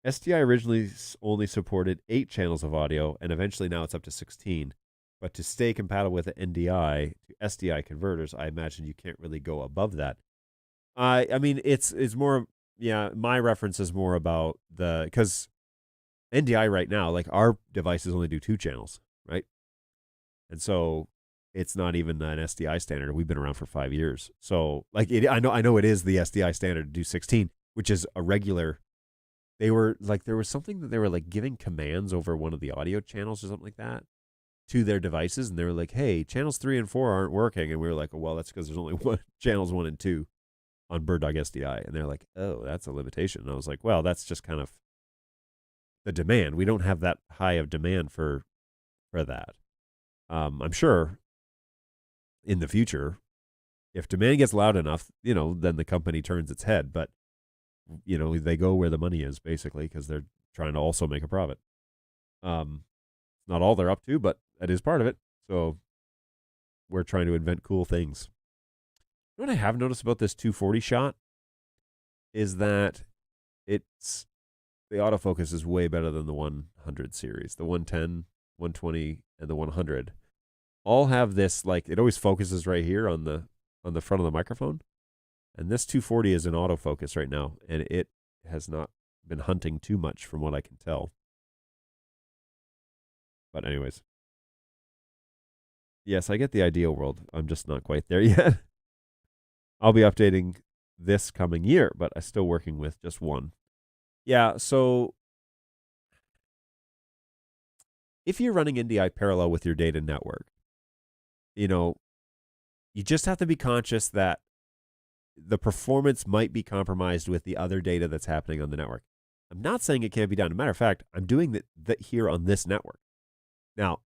SDI originally only supported 8 channels of audio, and eventually now it's up to 16. But to stay compatible with the NDI to SDI converters, I imagine you can't really go above that. I mean, it's more, my reference is more about because NDI right now, like our devices only do 2 channels, right? And so it's not even an SDI standard. We've been around for 5 years. So like I know it is the SDI standard to do 16, which is a regular. They were like, there was something that they were like giving commands over one of the audio channels or something like that to their devices, and they were like, hey, channels 3 and 4 aren't working. And we were like, oh, well, that's because there's only channels 1 and 2 on BirdDog SDI. And they're like, oh, that's a limitation. And I was like, well, that's just kind of the demand. We don't have that high of demand for that. I'm sure in the future, if demand gets loud enough, then the company turns its head. But, they go where the money is, basically, because they're trying to also make a profit. Not all they're up to, but that is part of it. So we're trying to invent cool things. What I have noticed about this 240 shot is that the autofocus is way better than the 100 series. The 110, 120, and the 100 all have this, like, it always focuses right here on the front of the microphone. And this 240 is in autofocus right now, and it has not been hunting too much from what I can tell. But anyways. Yes, I get the ideal world. I'm just not quite there yet. I'll be updating this coming year, but I'm still working with just one. Yeah, so if you're running NDI parallel with your data network, you just have to be conscious that the performance might be compromised with the other data that's happening on the network. I'm not saying it can't be done. As a matter of fact, I'm doing that here on this network. Now,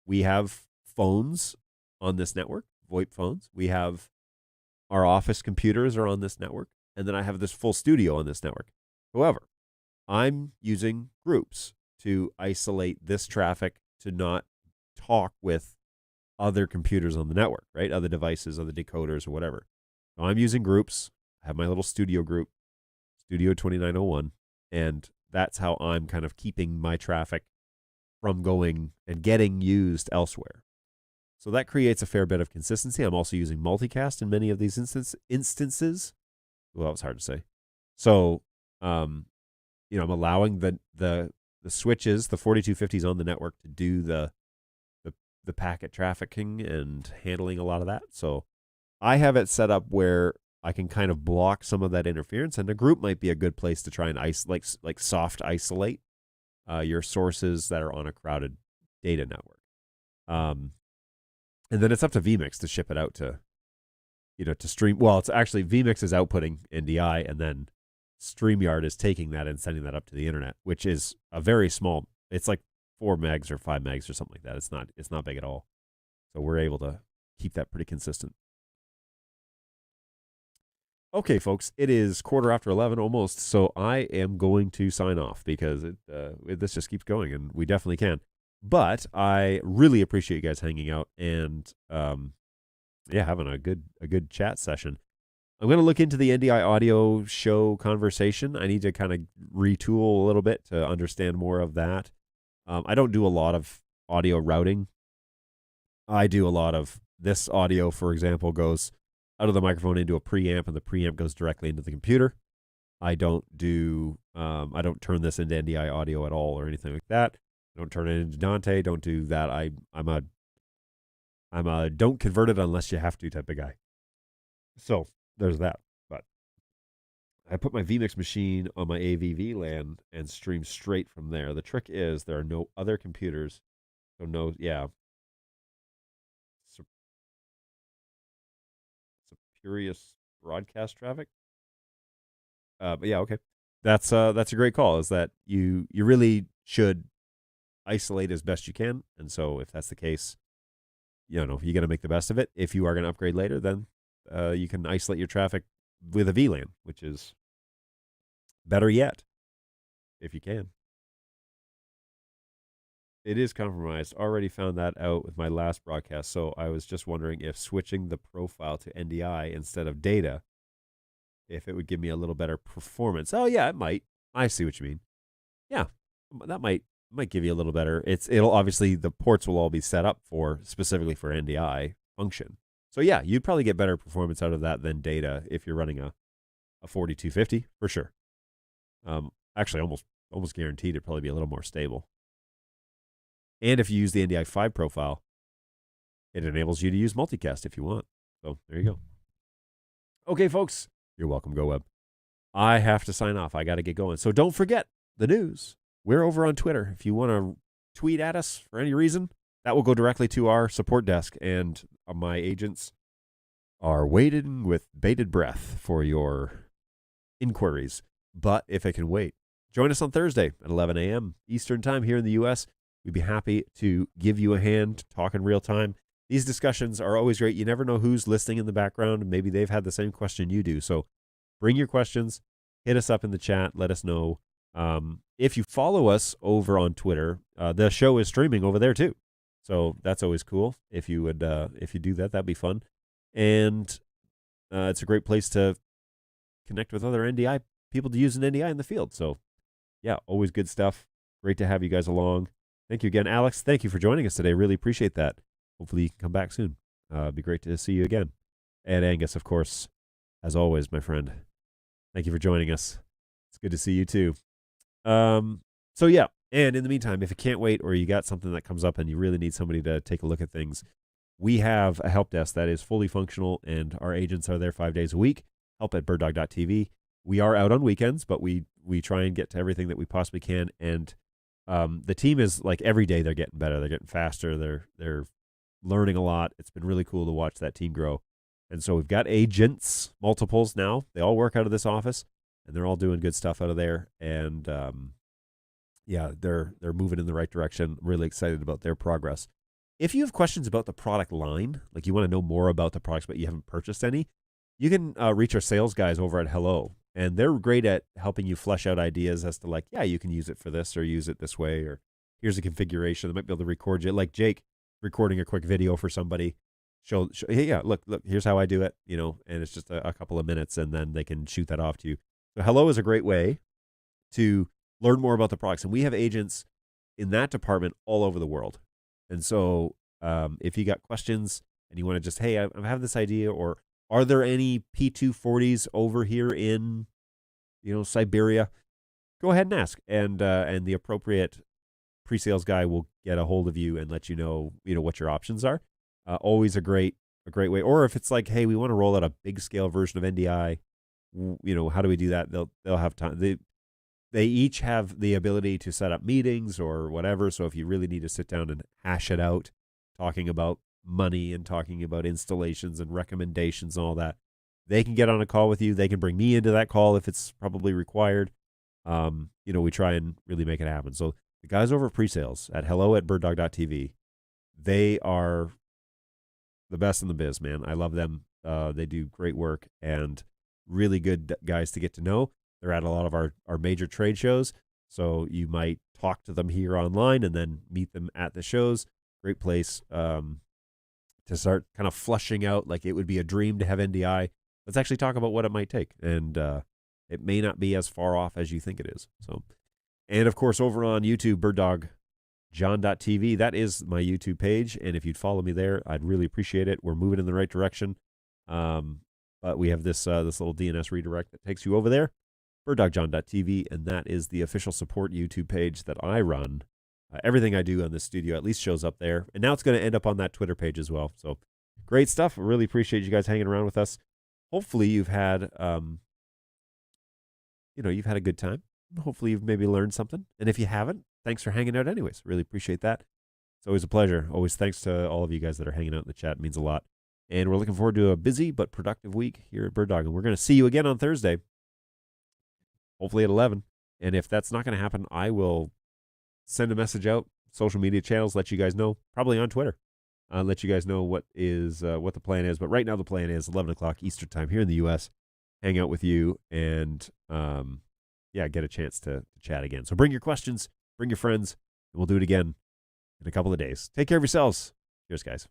we have phones on this network, VoIP phones. We have our office computers are on this network, and then I have this full studio on this network. However, I'm using groups to isolate this traffic to not talk with other computers on the network, right? Other devices, other decoders, or whatever. So I'm using groups. I have my little studio group, Studio 2901, and that's how I'm kind of keeping my traffic from going and getting used elsewhere. So that creates a fair bit of consistency. I'm also using multicast in many of these instances. Well, that was hard to say. So, I'm allowing the switches, the 4250s on the network to do the packet trafficking and handling a lot of that. So I have it set up where I can kind of block some of that interference, and a group might be a good place to try and like soft isolate your sources that are on a crowded data network. And then it's up to vMix to ship it out to stream. Well, it's actually vMix is outputting NDI, and then StreamYard is taking that and sending that up to the internet, which is a very small. It's like 4 megs or 5 megs or something like that. It's not big at all. So we're able to keep that pretty consistent. Okay, folks, it is 11:15 almost, so I am going to sign off because this just keeps going, and we definitely can. But I really appreciate you guys hanging out and having a good chat session. I'm going to look into the NDI audio show conversation. I need to kind of retool a little bit to understand more of that. I don't do a lot of audio routing. I do a lot of this audio, for example, goes out of the microphone into a preamp, and the preamp goes directly into the computer. I don't turn this into NDI audio at all or anything like that. Don't turn it into Dante. Don't do that. I'm a don't convert it unless you have to type of guy. So there's that. But I put my vMix machine on my AV LAN and stream straight from there. The trick is there are no other computers. So no, yeah. Spurious broadcast traffic. But yeah, okay. That's a great call. Is that you really should isolate as best you can, and so if that's the case, you got to make the best of it. If you are going to upgrade later, then you can isolate your traffic with a VLAN, which is better yet, if you can. It is compromised. Already found that out with my last broadcast, so I was just wondering if switching the profile to NDI instead of data, if it would give me a little better performance. Oh yeah, it might. I see what you mean. Yeah, that might give you a little better. It'll obviously, the ports will all be set up for specifically for NDI function. So yeah, you'd probably get better performance out of that than data if you're running a 4250 for sure. Actually, almost guaranteed it'd probably be a little more stable. And if you use the NDI 5 profile, it enables you to use multicast if you want. So there you go. Okay, folks, you're welcome, GoWeb. I have to sign off. I got to get going. So don't forget the news. We're over on Twitter. If you want to tweet at us for any reason, that will go directly to our support desk, and my agents are waiting with bated breath for your inquiries. But if it can wait, join us on Thursday at 11 a.m. Eastern Time here in the U.S. We'd be happy to give you a hand, talk in real time. These discussions are always great. You never know who's listening in the background. Maybe they've had the same question you do. So bring your questions. Hit us up in the chat. Let us know. If you follow us over on Twitter, the show is streaming over there too. So that's always cool. If you would, if you do that, that'd be fun. And it's a great place to connect with other NDI people to use an NDI in the field. So yeah, always good stuff. Great to have you guys along. Thank you again, Alex. Thank you for joining us today. Really appreciate that. Hopefully you can come back soon. It'd be great to see you again. And Angus, of course, as always, my friend. Thank you for joining us. It's good to see you too. So yeah, and in the meantime, if you can't wait or you got something that comes up and you really need somebody to take a look at things, we have a help desk that is fully functional, and our agents are there 5 days a week. Help at BirdDog.tv. We are out on weekends, but we try and get to everything that we possibly can. And the team is like every day they're getting better. They're getting faster. They're learning a lot. It's been really cool to watch that team grow. And so we've got agents, multiples now. They all work out of this office, and they're all doing good stuff out of there. And yeah, they're moving in the right direction. Really excited about their progress. If you have questions about the product line, like you want to know more about the products but you haven't purchased any, you can reach our sales guys over at Hello. And they're great at helping you flesh out ideas as to like, yeah, you can use it for this or use it this way, or here's a configuration. They might be able to record you, like Jake recording a quick video for somebody. Show hey, yeah, look, here's how I do it, and it's just a couple of minutes, and then they can shoot that off to you. So Hello is a great way to learn more about the products. And we have agents in that department all over the world. And so if you got questions and you want to just, hey, I have this idea, or are there any P240s over here in, Siberia? Go ahead and ask. And the appropriate pre-sales guy will get a hold of you and let you know, what your options are. Always a great way. Or if it's like, hey, we want to roll out a big scale version of NDI, how do we do that? They'll have time. They each have the ability to set up meetings or whatever. So if you really need to sit down and hash it out, talking about money and talking about installations and recommendations and all that, they can get on a call with you. They can bring me into that call if it's probably required. We try and really make it happen. So the guys over at pre-sales at hello@birddog.tv, they are the best in the biz, man. I love them. They do great work and really good guys to get to know. They're at a lot of our major trade shows, so you might talk to them here online and then meet them at the shows. Great place to start kind of flushing out, like it would be a dream to have NDI. Let's actually talk about what it might take, and it may not be as far off as you think it is. So, and of course, over on YouTube, BirdDogJohn.tv, that is my YouTube page, and if you'd follow me there, I'd really appreciate it. We're moving in the right direction, but we have this little DNS redirect that takes you over there. BirdDogJohn.tv, and that is the official support YouTube page that I run Everything I do on this studio at least shows up there. And now it's going to end up on that Twitter page as well. So great stuff. I really appreciate you guys hanging around with us. Hopefully you've had, you've had a good time. Hopefully you've maybe learned something. And if you haven't, thanks for hanging out anyways. Really appreciate that. It's always a pleasure. Always thanks to all of you guys that are hanging out in the chat. It means a lot. And we're looking forward to a busy but productive week here at BirdDog. And we're going to see you again on Thursday, hopefully at 11. And if that's not going to happen, I will send a message out, social media channels, let you guys know, probably on Twitter. Let you guys know what the plan is. But right now the plan is 11 o'clock Eastern time here in the U.S., hang out with you and, get a chance to chat again. So bring your questions, bring your friends, and we'll do it again in a couple of days. Take care of yourselves. Cheers, guys.